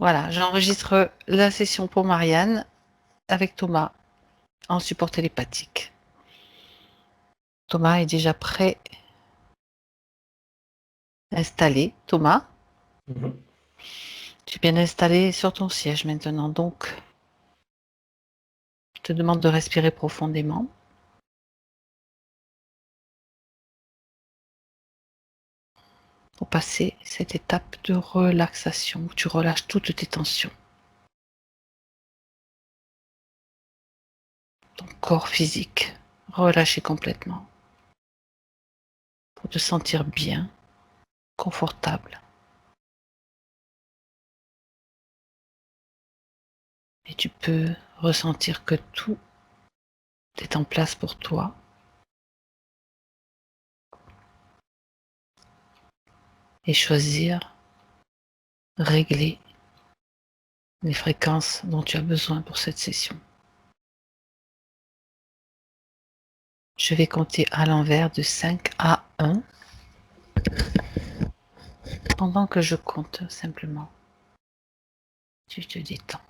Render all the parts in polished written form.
Voilà, j'enregistre la session pour Marianne avec Thomas en support télépathique. Thomas est déjà prêt, installé. Thomas, Mhm. tu es bien installé sur ton siège maintenant, donc je te demande de respirer profondément. Pour passer cette étape de relaxation où tu relâches toutes tes tensions. Ton corps physique relâché complètement pour te sentir bien, confortable. Et tu peux ressentir que tout est en place pour toi. Et choisir, régler les fréquences dont tu as besoin pour cette session. Je vais compter à l'envers de 5 à 1 pendant que je compte simplement. Tu te détends.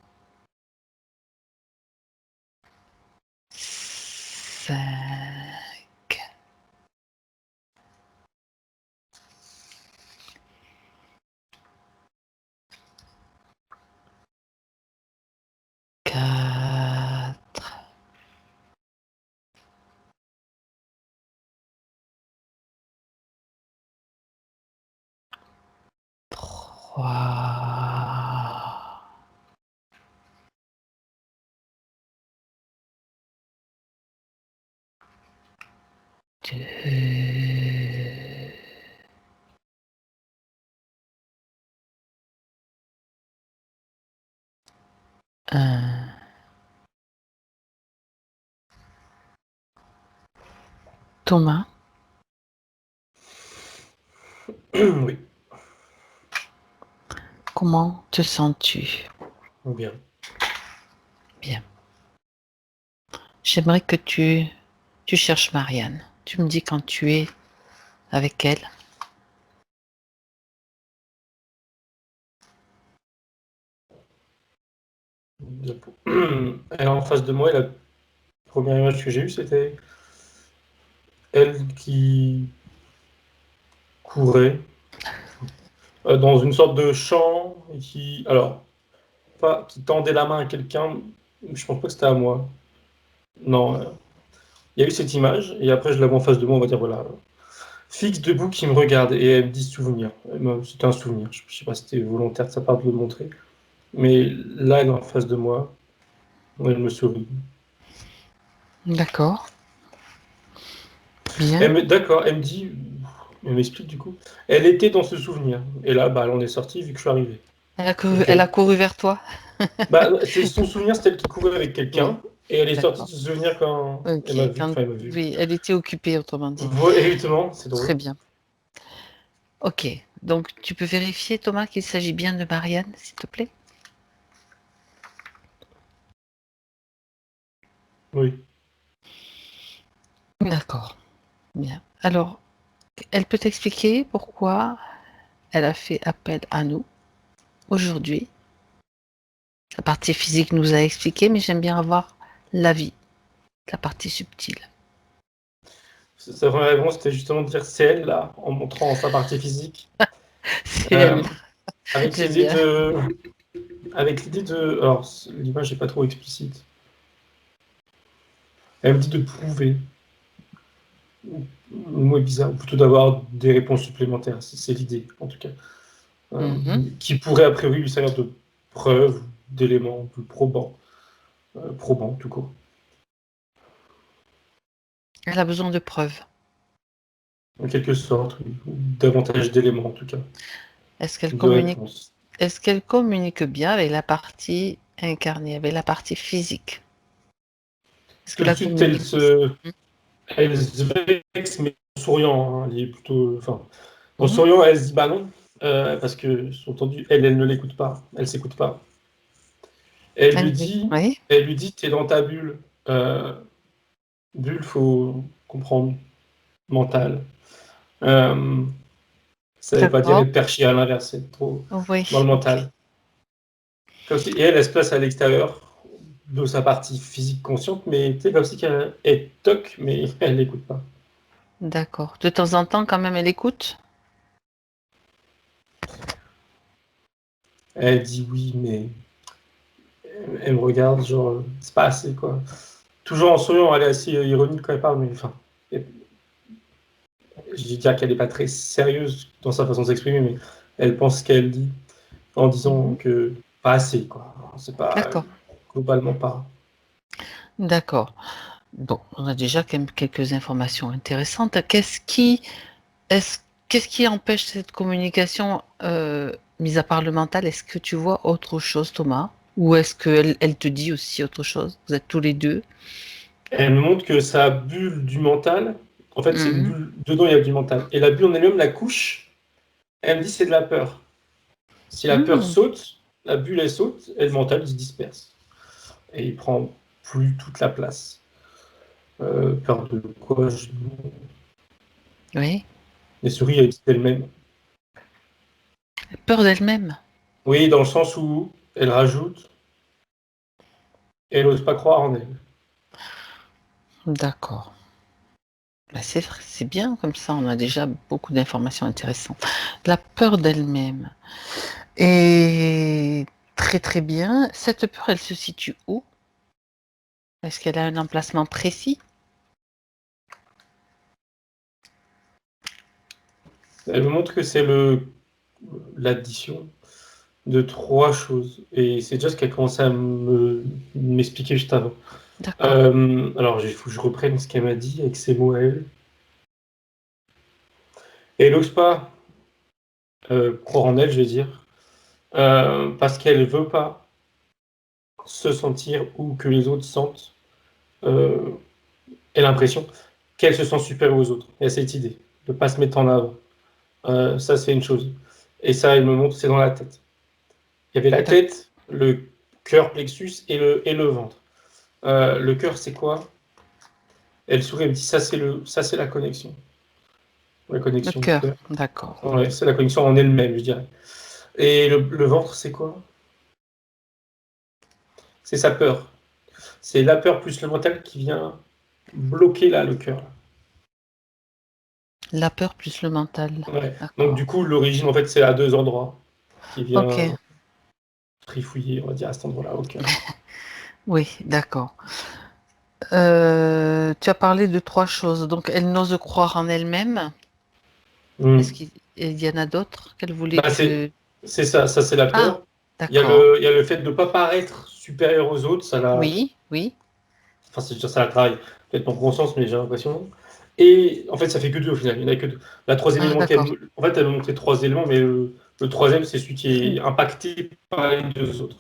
5, 4, 3, 2, 1. Thomas, Oui, comment te sens-tu? bien. Bien. J'aimerais que tu cherches Marianne. Tu me dis quand tu es avec elle. Elle est en face de moi et la première image que j'ai eue, c'était elle qui courait dans une sorte de champ et qui, alors, pas qui tendait la main à quelqu'un. Je pense pas que c'était à moi. Non, il y a eu cette image et après je la vois en face de moi, on va dire voilà, fixe debout qui me regarde et elle me dit souvenir. C'était un souvenir. Je sais pas si c'était volontaire de sa part de le montrer, mais là elle est en face de moi, elle me sourit. D'accord. Bien. D'accord, elle me dit, elle m'explique du coup, elle était dans ce souvenir. Et là, bah, elle en est sortie vu que je suis arrivé. Ok. Elle a couru vers toi. Bah, c'est son souvenir, c'était elle qui courait avec Oui, quelqu'un, et elle est sortie de d'accord. ce souvenir quand elle Ok. m'a vu, Quand... enfin elle m'a vu. Oui, elle était occupée, autrement dit. Exactement, c'est Très drôle. bien. Ok. Donc, tu peux vérifier, Thomas, qu'il s'agit bien de Marianne, s'il te plaît? Oui. D'accord. Bien. Alors, elle peut t'expliquer pourquoi elle a fait appel à nous aujourd'hui. La partie physique nous a expliqué, mais j'aime bien avoir l'avis, la partie subtile. Sa première réponse, c'était justement de dire c'est elle, là, en montrant sa partie physique. C'est Euh, elle. avec J'aime l'idée bien. de. Avec l'idée de. Alors, l'image n'est pas trop explicite. Elle me dit de prouver. Le mot est bizarre, ou plutôt d'avoir des réponses supplémentaires. C'est l'idée, en tout cas. Mhm. Qui pourrait a priori lui servir de preuve, d'élément plus probant tout court. Elle a besoin de preuves. En quelque sorte, oui, ou davantage d'éléments en tout cas, Est-ce qu'elle de communique, réponses. est-ce qu'elle communique bien avec la partie incarnée, avec la partie physique? Est-ce que Tout de la suite, communication... elle se vexe, mais en souriant, hein, elle est plutôt, enfin, en Mhm. souriant, elle se dit bah non, parce que, entendu, elle ne l'écoute pas, elle s'écoute pas. Oui, Elle lui dit, t'es dans ta bulle. Euh, Bulle, faut comprendre, mentale. Euh, Ça ne veut pas dire d'accord. être perché à l'inverse, c'est trop Oui, dans le ok. mental. Et elle se place à l'extérieur de sa partie physique consciente, mais tu sais, comme si elle toque, mais elle n'écoute pas. D'accord. De temps en temps, quand même, elle écoute? Elle dit oui, mais elle me regarde, genre, c'est pas assez, quoi. Toujours en souriant, elle est assez ironique quand elle parle, mais enfin, je dirais qu'elle n'est pas très sérieuse dans sa façon de s'exprimer, mais elle pense ce qu'elle dit en disant Mhm. que pas assez, quoi. C'est pas, D'accord. globalement pas. D'accord. Bon, on a déjà quand même quelques informations intéressantes. Qu'est-ce qui empêche cette communication, mis à part le mental? Est-ce que tu vois autre chose, Thomas? Ou est-ce qu'elle te dit aussi autre chose? Vous êtes tous les deux? Elle me montre que sa bulle du mental, en fait, c'est une Mhm. bulle, dedans il y a du mental. Et la bulle en elle-même, la couche, elle me dit c'est de la peur. Si la peur Mhm. saute, la bulle elle saute, et le mental il se disperse. Et il prend plus toute la place. Peur de quoi Oui. Les souris elles disent elles-mêmes. Peur d'elle-même. Oui, dans le sens où elle rajoute, elle n'ose pas croire en elle. D'accord. Bah, c'est bien comme ça, on a déjà beaucoup d'informations intéressantes. La peur d'elle-même. Et très très bien. Cette peur, elle se situe où? Est-ce qu'elle a un emplacement précis? Elle me montre que c'est l'addition de trois choses. Et c'est déjà ce qu'elle commençait à m'expliquer juste avant. D'accord. Alors, il faut que je reprenne ce qu'elle m'a dit avec ses mots à elle. Et elle n'ose pas croire en elle, je veux dire, parce qu'elle veut pas se sentir ou que les autres sentent euh, ait l'impression qu'elle se sent supérieure aux autres. Il y a cette idée de ne pas se mettre en avant. Ça, c'est une chose. Et ça, elle me montre, c'est dans la tête. Il y avait la D'ac- tête, le cœur plexus et le ventre. Le cœur, c'est quoi? Elle sourit, elle me dit, ça, c'est la connexion. La Le connexion du cœur. cœur. D'accord. Ouais, c'est la connexion en elle-même, je dirais. Et le ventre, c'est quoi? C'est sa peur. C'est la peur plus le mental qui vient bloquer là le cœur. La peur plus le mental. Ouais. Donc du D'accord. coup, l'origine, en fait, c'est à deux endroits qui Ok. vient trifouiller, on va dire, à cet endroit-là, au cœur. Oui, d'accord. Tu as parlé de trois choses. Donc, elle n'ose croire en elle-même. Est-ce Mm. qu'il y en a d'autres qu'elle voulait Bah, que... c'est ça, c'est la Ah, peur. d'accord. Il y a le fait de ne pas paraître supérieur aux autres, Oui, oui. enfin, ça la travaille, peut-être en conscience, mais j'ai l'impression. Et en fait, ça fait que deux au final, il n'y en a que deux. La troisième Ah, élément d'accord. en fait, elle m'a montré trois éléments, mais le troisième, c'est celui qui est impacté par les deux autres.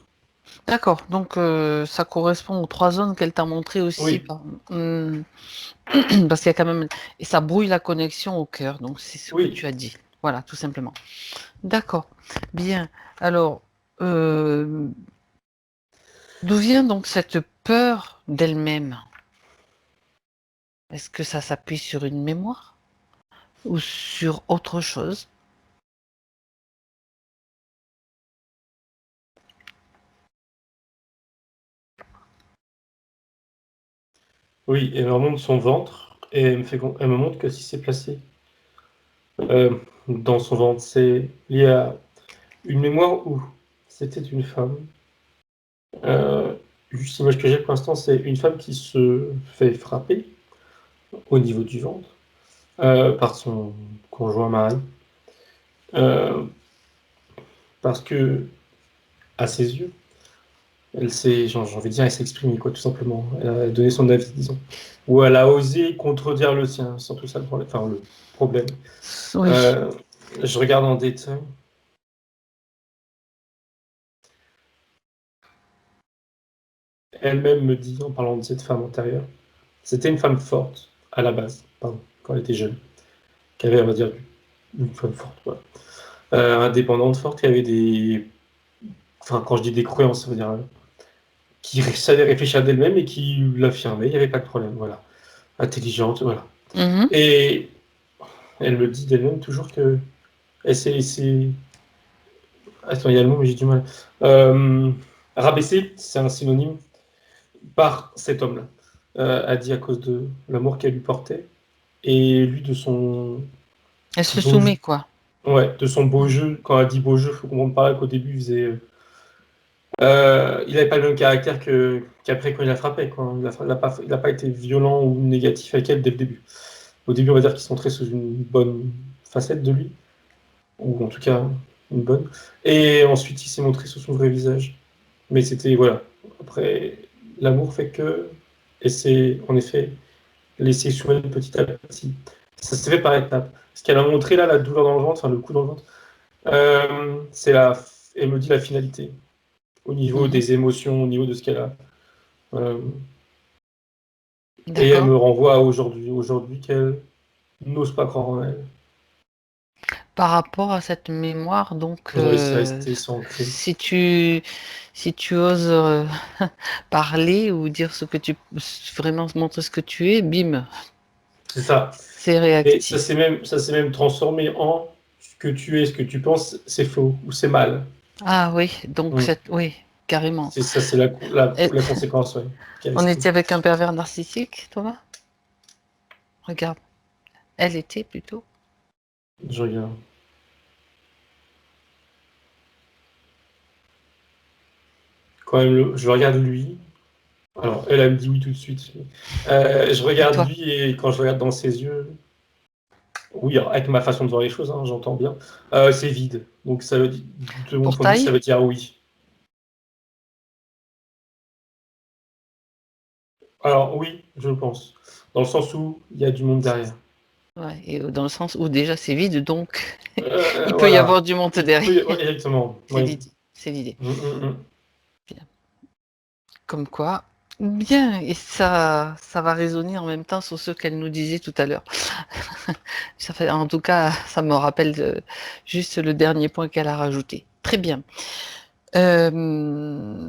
D'accord. Donc, ça correspond aux trois zones qu'elle t'a montrées aussi. Oui, Hmm. Parce qu'il y a quand même... Et ça brouille la connexion au cœur. Donc, c'est ce que oui, tu as dit. Voilà, tout simplement. D'accord. Bien. Alors, euh, d'où vient donc cette peur d'elle-même? Est-ce que ça s'appuie sur une mémoire ou sur autre chose? oui, elle me remonte son ventre et elle me montre que si c'est placé dans son ventre, c'est lié à une mémoire où c'était une femme. Euh, Juste l'image que j'ai pour l'instant, c'est une femme qui se fait frapper au niveau du ventre par son conjoint mari. Euh, Parce que, à ses yeux, elle s'est, j'ai envie de dire, elle s'est exprimée, quoi, tout simplement. Elle a donné son avis, disons. Ou elle a osé contredire le sien, c'est surtout ça le problème. Enfin, le problème. Oui. Euh, je regarde en détail. Elle-même me dit, en parlant de cette femme antérieure, c'était une femme forte, à la base, pardon, quand elle était jeune, qui avait, on va dire, une femme forte, voilà. Indépendante, forte, qui avait des... Enfin, quand je dis des croyances, ça veut dire... qui savait réfléchir d'elle-même et qui l'affirmait, il n'y avait pas de problème, voilà. Intelligente, voilà. Mhm. Et elle me dit d'elle-même toujours que elle s'est laissée... Attends, il y a le mot, mais j'ai du mal. rabaissé, c'est un synonyme, par cet homme-là, a dit à cause de l'amour qu'elle lui portait, et lui de son Elle se beau jeu. soumet, quoi. Ouais, de son beau jeu. Quand elle dit beau jeu, il faut comprendre par là qu'au début, il faisait. Il n'avait pas le même caractère qu'après quand il la frappait. Quoi. Il n'a pas été violent ou négatif avec elle dès le début. Au début, on va dire qu'il se montrait sous une bonne facette de lui, ou en tout cas une bonne. Et ensuite, il s'est montré sous son vrai visage. Mais c'était, voilà. Après, l'amour fait que. Et c'est, en effet, laisser soumettre petit à petit. Ça s'est fait par étapes. Ce qu'elle a montré là, la douleur dans le ventre, enfin le coup dans le ventre, c'est elle me dit la finalité. Au niveau des émotions, au niveau de ce qu'elle a. Et elle D'accord. me renvoie à aujourd'hui qu'elle n'ose pas croire en elle. Par rapport à cette mémoire, donc, Oui, c'est resté ancré. si tu oses parler ou dire ce que tu vraiment montrer ce que tu es, bim, C'est ça. c'est Et réactif. ça s'est même transformé en ce que tu es, ce que tu penses, c'est faux ou c'est mal. Ah oui, donc Mm. oui, carrément. C'est ça, c'est Et- la conséquence, ouais, qui est on restée. était avec un pervers narcissique, Thomas? Regarde, elle était plutôt. Je regarde. Quand même, je regarde lui. Alors, elle me dit oui tout de suite. Je Et regarde toi? lui et quand je regarde dans ses yeux, oui, alors, avec ma façon de voir les choses, hein, j'entends bien, c'est vide. Donc, ça veut dire, de mon Pour point de vue, taille? ça veut dire oui. Alors, oui, je pense. Dans le sens où il y a du monde derrière. Ouais, et dans le sens où déjà c'est vide, donc il peut y Voilà. avoir du monde derrière. Ouais, exactement. C'est Oui. l'idée. C'est l'idée. Mm, mm, mm. Bien. Comme quoi, bien, et ça va résonner en même temps sur ce qu'elle nous disait tout à l'heure. Ça fait, en tout cas, ça me rappelle juste le dernier point qu'elle a rajouté. Très bien. Euh,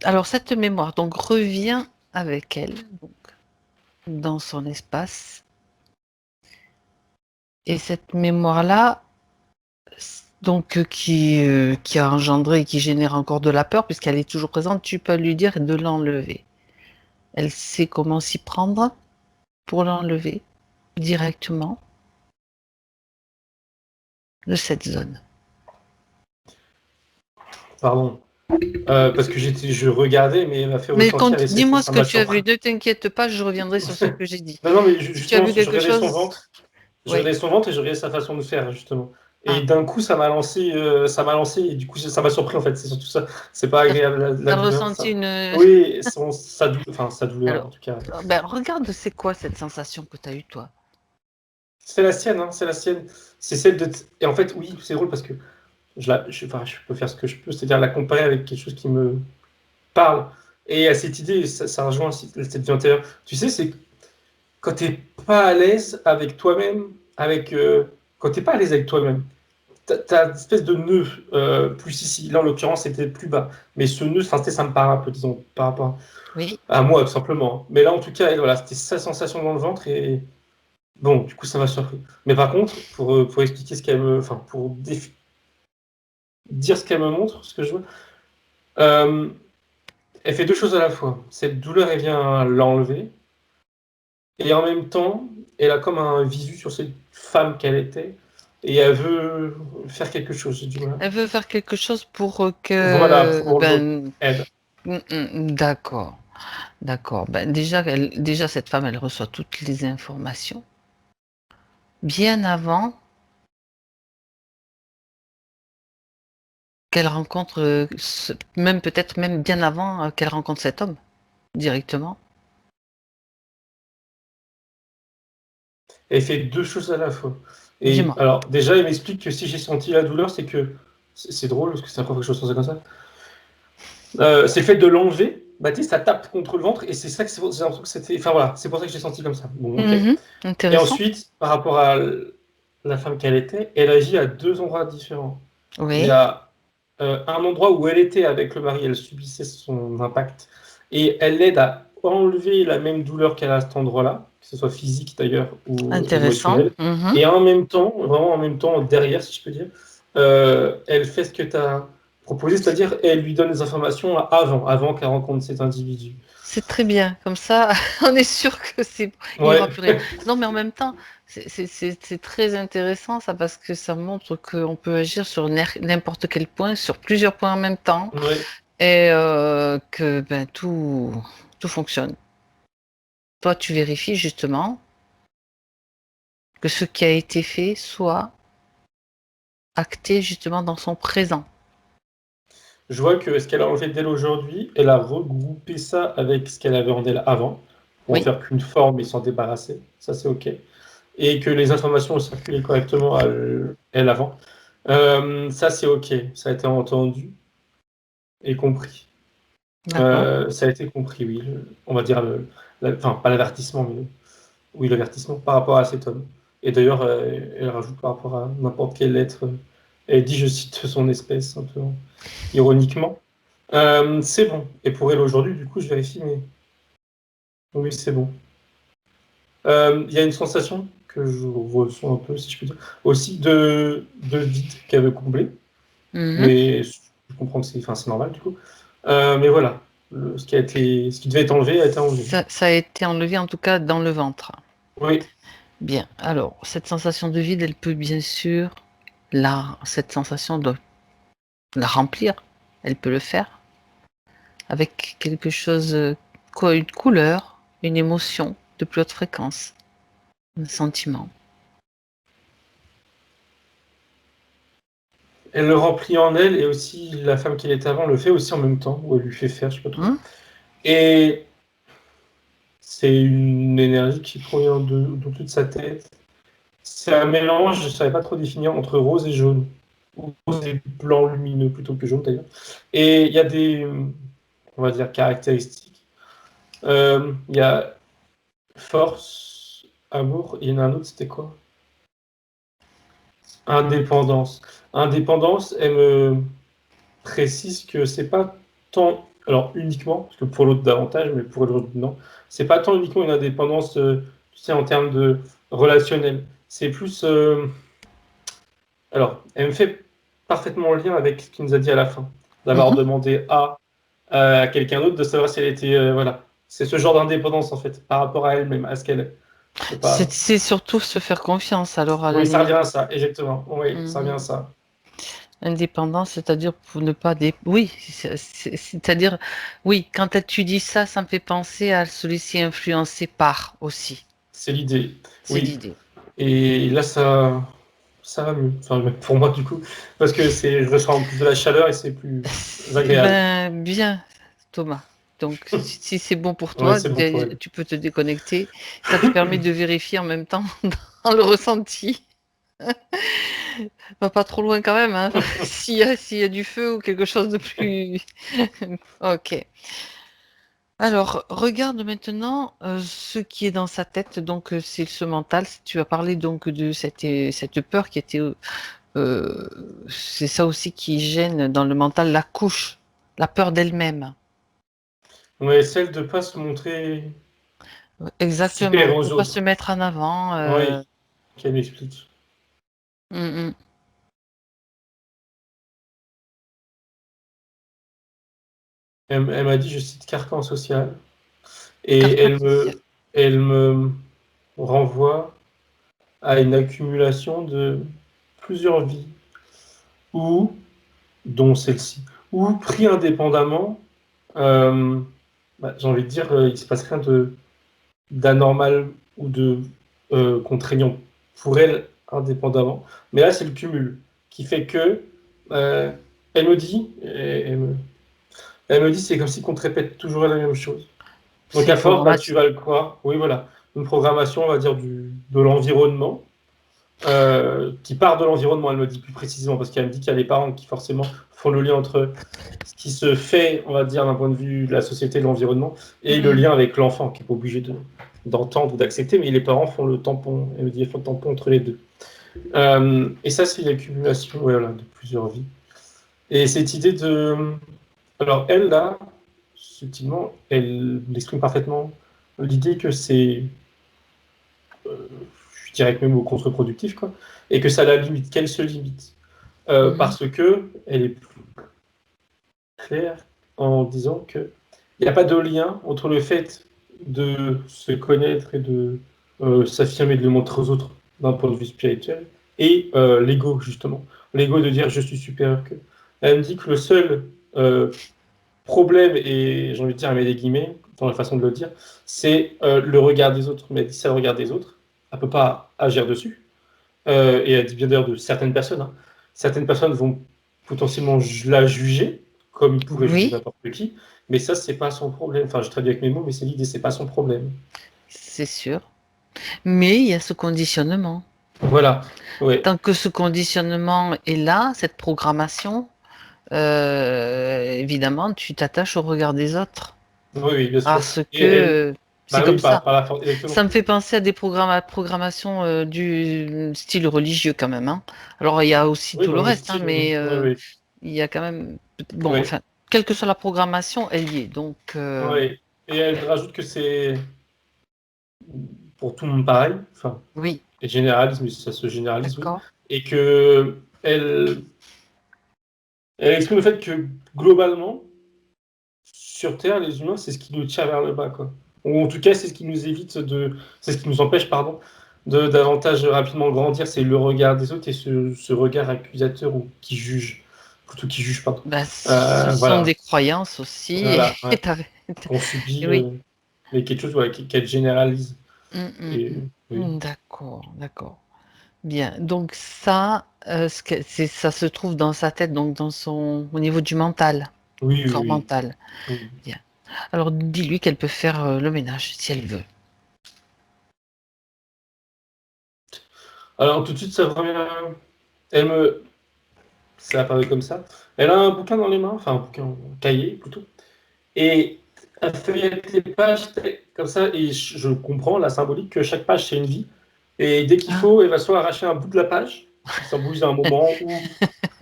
alors cette mémoire donc revient avec elle donc, dans son espace et cette mémoire-là donc qui a engendré et qui génère encore de la peur puisqu'elle est toujours présente, tu peux lui dire de l'enlever. Elle sait comment s'y prendre pour l'enlever directement de cette zone. Pardon. Parce que je regardais, mais elle m'a fait Mais ressentir et dis-moi ce ça que m'a tu as surpris. vu, ne t'inquiète pas, je reviendrai sur ce que j'ai dit. Non, non, mais Si tu as justement, vu je quelque regardais son chose, ventre. Je oui. regardais son ventre et je regardais sa façon de faire, justement. Et Ah, d'un coup, ça m'a lancé et du coup, ça m'a surpris, en fait. C'est surtout ça. C'est pas agréable, la t'as douleur, ressenti ça. une... Oui, enfin, sa douleur, en Alors, tout cas. ben, regarde, c'est quoi cette sensation que tu as eue, toi? C'est la sienne, hein, c'est la sienne. C'est celle de. Et en fait, oui, c'est drôle parce que enfin, je peux faire ce que je peux, c'est-à-dire la comparer avec quelque chose qui me parle. Et à cette idée, ça rejoint cette vie antérieure. Tu sais, c'est quand tu n'es pas à l'aise avec toi-même, quand tu pas à l'aise avec toi-même, tu as une espèce de nœud plus ici. Là, en l'occurrence, c'était plus bas. Mais ce nœud, enfin, ça me parle un peu, disons, par rapport Oui. à moi, tout simplement. Mais là, en tout cas, elle, voilà, c'était sa sensation dans le ventre et bon, du coup, ça m'a surpris. Mais par contre, pour expliquer ce qu'elle me. Enfin, pour dire ce qu'elle me montre, ce que je vois, euh, elle fait deux choses à la fois. Cette douleur, elle vient l'enlever. Et en même temps, elle a comme un visu sur cette femme qu'elle était. Et elle veut faire quelque chose, j'ai dit voilà. Elle veut faire quelque chose pour Voilà, que... pour l'autre Ben, aide. d'accord, d'accord. Ben, déjà, cette femme, elle reçoit toutes les informations bien avant qu'elle rencontre, même peut-être même bien avant qu'elle rencontre cet homme directement. Elle fait deux choses à la fois. Et Dis-moi. alors, déjà, il m'explique que si j'ai senti la douleur, c'est que. C'est drôle, parce que c'est la première fois que je ressens ça comme ça. C'est le fait de l'enlever, bah, tu sais, ça tape contre le ventre, et c'est ça que j'ai l'impression que c'était. Enfin voilà, c'est pour ça que j'ai senti comme ça. Bon, ok. Mhm. Et Intéressant. ensuite, par rapport à la femme qu'elle était, elle agit à deux endroits différents. Il y Oui, a un endroit où elle était avec le mari, elle subissait son impact, et elle l'aide à enlever la même douleur qu'elle a à cet endroit-là, que ce soit physique d'ailleurs ou intéressant. émotionnel. Mhm. Et en même temps, vraiment en même temps, derrière, si je peux dire, elle fait ce que tu as. Proposer, c'est-à-dire elle lui donne des informations avant qu'elle rencontre cet individu. C'est très bien, comme ça, on est sûr que c'est, il n'y aura Ouais, plus rien. Non, mais en même temps, c'est très intéressant ça parce que ça montre qu'on peut agir sur n'importe quel point, sur plusieurs points en même temps, ouais. et que ben, tout fonctionne. Toi, tu vérifies justement que ce qui a été fait soit acté justement dans son présent. Je vois que ce qu'elle a enlevé d'elle aujourd'hui, elle a regroupé ça avec ce qu'elle avait en elle avant, pour en Oui, faire qu'une forme et s'en débarrasser. Ça, c'est OK. Et que les informations ont circulé correctement à elle avant. Ça, c'est OK. Ça a été entendu et compris. d'accord. Ça a été compris, oui. On va dire, enfin, pas l'avertissement, mais oui, l'avertissement par rapport à cet homme. Et d'ailleurs, elle rajoute par rapport à n'importe quel être, elle dit, je cite son espèce, un peu ironiquement. C'est bon. Et pour elle aujourd'hui, du coup, je vérifie, mais oui, c'est bon. Il y a une sensation que je ressens un peu, si je peux dire, aussi de vide qu'elle veut combler. Mhm. Mais je comprends que c'est normal, du coup. Mais voilà, ce qui devait être enlevé a été enlevé. Ça a été enlevé en tout cas dans le ventre. Oui, Bien. Alors, cette sensation de vide, elle peut bien sûr, cette sensation de la remplir. Elle peut le faire avec quelque chose, quoi, une couleur, une émotion de plus haute fréquence, un sentiment. elle le remplit en elle, et aussi la femme qu'elle était avant le fait aussi en même temps, ou elle lui fait faire, je sais pas trop. Hein. Et c'est une énergie qui provient de toute sa tête. C'est un mélange, je ne savais pas trop définir, entre rose et jaune. Ou rose et blanc lumineux plutôt que jaune d'ailleurs. Et il y a des, on va dire, caractéristiques. Il y a force, amour, et il y en a un autre, c'était quoi? Indépendance. Indépendance, elle me précise que c'est pas tant, alors uniquement, parce que pour l'autre davantage, mais pour l'autre non, c'est pas tant uniquement une indépendance, tu sais, en termes de relationnel. C'est plus, alors, elle me fait parfaitement le lien avec ce qu'il nous a dit à la fin, d'avoir Mhm. demandé à quelqu'un d'autre de savoir si elle était, voilà. C'est ce genre d'indépendance en fait, par rapport à elle-même, à ce qu'elle est. C'est pas. C'est surtout se faire confiance, alors à la Oui, ça limite. revient à ça, exactement. Oui, ça revient Mhm. à ça. Indépendance, c'est-à-dire pour ne pas oui, c'est-à-dire oui, quand tu dis ça, ça me fait penser à se laisser influencer par aussi. C'est l'idée. C'est Oui. l'idée. Et là, ça va mieux. Enfin, même pour moi, du coup, parce que je ressens en plus de la chaleur et c'est plus Eh agréable. ben, bien, Thomas. Donc, si c'est bon pour Ouais, toi, c'est bon pour elle. tu peux te déconnecter. Ça te permet de vérifier en même temps dans le ressenti. Va pas trop loin quand même, hein. S'il y a du feu ou quelque chose de plus. Ok. Alors, regarde maintenant ce qui est dans sa tête. Donc, c'est ce mental. Tu as parlé donc de cette peur qui était. C'est ça aussi qui gêne dans le mental, la couche, la peur d'elle-même. Ouais, celle de pas se montrer Exactement. super Ne aux pas se autres. mettre en avant. Oui, qu'elle m'explique. Mm, mm. Elle m'a dit, je cite, carcan social. Et Carcan social. elle me renvoie à une accumulation de plusieurs vies, ou, dont celle-ci, ou pris indépendamment, euh, j'ai envie de dire, il se passe rien d'anormal ou de contraignant pour elle indépendamment. Mais là, c'est le cumul qui fait que euh, elle me dit, elle me dit, c'est comme si qu'on te répète toujours la même chose. Donc C'est à une force, bah, tu programmation. vas le croire. Oui, voilà. Une programmation, on va dire, de l'environnement, qui part de l'environnement, elle me dit plus précisément, parce qu'elle me dit qu'il y a les parents qui forcément font le lien entre ce qui se fait, on va dire, d'un point de vue de la société et de l'environnement, Mm, et le mm. lien avec l'enfant, qui n'est pas obligé d'entendre ou d'accepter, mais les parents font le tampon, elle me dit, ils font le tampon entre les deux. Et ça, c'est l'accumulation, ouais, voilà, de plusieurs vies. Et cette idée de... Alors, elle, là, subtilement, elle exprime parfaitement l'idée que c'est, je dirais que même au contre-productif, quoi, et que ça la limite, qu'elle se limite. Mhm. Parce que elle est clair en disant qu'il n'y a pas de lien entre le fait de se connaître et de s'affirmer, de le montrer aux autres d'un point de vue spirituel, et l'ego, justement. L'ego de dire je suis supérieur qu'eux. Elle me dit que le seul problème, et j'ai envie de dire, mais des guillemets, dans la façon de le dire, c'est le regard des autres. Mais elle dit c'est le regard des autres, elle ne peut pas agir dessus. Et elle dit bien d'ailleurs de certaines personnes. Hein. Certaines personnes vont potentiellement la juger, comme ils pourraient juger Oui, n'importe qui, mais ça, c'est pas son problème. Enfin, je traduis avec mes mots, mais c'est l'idée, c'est pas son problème. c'est sûr. Mais il y a ce conditionnement. Voilà, ouais. Tant que ce conditionnement est là, cette programmation, évidemment, tu t'attaches au regard des autres. Oui, oui, bien sûr. Parce Et elle, que c'est bah comme oui, ça. par la force, exactement. Ça me fait penser à des programmations du style religieux quand même. Hein. Alors il y a aussi Oui, tout le dans le reste, hein, style, oui, mais oui, oui. il y a quand même... Bon, Oui, enfin, quelle que soit la programmation, elle y est. Donc, oui. Et elle rajoute que c'est pour tout le monde pareil, enfin, oui, et généralise, mais ça se généralise, oui, d'accord. et que elle exprime le fait que globalement, sur Terre, les humains, c'est ce qui nous tire vers le bas, quoi. Ou en tout cas, c'est ce qui nous évite de, c'est ce qui nous empêche, pardon, de davantage rapidement grandir, c'est le regard des autres et ce regard accusateur ou qui juge, plutôt qui juge, pardon. Bah, ce sont Voilà, des croyances aussi. voilà, ouais. Et Qu'on subit, oui. mais quelque chose voilà, qu'elle généralise. Mm, mm, Et oui, D'accord, d'accord. Bien. Donc ça, ça se trouve dans sa tête, donc au niveau du mental, oui, oui, corps oui. mental. Oui. Bien. Alors dis-lui qu'elle peut faire le ménage si elle veut. Alors tout de suite, ça revient. Elle me, ça apparaît comme ça. Elle a un bouquin dans les mains, enfin un bouquin, un cahier plutôt. Et elle feuillette les pages comme ça, et je comprends la symbolique que chaque page c'est une vie. Et dès qu'il Ah, faut, elle va soit arracher un bout de la page, qui symbolise un moment où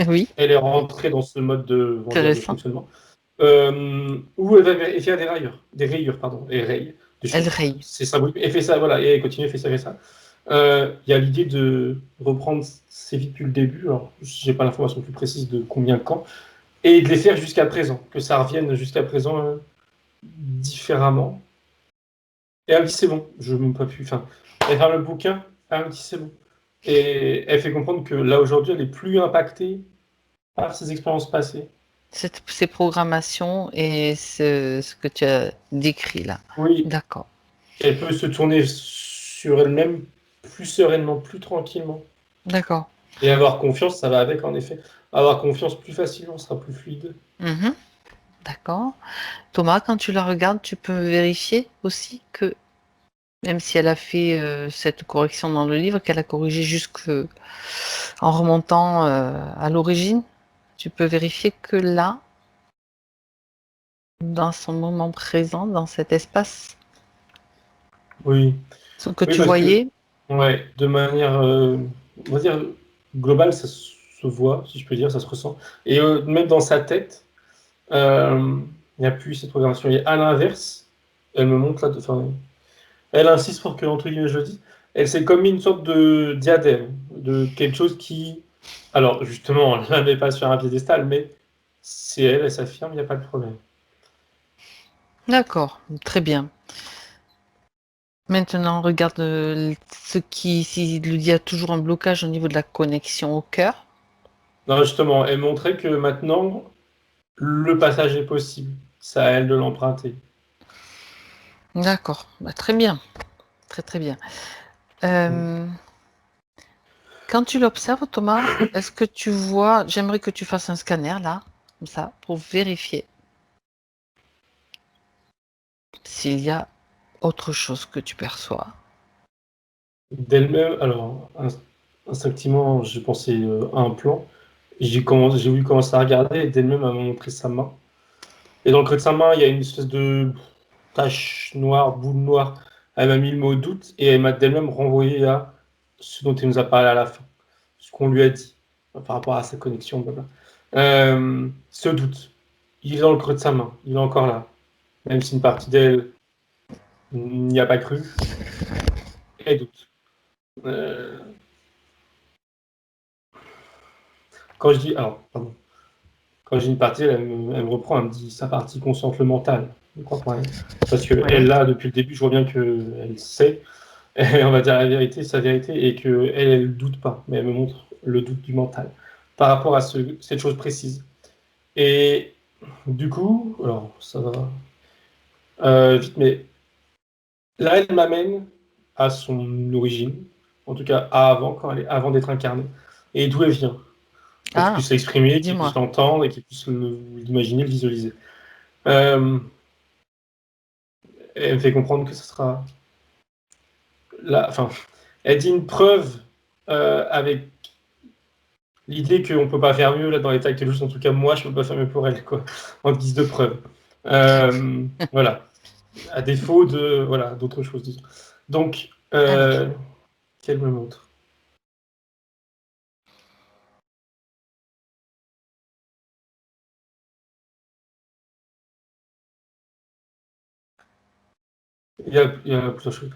oui, elle est rentrée dans ce mode de, on va dire, de intéressant. fonctionnement, où elle va faire des rayures, pardon, et raye Elle dessus. raye. C'est symbolique. Elle fait ça, voilà, et elle continue, elle fait ça. Il y a l'idée de reprendre ses vies depuis le début. Alors, j'ai pas l'information plus précise de combien de quand, et de les faire jusqu'à présent, que ça revienne jusqu'à présent différemment. Et elle me dit c'est bon, je ne peux plus. Enfin, elle ferme le bouquin, elle me dit c'est bon. Et elle fait comprendre que là aujourd'hui, elle est plus impactée par ses expériences passées. Ces programmations et ce que tu as décrit là. Oui, D'accord, elle peut se tourner sur elle-même plus sereinement, plus tranquillement. d'accord. Et avoir confiance, ça va avec en effet. Avoir confiance plus facilement, sera plus fluide. Mhm, d'accord. Thomas, quand tu la regardes, tu peux vérifier aussi que, même si elle a fait cette correction dans le livre, qu'elle a corrigé jusque en remontant à l'origine, tu peux vérifier que là, dans son moment présent, dans cet espace, Oui, ce que oui, tu parce que voyais, ouais, de manière, on va dire, globale, ça se voit, si je peux dire, ça se ressent. Et même dans sa tête, il n'y a plus cette programmation. Et à l'inverse, elle me montre là, enfin, elle insiste pour que, entre guillemets, je le dise, elle s'est comme mis une sorte de diadème, de quelque chose qui, alors justement, elle ne la met pas sur un piédestal, mais c'est elle, elle s'affirme, il n'y a pas de problème. d'accord, très bien. Maintenant, regarde s'il y a toujours un blocage au niveau de la connexion au cœur. Non, justement, elle montrait que maintenant, le passage est possible. C'est à elle de l'emprunter. D'accord, bah, très bien, très très bien. Euh, Quand tu l'observes, Thomas, est-ce que tu vois, j'aimerais que tu fasses un scanner là, comme ça, pour vérifier s'il y a autre chose que tu perçois. D'elle-même, alors, instinctivement, j'ai pensé à un plan. J'ai voulu commencer à regarder et d'elle-même, elle m'a montré sa main. Et dans le creux de sa main, il y a une espèce de tache noire, boule noire. Elle m'a mis le mot doute et elle m'a d'elle-même renvoyé à ce dont elle nous a parlé à la fin, ce qu'on lui a dit par rapport à sa connexion, blabla. Ce doute, il est dans le creux de sa main, il est encore là, même si une partie d'elle n'y a pas cru, elle doute. Quand je dis, alors, pardon, quand j'ai une partie, elle me reprend, elle me dit sa partie concentre le mental. Je crois pas, parce que Ouais. elle là depuis le début, je vois bien qu'elle sait, et on va dire la vérité, sa vérité, et que elle doute pas, mais elle me montre le doute du mental par rapport à cette chose précise. Et du coup, alors ça va vite, mais là, elle m'amène à son origine, en tout cas à avant d'être incarnée, et d'où elle vient, pour qu'il Ah, puisse l'exprimer, qu'il puisse dis-moi. l'entendre et qu'il puisse l'imaginer, le visualiser. Euh, Elle me fait comprendre que ce sera enfin, elle dit une preuve avec l'idée qu'on ne peut pas faire mieux là dans les tags juste. En tout cas, moi, je ne peux pas faire mieux pour elle, quoi, en guise de preuve. Voilà, à défaut de voilà d'autres choses, disons. Donc, Alors, qu'elle me montre. Il y a plusieurs choses.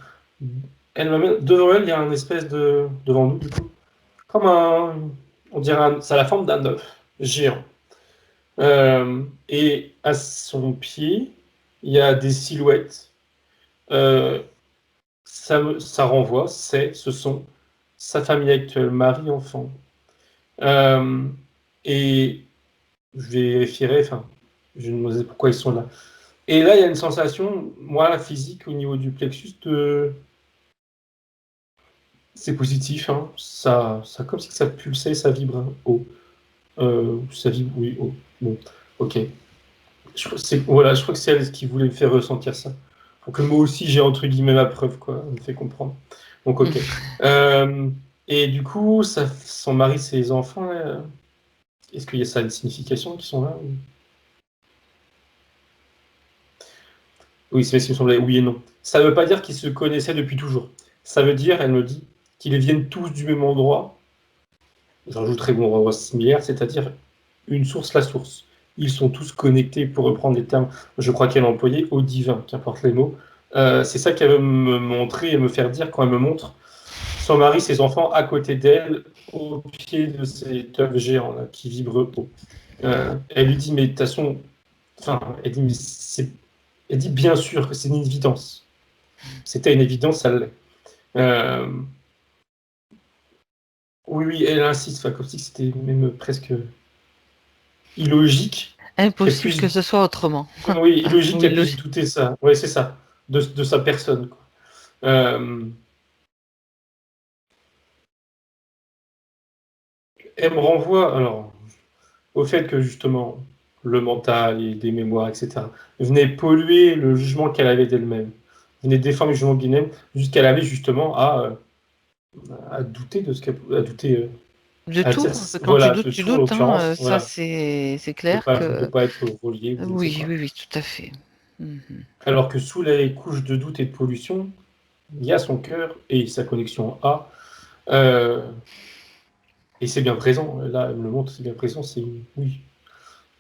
Elle m'amène devant elle, il y a un espèce de devant nous, du coup, comme on dirait, ça a la forme d'un œuf géant. Et à son pied, il y a des silhouettes. Ça renvoie, ce sont sa famille actuelle, mari, enfant. Et je vérifierai, enfin, je me demandais pourquoi ils sont là. Et là, il y a une sensation, moi, physique, au niveau du plexus, c'est positif, hein. Ça, comme si ça pulsait, ça vibre hein, haut. Ça vibre, oui, haut. Bon, ok. Voilà, je crois que c'est elle qui voulait me faire ressentir ça. Pour que moi aussi j'ai entre guillemets ma preuve, quoi. Elle me fait comprendre. Donc ok. Euh, et du coup, son mari, ses enfants, est-ce qu'il y a ça une signification qui sont là Oui, c'est ce qui me semblait. Oui et non. Ça ne veut pas dire qu'ils se connaissaient depuis toujours. Ça veut dire, elle me dit, qu'ils viennent tous du même endroit. J'ajouterai bon endroit similaire, c'est-à-dire une source, la source. Ils sont tous connectés, pour reprendre les termes, je crois qu'elle a employé, au divin, qu'importe les mots. C'est ça qu'elle veut me montrer et me faire dire quand elle me montre son mari, ses enfants à côté d'elle, au pied de cet œuf géant là, qui vibre haut. Elle lui dit, mais de toute façon, enfin, elle dit, elle dit bien sûr que c'est une évidence. C'était une évidence, ça l'est. Euh, oui, oui, elle insiste, enfin, comme si c'était même presque illogique qu'elle impossible puisse que ce soit autrement. oui, illogique Oui, qu'elle puisse douter ça. Oui, c'est ça, de sa personne. Quoi. Elle me renvoie alors au fait que justement le mental et des mémoires, etc., venait polluer le jugement qu'elle avait d'elle-même, venait déformer le jugement d'elle-même, jusqu'à l'amener justement à douter de ce qu'elle à douter, de à tout. dire Quand tu voilà, doutes, de tu tout en doutes. Hein. l'occurrence, Ça, voilà, c'est de clair que. pas être relié ou je ne sais Oui, quoi. oui, oui, tout à fait. Mhm. Alors que sous les couches de doute et de pollution, il y a son cœur et sa connexion à. Euh, et c'est bien présent. Là, elle me le montre, c'est bien présent. C'est oui,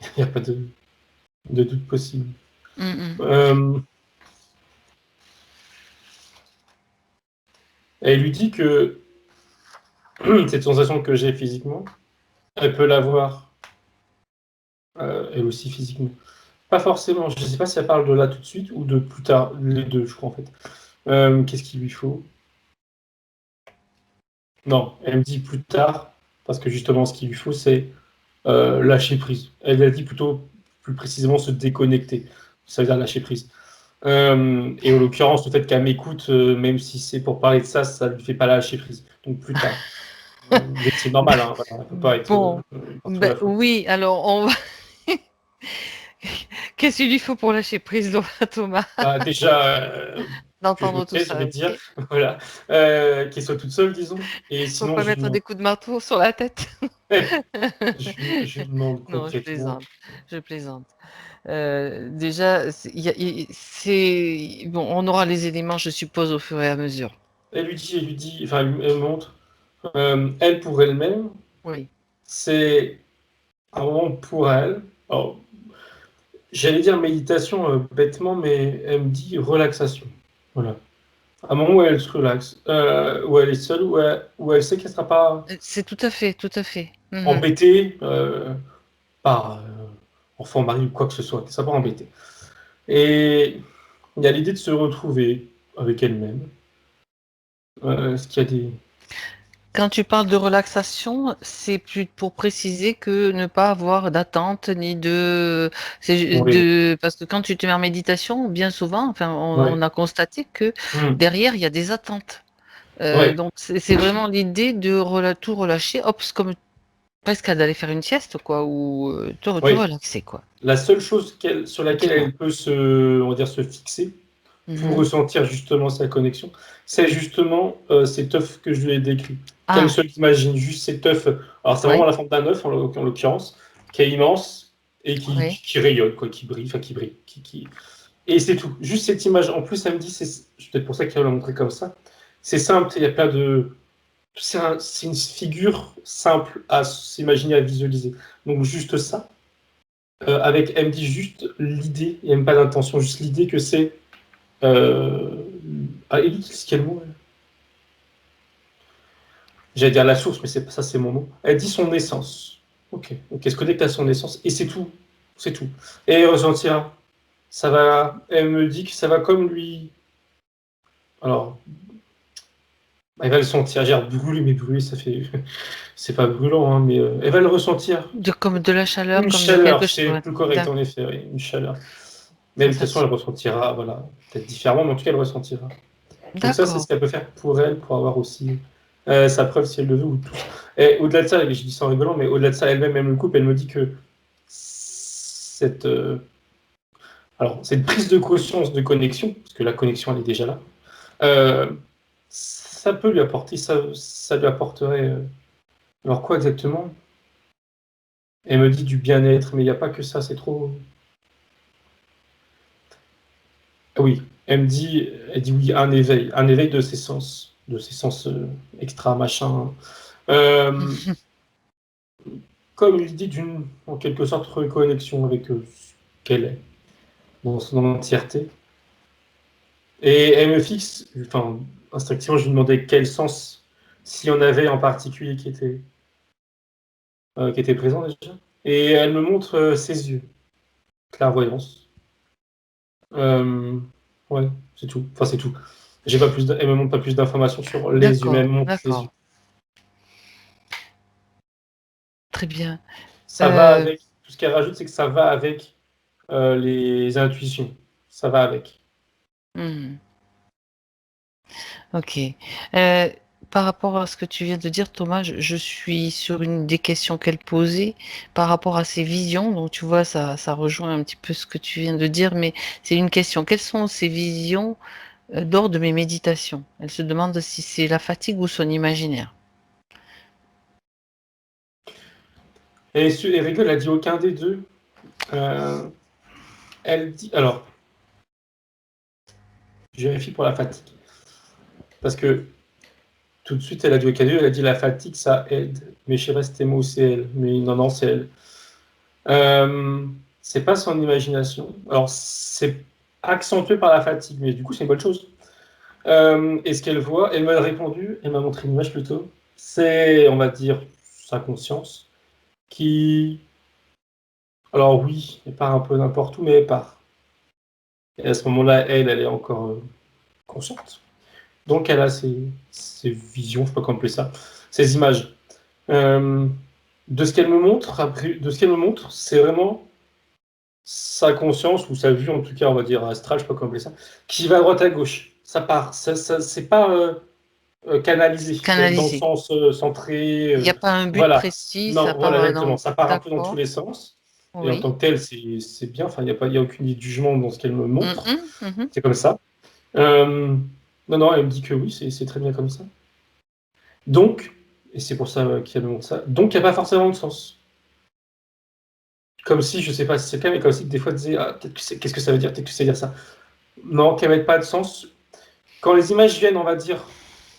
il n'y a pas de doute possible. Mhm. Euh, elle lui dit que cette sensation que j'ai physiquement, elle peut l'avoir elle aussi physiquement. Pas forcément. Je ne sais pas si elle parle de là tout de suite ou de plus tard. Les deux, je crois en fait. Qu'est-ce qu'il lui faut? Non, elle me dit plus tard parce que justement, ce qu'il lui faut, c'est lâcher prise. Elle a dit plutôt, plus précisément, se déconnecter. Ça veut dire lâcher prise. Et en l'occurrence, le fait qu'elle m'écoute, même si c'est pour parler de ça, ça ne lui fait pas lâcher prise. Donc plus tard. Mais c'est normal, hein, voilà, elle ne peut pas être Bon, partout à la fois. oui, alors on va. Qu'est-ce qu'il lui faut pour lâcher prise, Laura Thomas? Bah, déjà, que je me D'entendre tout taise, je ça, vais dire, ok? voilà, qu'elle soit toute seule, disons. Et Faut sinon, pas mettre des coups de marteau sur la tête. je lui demande Non, je concrètement. plaisante, je plaisante. Déjà, c'est bon, on aura les éléments, je suppose, au fur et à mesure. Elle lui dit, enfin, elle montre, elle pour elle-même, Oui. c'est un moment pour elle. Alors, j'allais dire méditation bêtement, mais elle me dit relaxation. Voilà. Un moment où elle se relaxe, où elle est seule, où elle sait qu'elle ne sera pas C'est tout à fait, tout à fait. Mhm. embêtée par, enfant, mari ou quoi que ce soit, ça va embêter. Et il y a l'idée de se retrouver avec elle-même. Est-ce qu'il y a des... Quand tu parles de relaxation, c'est plus pour préciser que ne pas avoir d'attente ni de, Oui, parce que quand tu te mets en méditation, bien souvent, enfin, oui, on a constaté que derrière, il y a des attentes. oui, Donc, c'est vraiment l'idée de tout relâcher, hop, c'est comme presque d'aller faire une sieste, quoi, ou te oui. relaxer, quoi. La seule chose sur laquelle Dis-moi. elle peut on va dire, se fixer pour Mhm. ressentir justement sa connexion, c'est justement cet œuf que je lui ai décrit. Qu'elle Ah, se l'imagine juste cet œuf. Alors c'est vraiment oui, la forme d'un œuf en l'occurrence, qui est immense et oui, qui rayonne, quoi, qui brille, enfin qui brille, et c'est tout. Juste cette image. En plus, elle me dit, c'est peut-être pour ça qu'elle l'a montré comme ça. C'est simple, il n'y a pas de. C'est une figure simple à s'imaginer, à visualiser. Donc juste ça. Avec, elle me dit juste l'idée, il n'y a même pas d'intention, juste l'idée que c'est. Euh... Ah, Ellie, c'est quel mot elle J'allais dire la source, mais c'est pas ça, c'est mon mot. Elle dit son essence. Ok, elle se connecte à son essence, et c'est tout. C'est tout. Et elle ressentira. Ça va. Elle me dit que ça va comme lui. Alors, elle va le sentir. J'ai brûler, mais brûler, ça fait. C'est pas brûlant, hein, mais elle va le ressentir. comme de la chaleur, Une comme de chaleur, quelque chose. c'est Ouais. plus correct en effet, oui, une chaleur. Mais de toute façon, elle Sensation. ressentira, voilà, peut-être différemment, mais en tout cas, elle ressentira. Donc ça, c'est ce D'accord. qu'elle peut faire pour elle, pour avoir aussi sa preuve si elle le veut, ou tout. Et au-delà de ça, et je dis ça en rigolant, mais au-delà de ça, elle-même, elle me le coupe, elle me dit que cette, alors, cette prise de conscience de connexion, parce que la connexion, elle est déjà là, euh, ça peut lui apporter, ça lui apporterait... alors quoi exactement? Elle me dit du bien-être, mais il n'y a pas que ça, c'est trop... Ah oui, elle dit oui, un éveil de ses sens extra machin. Euh, Comme l'idée d'une, en quelque sorte, reconnexion avec ce qu'elle est, dans son entièreté. Et elle me fixe, enfin, instinctivement, je lui demandais quel sens, s'il y en avait en particulier qui était présent déjà. Et elle me montre ses yeux, clairvoyance. Euh, ouais, c'est tout. Enfin, c'est tout. Elle me montre pas plus d'informations sur les yeux, mais elle D'accord, me montre les yeux. d'accord. Très bien. Ça va avec, tout ce qu'elle rajoute, c'est que ça va avec les intuitions. Ça va avec. Hmm. Ok. Euh, Par rapport à ce que tu viens de dire, Thomas, je suis sur une des questions qu'elle posait par rapport à ses visions. Donc, tu vois, ça rejoint un petit peu ce que tu viens de dire, mais c'est une question. Quelles sont ses visions lors de mes méditations? Elle se demande si c'est la fatigue ou son imaginaire. Et rigole, elle dit aucun des deux. Euh, Elle dit. Alors, je vérifie pour la fatigue. Parce que tout de suite, elle a dit aucun des deux. Elle a dit la fatigue, ça aide. Mais je sais pas si c'était moi ou c'est elle. Mais non, non, c'est elle. Euh, c'est pas son imagination. Alors, c'est accentué par la fatigue, mais du coup, c'est une bonne chose. Et ce qu'elle voit, elle m'a répondu, elle m'a montré une image plutôt. C'est, on va dire, sa conscience qui. Alors, oui, elle part un peu n'importe où, mais elle part. Et à ce moment-là, elle est encore consciente. Donc elle a ses visions, je sais pas comment appeler ça, ses images. Euh, de ce qu'elle me montre, c'est vraiment sa conscience ou sa vue, en tout cas, on va dire astrale, je sais pas comment appeler ça, qui va à droite à gauche. Ça part, c'est pas canalisé, dans le Canaliser. sens centré. Il n'y a pas un but Voilà. précis, ça Non, voilà, part exactement. dans... Ça part un peu dans tous D'accord, les sens. Et en oui. tant que tel, c'est bien. Enfin, il y a aucun jugement dans ce qu'elle me montre. Mhm, mhm. C'est comme ça. Euh, non, non, elle me dit que oui, c'est très bien comme ça. Donc, et c'est pour ça qu'il y a le ça, donc il n'y a pas forcément de sens. Comme si, je sais pas si c'est le cas, mais comme si des fois tu disais, ah, qu'est-ce que ça veut dire, peut-être que c'est dire ça. Non, qu'elles mettent pas de sens. Quand les images viennent, on va dire,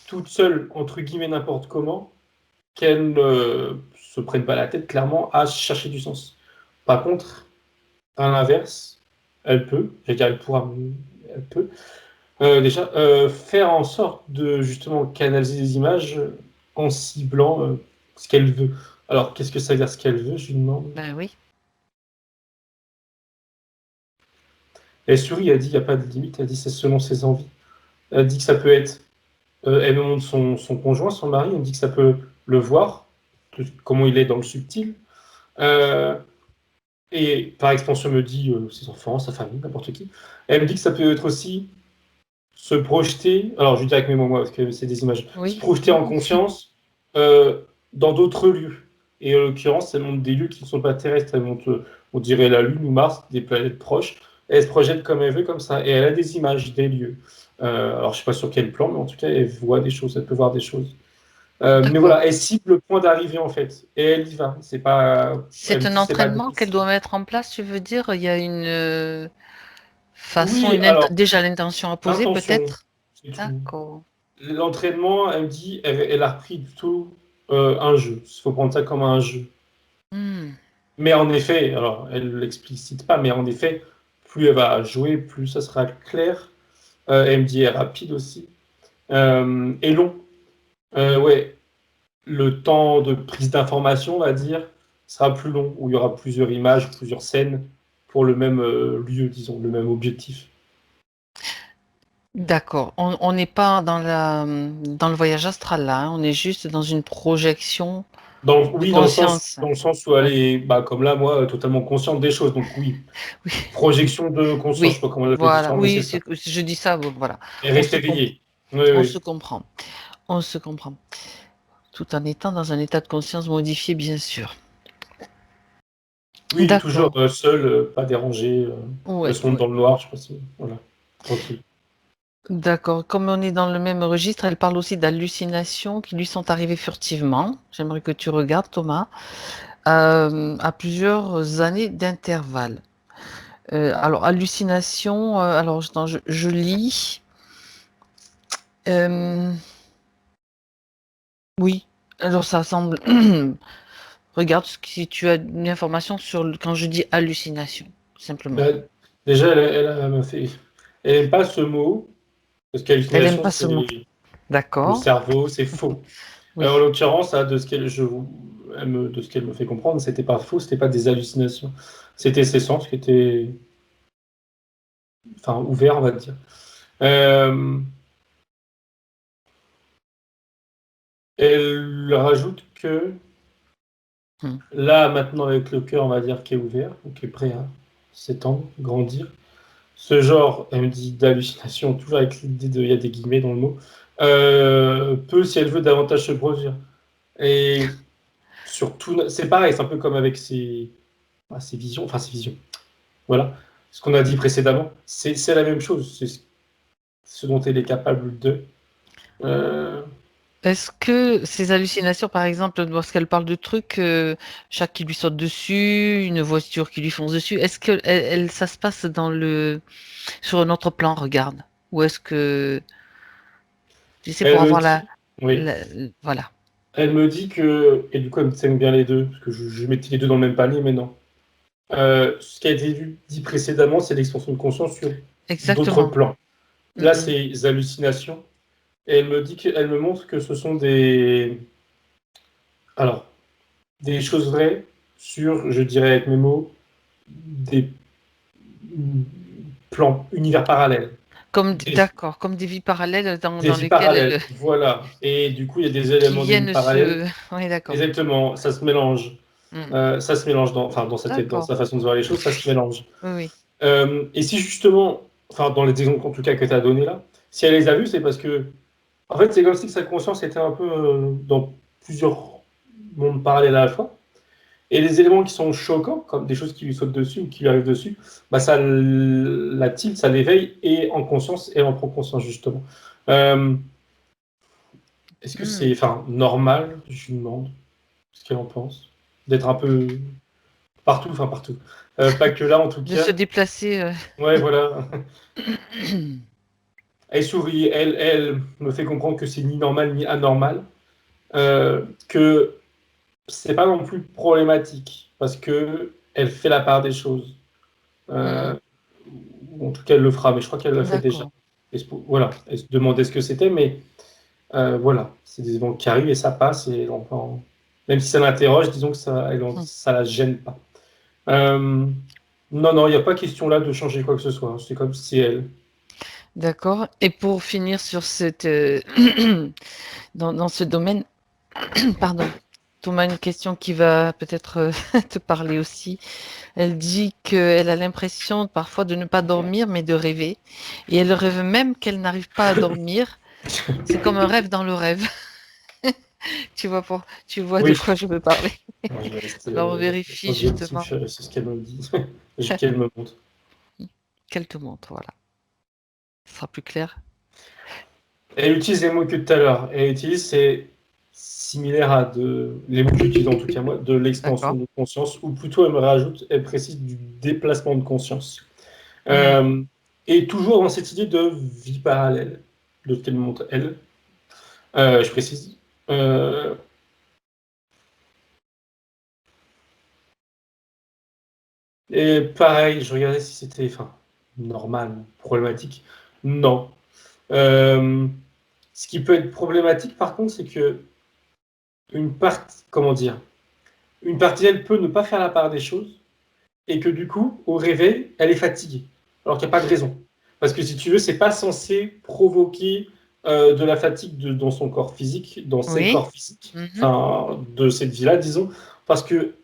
toutes seules, entre guillemets, n'importe comment, qu'elles ne se prennent pas la tête, clairement, à chercher du sens. Par contre, à l'inverse, elle peut, je veux dire, elle pourra, elle peut, déjà, faire en sorte de justement canaliser les images en ciblant ce qu'elle veut. Alors, qu'est-ce que ça veut dire ce qu'elle veut, je lui demande. Ben oui. Elle sourit, elle dit, il n'y a pas de limite, elle dit, c'est selon ses envies. Elle dit que ça peut être, elle me montre son conjoint, son mari, elle me dit que ça peut le voir, comment il est dans le subtil. Euh, et par extension, me dit ses enfants, sa famille, n'importe qui. Elle me dit que ça peut être aussi se projeter, alors je dis avec mes mots, moi, parce que c'est des images, se Oui, projeter en oui. conscience dans d'autres lieux. Et en l'occurrence, elle montre des lieux qui ne sont pas terrestres, elle montre, on dirait la Lune ou Mars, des planètes proches. Et elle se projette comme elle veut, comme ça. Et elle a des images, des lieux. Alors, je ne sais pas sur quel plan, mais en tout cas, elle voit des choses, elle peut voir des choses. Mais D'accord. voilà, elle cible le point d'arrivée, en fait. Et elle y va. C'est pas, elle C'est me un dit, c'est pas entraînement qu'elle difficile. doit mettre en place, tu veux dire? Il y a une façon, Oui, alors, déjà l'intention à poser l'intention, peut-être? c'est tout. D'accord. L'entraînement, elle me dit, elle a repris du tout un jeu. Il faut prendre ça comme un jeu. Hmm. Mais en effet, alors elle ne l'explicite pas, mais en effet, plus elle va jouer, plus ça sera clair. Elle me dit est rapide aussi. Et long. Ouais, le temps de prise d'information, on va dire, sera plus long, où il y aura plusieurs images, plusieurs scènes pour le même lieu, disons, le même objectif. D'accord. On n'est pas dans le voyage astral là, hein. On est juste dans une projection de Oui, conscience. dans le sens où elle Oui, est, bah, comme là, moi, totalement consciente des choses. Donc oui, oui, projection de conscience, je oui. sais pas comment on l'appelle Voilà. différemment, mais c'est Oui, ça. je dis ça, voilà. Et On reste se comprend. éveillé. Oui, On se oui. comprend. On se comprend. Tout en étant dans un état de conscience modifié, bien sûr. Oui, toujours D'accord. seul, pas dérangé. Elles Ouais, sont ouais. dans le noir, je sais pas si. Voilà, tranquille. D'accord. Comme on est dans le même registre, elle parle aussi d'hallucinations qui lui sont arrivées furtivement. J'aimerais que tu regardes, Thomas, à plusieurs années d'intervalle. Alors, hallucination, alors attends, je lis. Euh, oui, alors ça semble. Regarde si tu as une information sur quand je dis hallucination, simplement. Euh, Déjà, elle m'a fait. Elle n'aime pas ce mot, parce Elle aime qu'hallucination, pas ce c'est mot. le D'accord. cerveau, c'est faux. En Oui. l'occurrence, là, de ce qu'elle me fait comprendre, c'était pas faux, c'était pas des hallucinations. C'était ses sens qui étaient, enfin, ouverts, on va dire. Euh, Elle rajoute que Hmm. là, maintenant, avec le cœur, on va dire, qui est ouvert, ou qui est prêt à s'étendre, grandir, ce genre, elle me dit, d'hallucination, toujours avec l'idée de, il y a des guillemets dans le mot, peut, si elle veut, davantage se produire. Et surtout, c'est pareil, c'est un peu comme avec ses visions, enfin ses visions. Voilà, ce qu'on a dit précédemment, c'est la même chose, c'est ce dont elle est capable de. Euh, Est-ce que ces hallucinations, par exemple, lorsqu'elle parle de trucs, chat qui lui saute dessus, une voiture qui lui fonce dessus, est-ce que ça se passe sur un autre plan, regarde? Ou est-ce que, tu sais, Elle pour me avoir dit, oui, la- voilà. elle me dit que, et du coup, elle me saigne bien les deux, parce que je mettais les deux dans le même panier, mais non. Ce qui a été dit précédemment, c'est l'expansion de conscience sur d'autres Exactement. plans. Mm, Là, mm. c'est les hallucinations. Et elle me montre que ce sont alors, des choses vraies sur, je dirais avec mes mots, des plans, univers parallèles. Des, D'accord, comme des vies parallèles des dans vies lesquelles parallèles, voilà. Et du coup, il y a des qui éléments des vies viennent parallèles. se. Oui, d'accord. Exactement, ça se mélange. Mm. Ça se mélange enfin, dans sa tête, dans D'accord. sa façon de voir les choses, ça se mélange. Oui, oui. Et si justement, enfin, dans les exemples en tout cas que tu as donné là, si elle les a vus, c'est parce que, en fait, c'est comme si sa conscience était un peu dans plusieurs mondes parallèles à la fois. Et les éléments qui sont choquants, comme des choses qui lui sautent dessus ou qui lui arrivent dessus, bah ça la tilte, ça l'éveille et en conscience, et elle en prend conscience justement. Euh, Est-ce que Mm. c'est enfin, normal, je lui demande, ce qu'elle en pense, d'être un peu partout, enfin partout. Pas que là en tout De se cas. déplacer. Ouais, voilà. Elle sourit, elle me fait comprendre que c'est ni normal ni anormal, que c'est pas non plus problématique, parce que elle fait la part des choses. Mm. Euh, ou en tout cas, elle le fera, mais je crois qu'elle l'a fait déjà. D'accord. Voilà, elle se demandait ce que c'était, mais voilà, c'est des événements qui arrivent et ça passe, et même si ça l'interroge, disons que ça, Mm. ça la gêne pas. Euh, Non, il n'y a pas question là de changer quoi que ce soit, hein. C'est comme si c'est elle. D'accord. Et pour finir sur cette, dans ce domaine, pardon, Thomas, une question qui va peut-être te parler aussi. Elle dit qu'elle a l'impression parfois de ne pas dormir, mais de rêver. Et elle rêve même qu'elle n'arrive pas à dormir. C'est comme un rêve dans le rêve. Tu vois de Oui, quoi je veux parler. alors, je vais rester Alors on vérifie justement objectif, c'est ce qu'elle me dit, qu'elle me montre. qu'elle te montre. Voilà. Ce sera plus clair. Elle utilise les mots que tout à l'heure. Elle utilise, c'est similaire à les mots que j'utilise en tout cas moi, de l'expansion D'accord. de conscience, ou plutôt elle me rajoute, elle précise du déplacement de conscience. Hmm. Et toujours dans cette idée de vie parallèle, de ce qu'elle montre elle. Je précise. Euh, et pareil, je regardais si c'était normal ou problématique. Non. Ce qui peut être problématique par contre, c'est que comment dire, une partie d'elle peut ne pas faire la part des choses et que du coup, au réveil, elle est fatiguée. Alors qu'il n'y a pas de raison. Parce que si tu veux, c'est pas censé provoquer de la fatigue dans son corps physique, dans ses Oui. corps physiques, Mhm. enfin, de cette vie-là, disons, parce que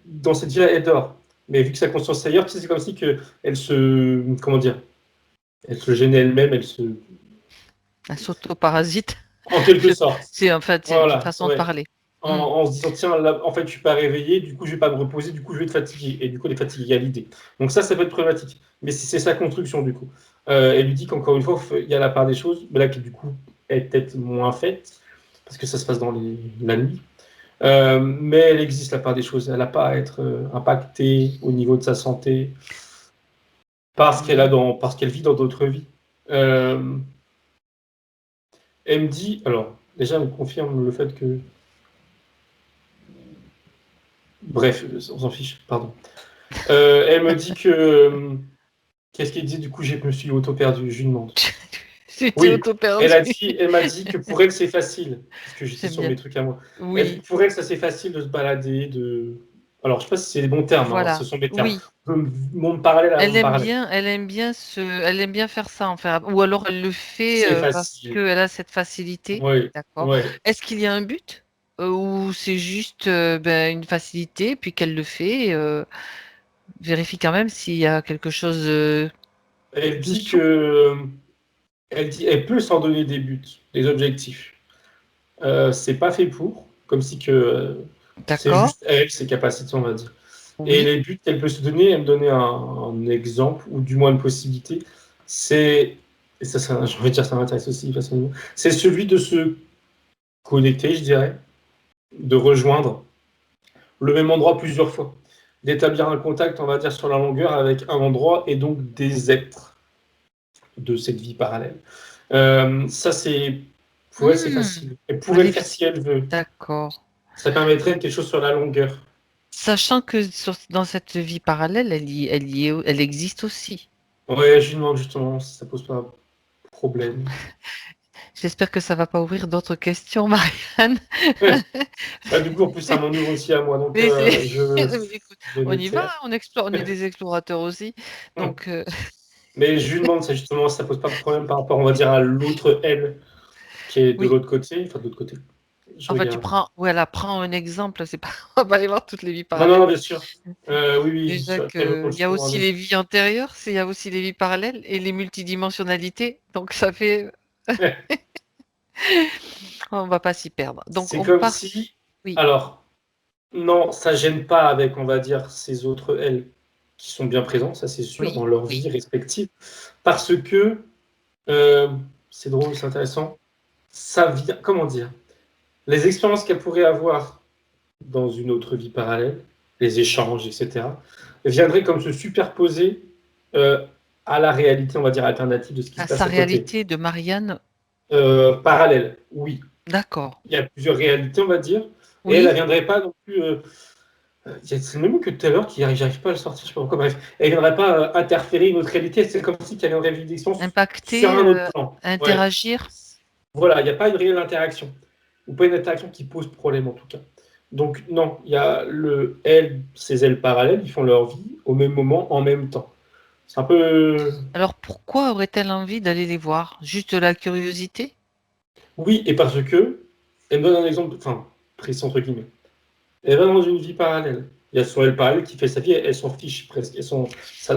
dans cette vie-là, elle dort. Mais vu que sa conscience est ailleurs, tu sais, c'est comme si que elle se, comment dire, elle se gênait elle-même, Un s'auto-parasite. en quelque sorte. C'est en fait c'est une Voilà, façon de ouais. parler. en, Hmm. en se disant, tiens, là, en fait, je suis pas réveillé, du coup, je vais pas me reposer, du coup, je vais être fatigué. Et du coup, elle est fatiguée à l'idée. Donc ça peut être problématique. Mais c'est sa construction, du coup. Elle lui dit qu'encore une fois, il y a la part des choses, mais là, qui, du coup, est peut-être moins faite, parce que ça se passe dans la nuit. Mais elle existe, la part des choses. Elle n'a pas à être impactée au niveau de sa santé, Hmm. parce qu'elle vit dans d'autres vies. Euh, Elle me dit, alors, déjà, elle me confirme le fait que... Bref, on s'en fiche, pardon. Elle me dit que... Qu'est-ce qu'elle dit? Du coup, je me suis auto-perdu, je lui demande. Tu t'es Oui, auto-perdu. elle m'a dit que pour elle, c'est facile, parce que j'étais J'aime sur bien. mes trucs à moi. Oui, Pour elle, ça, c'est facile de se balader, Alors, je sais pas si c'est les bons termes, hein, ce voilà. sont mes termes. Oui. Monde parallèle à monde parallèle. Elle aime bien faire ça en fait. Ou alors elle le fait C'est parce facile. qu'elle a cette facilité. Oui, D'accord. ouais. Est-ce qu'il y a un but ou c'est juste une facilité puis qu'elle le fait vérifie quand même s'il y a quelque chose Elle dit dessous. que... Elle peut s'en donner des buts, des objectifs. C'est pas fait pour, comme si que c'est D'accord. juste elle, ses capacités, on va dire. Et Oui. les buts qu'elle peut se donner, elle me donnait un exemple, ou du moins une possibilité, c'est, et ça je veux dire, ça m'intéresse aussi personnellement, c'est celui de se connecter, je dirais, de rejoindre le même endroit plusieurs fois, d'établir un contact, on va dire, sur la longueur avec un endroit et donc des êtres de cette vie parallèle. Ça, pour elle, c'est Hmm. facile. Elle pourrait le Allez, faire si elle veut. d'accord. Ça permettrait de quelque chose sur la longueur. Sachant que dans cette vie parallèle, elle existe aussi. Ouais, je lui demande justement si ça pose pas problème. J'espère que ça va pas ouvrir d'autres questions, Marianne. Bah, du coup, en plus, ça m'en ouvre aussi à moi, donc Mais c'est- Écoute, je on vais y va, taire. hein, on explore, on est des explorateurs aussi. Donc, Mais je lui demande ça justement si ça pose pas de problème par rapport, on va dire, à l'autre elle qui est de oui. l'autre côté, enfin de l'autre côté. Je Enfin, tu regarde. prends, voilà, prends un exemple. C'est pas, on va pas aller voir toutes les vies Non, parallèles. bien sûr. Oui, Déjà elle me que pose il y a justement un aussi les exemple. vies antérieures, il y a aussi les vies parallèles et les multidimensionnalités. Donc, ça fait, on va pas s'y perdre. Donc, C'est on comme part. si, Oui, alors, non, ça gêne pas avec, on va dire, ces autres elles qui sont bien présents, ça c'est sûr, oui, dans leur oui. vie respective, parce que euh, c'est drôle, c'est intéressant. Ça vient, comment dire, les expériences qu'elle pourrait avoir dans une autre vie parallèle, les échanges, etc., viendraient comme se superposer euh, à la réalité, on va dire, alternative de ce qui À se sa passe à côté. réalité de Marianne, Parallèle, oui. d'accord. Il y a plusieurs réalités, on va dire, et elle ne Oui, viendrait pas non plus. C'est le même mot que tout à l'heure qui j'arrive pas à le sortir, je sais pas pourquoi. Bref, elle ne viendrait pas interférer une autre réalité, c'est comme si elle aurait vivre une expérience sur impacter, un autre plan. Ouais. interagir. Voilà, il n'y a pas une réelle interaction, ou pas une interaction qui pose problème en tout cas. Donc non, il y a ces ailes parallèles, ils font leur vie au même moment, en même temps. C'est un peu... Alors pourquoi aurait-elle envie d'aller les voir? Juste de la curiosité? Oui, et parce que, elle me donne un exemple, enfin, précis entre guillemets. Elle va dans une vie parallèle. Il y a son elle parallèle qui fait sa vie, elle s'en fiche presque.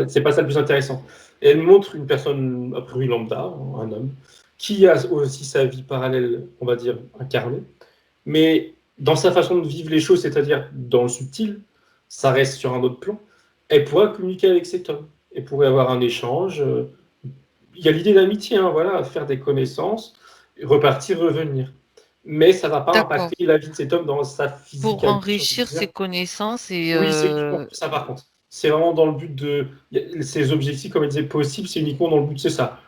C'est pas ça le plus intéressant. Et elle montre une personne, a priori lambda, un homme, qui a aussi sa vie parallèle, on va dire, incarnée. Mais dans sa façon de vivre les choses, c'est-à-dire dans le subtil, ça reste sur un autre plan, elle pourra communiquer avec cet homme. Elle pourrait avoir un échange. Il y a l'idée d'amitié, hein, voilà, faire des connaissances, repartir, revenir. Mais ça ne va pas D'accord. impacter la vie de cet homme dans sa Pour physicalité, j'ai envie de enrichir ses dire. connaissances et Oui, c'est uniquement pour ça par contre. C'est vraiment dans le but de... Ces objectifs, comme elle disait, possibles, c'est uniquement dans le but, c'est ça.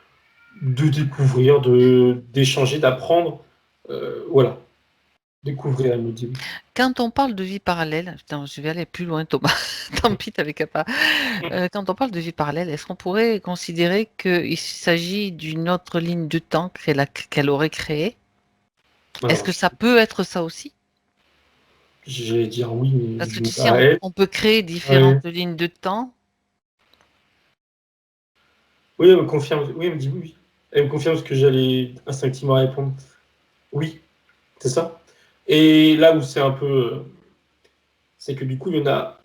De découvrir, d'échanger, d'apprendre. Voilà. Découvrir, elle me dit. Oui. quand on parle de vie parallèle, putain, je vais aller plus loin, Thomas. Tant pis, t'avais qu'à pas. Quand on parle de vie parallèle, est-ce qu'on pourrait considérer qu'il s'agit d'une autre ligne de temps qu'elle aurait créée? Est-ce Alors, que ça peut être ça aussi? j'allais dire oui, mais Parce je que me tu sais, on, arrête. on peut créer Ouais. différentes lignes de temps. Oui, elle me confirme. Oui, elle me dit oui, oui. Elle me confirme ce que j'allais instinctivement répondre. Oui, c'est ça. Et là où c'est un peu... c'est que du coup, il y en a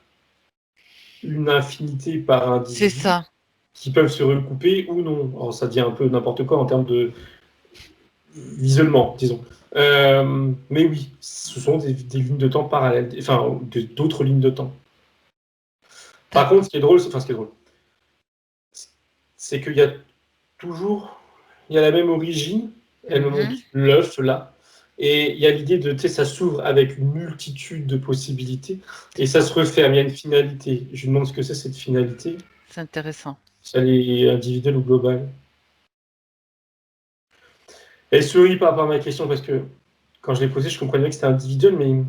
une infinité par C'est individu ça. qui peuvent se recouper ou non. Alors, ça dit un peu n'importe quoi en termes de visuellement, disons. Mais oui, ce sont des lignes de temps parallèles, enfin, d'autres lignes de temps. Par contre, ce qui est drôle, enfin, ce qui est drôle, c'est qu'il y a toujours, il y a la même origine, elle me montre Mhm. l'œuf là, et il y a l'idée de, tu sais, ça s'ouvre avec une multitude de possibilités, et ça se Ah, referme, il y a une finalité. Je me demande ce que c'est cette finalité, c'est intéressant. si elle est individuelle ou globale. Elle sourit par rapport à ma question, parce que quand je l'ai posée, je comprenais que c'était individuel, mais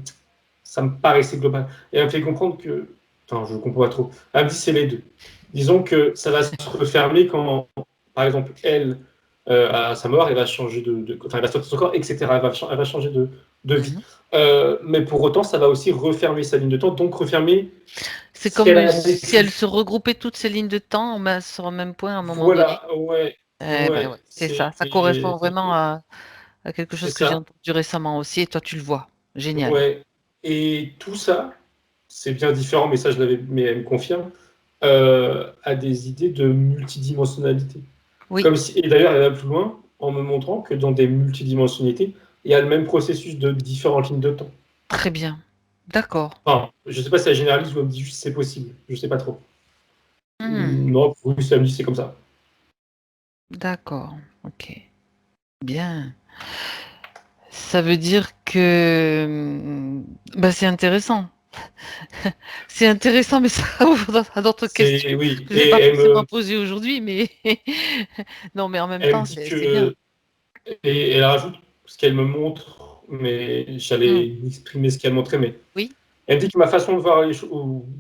ça me paraissait global. Et elle me fait comprendre que, enfin, je ne comprends pas trop. Elle me dit c'est les deux. Disons que ça va se refermer quand, par exemple, elle, à sa mort, elle va changer enfin, elle va sortir de son corps, etc. Elle va changer de vie. Mhm. Mais pour autant, ça va aussi refermer sa ligne de temps, donc refermer C'est ce qu'elle comme a si elle vécu. se regroupait toutes ces lignes de temps sur un même point à un moment donné. Voilà, ouais, Ben ouais, ouais, c'est ça. Ça correspond vraiment à quelque c'est chose que j'ai ça. entendu récemment aussi et toi tu le vois. Génial. Ouais. Et tout ça, c'est bien différent, mais ça, je l'avais, mais elle me confirme, a des idées de multidimensionnalité. Oui, Comme si, et d'ailleurs, elle va plus loin en me montrant que dans des multidimensionnalités, il y a le même processus de différentes lignes de temps. très bien. D'accord. Enfin, je ne sais pas si elle généralise ou elle me dit juste c'est possible. Je ne sais pas trop. Hmm, Non, oui, ça me dit c'est comme ça. d'accord. Ok. Bien. Ça veut dire que bah, c'est intéressant. C'est intéressant, mais ça ouvre à d'autres questions C'est oui, que je n'ai et pas forcément posées aujourd'hui, mais non, mais en même elle me temps, dit c'est bien. que et elle rajoute ce qu'elle me montre, mais Hmm, j'allais exprimer ce qu'elle montrait, mais oui. elle me dit que ma façon de voir les choses,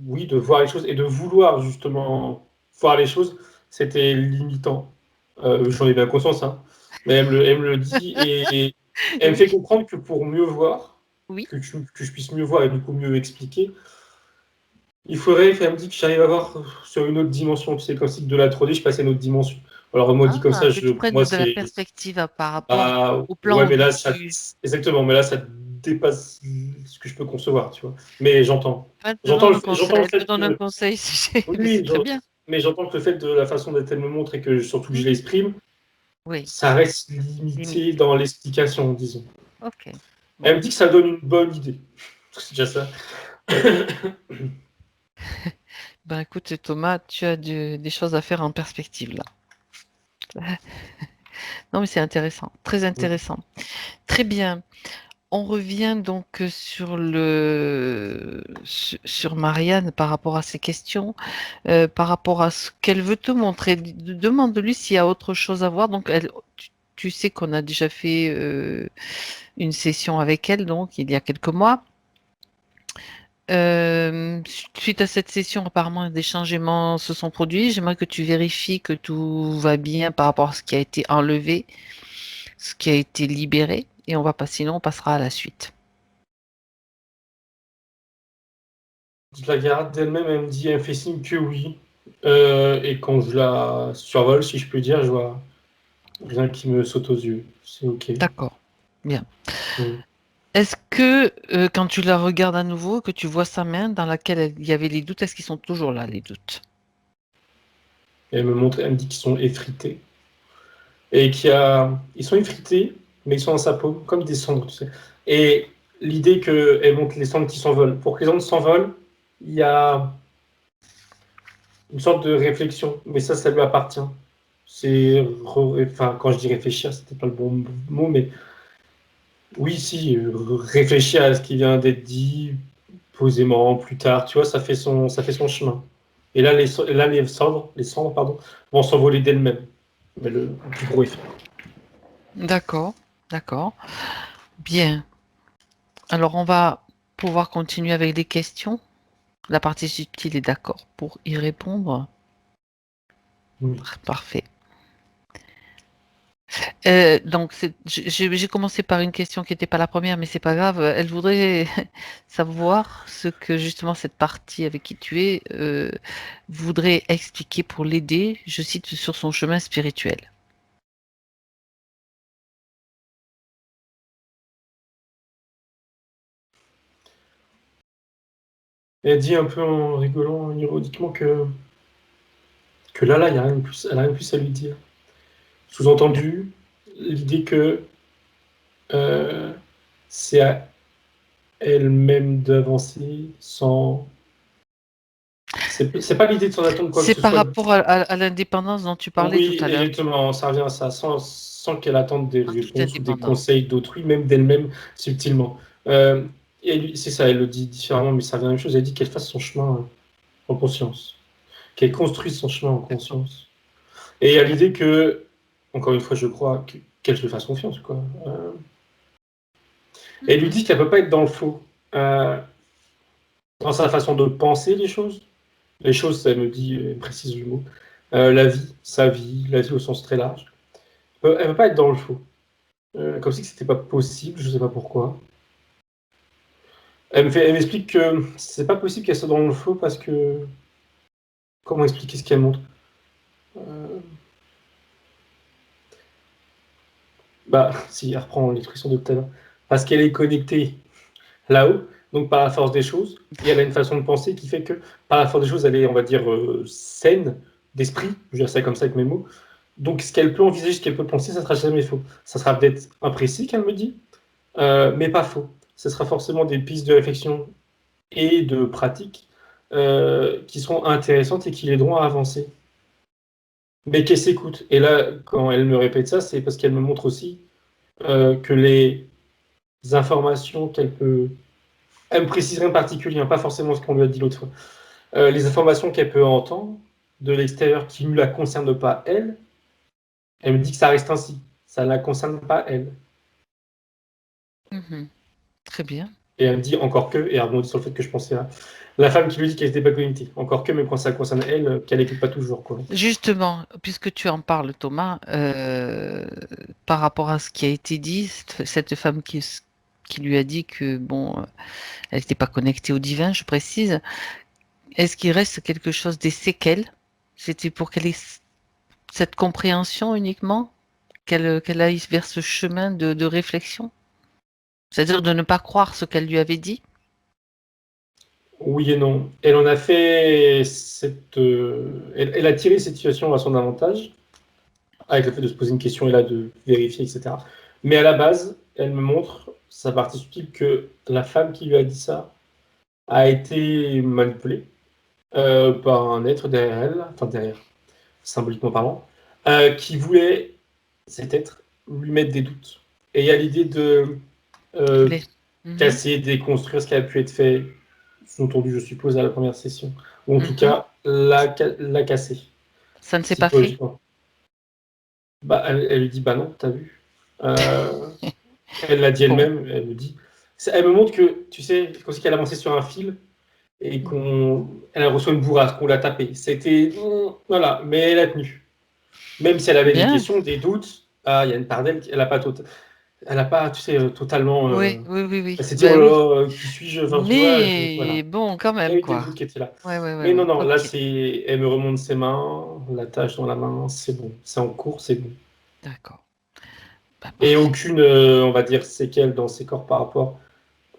oui, de voir les choses et de vouloir justement voir les choses, c'était limitant. J'en ai bien conscience, hein. Mais elle me le dit et elle me Oui, fait comprendre que pour mieux voir, oui. que je puisse mieux voir et du coup mieux expliquer, il faudrait, elle me dit que j'arrive à voir sur une autre dimension. Tu sais, comme si de la 3D, je passais à une autre dimension. Alors moi, dit comme Ah, ça, que tu pour prennes moi, de la c'est perspective par rapport ah, au ouais, plan mais d'où là, tu... exactement, mais là, ça dépasse ce que je peux concevoir, tu vois. Mais j'entends. Elle te donne un conseil, J'entends le elle te fait donne un que, conseil, oui, mais c'est oui, très bien. mais j'entends que le fait de la façon dont elle me montre et que surtout que je Hmm, l'exprime, oui, ça reste limité limité. dans l'explication, disons. Ok. Elle Bon. me dit que ça donne une bonne idée. C'est déjà ça. Ben écoute, Thomas, tu as des choses à faire en perspective là. Non, mais c'est intéressant, très intéressant. Très bien. On revient donc sur Marianne par rapport à ses questions, par rapport à ce qu'elle veut te montrer. Demande-lui s'il y a autre chose à voir. Donc, tu sais qu'on a déjà fait une session avec elle, donc il y a quelques mois. Suite à cette session, apparemment, des changements se sont produits. J'aimerais que tu vérifies que tout va bien par rapport à ce qui a été enlevé, ce qui a été libéré, et sinon, on passera à la suite. Je la garde d'elle-même, elle me dit, elle me fait signe que oui. Et quand je la survole, si je peux dire, je vois rien qui me saute aux yeux. C'est ok. D'accord. Bien. Mm. Est-ce que quand tu la regardes à nouveau, que tu vois sa main dans laquelle il y avait les doutes, est-ce qu'ils sont toujours là, les doutes? Elle me montre, elle me dit qu'ils sont effrités. Et ils sont effrités, mais ils sont dans sa peau, comme des cendres, tu sais. Et l'idée qu'elle montre les cendres qui s'envolent. Pour que les cendres s'envolent, il y a une sorte de réflexion, mais ça lui appartient. Enfin, quand je dis réfléchir, c'était pas le bon mot, mais oui, si, réfléchir à ce qui vient d'être dit posément plus tard, tu vois, ça fait son chemin. Et là, les cendres, pardon, vont s'envoler d'elles-mêmes. Mais le plus gros effet. D'accord, d'accord. Bien. Alors, on va pouvoir continuer avec des questions. La partie subtile est d'accord pour y répondre. Oui. Parfait. Donc, j'ai commencé par une question qui n'était pas la première, mais c'est pas grave. Elle voudrait savoir ce que justement cette partie avec qui tu es voudrait expliquer pour l'aider, je cite, sur son chemin spirituel. Elle dit un peu en rigolant, ironiquement, que là, il y a rien de plus, elle a rien de plus à lui dire. Sous-entendu, l'idée que euh, c'est à elle-même d'avancer sans. C'est pas l'idée de s'en attendre quoi que C'est ce par soit. rapport à l'indépendance dont tu parlais tout Oui, à l'heure, exactement, ça revient à ça, sans qu'elle attende des en toute réponses ou des indépendance. conseils d'autrui, même d'elle-même, subtilement. Euh, c'est ça, elle le dit différemment, mais ça revient à la même chose. Elle dit qu'elle fasse son chemin en conscience, qu'elle construise son chemin en D'accord. conscience. Et il y a l'idée que, encore une fois, je crois qu'elle se fasse confiance, quoi. Et elle lui Mhm. dit qu'elle peut pas être dans le faux, euh, dans sa façon de penser les choses. Les choses, ça me dit, elle précise le mot, la vie, sa vie, la vie au sens très large. Elle peut pas être dans le faux. Comme si c'était pas possible, je sais pas pourquoi. Elle m'explique que c'est pas possible qu'elle soit dans le faux parce que. Comment expliquer ce qu'elle montre? Euh, Bah, si, elle reprend l'expression de tout à l'heure. Parce qu'elle est connectée là-haut, donc par la force des choses, et elle a une façon de penser qui fait que, par la force des choses, elle est, on va dire, saine d'esprit, je vais dire ça comme ça avec mes mots. Donc, ce qu'elle peut envisager, ce qu'elle peut penser, ça sera jamais faux. Ça sera peut-être imprécis, qu'elle me dit, mais pas faux. Ce sera forcément des pistes de réflexion et de pratique qui seront intéressantes et qui l'aideront à avancer. Mais qu'elle s'écoute. Et là, quand elle me répète ça, c'est parce qu'elle me montre aussi que les informations qu'elle peut. Elle me précise rien de particulier, hein, pas forcément ce qu'on lui a dit l'autre fois. Les informations qu'elle peut entendre de l'extérieur qui ne la concernent pas elle, elle me dit que ça reste ainsi. Ça ne la concerne pas elle. Mhm. Très bien. Et elle me dit encore que, et elle rebondit sur le fait que je pensais à la femme qui lui dit qu'elle n'était pas connectée. Encore que, mais quand ça concerne elle, qu'elle n'écoute pas toujours, quoi. Justement, puisque tu en parles, Thomas, par rapport à ce qui a été dit, cette femme qui lui a dit que bon, elle n'était pas connectée au divin, je précise, est-ce qu'il reste quelque chose des séquelles? C'était pour qu'elle ait cette compréhension uniquement, qu'elle aille vers ce chemin de réflexion, c'est-à-dire de ne pas croire ce qu'elle lui avait dit? Oui et non. Elle en a fait elle a tiré cette situation à son avantage, avec le fait de se poser une question et là de vérifier, etc. Mais à la base, elle me montre, sa partie subtile, que la femme qui lui a dit ça a été manipulée par un être derrière elle, enfin derrière, symboliquement parlant, qui voulait, cet être, lui mettre des doutes. Et il y a l'idée de euh, Les- Mhm, casser, déconstruire ce qui a pu être fait, sous-entendu, je suppose, à la première session. Ou en tout mhm. cas, la casser, Ça ne s'est pas fait? psychologiquement. Bah, elle lui dit, bah non, t'as vu. Euh, Elle l'a dit Bon. elle-même, elle me dit. Elle me montre que, tu sais, comme si qu'elle avançait sur un fil et elle reçoit une bourrasque, qu'on l'a tapée. C'était. Voilà, mais elle a tenu. Même si elle avait des Bien. questions, des doutes, ah, il y a une part d'elle, elle n'a pas tout. Elle a pas, tu sais, totalement. Oui, oui, oui, oui. Elle s'est dit, oh Bah là oui. là, qui suis-je? Enfin, tu vois, Mais voilà. bon, quand Il y a même, eu des quoi. doutes qui étaient là. Ouais, ouais, ouais, Mais non, ouais. non, là, Ok, elle me remonte ses mains, la tâche dans la main, c'est bon. C'est en cours, c'est bon. d'accord. Bah, Et parfait. aucune, on va dire, séquelle dans ses corps par rapport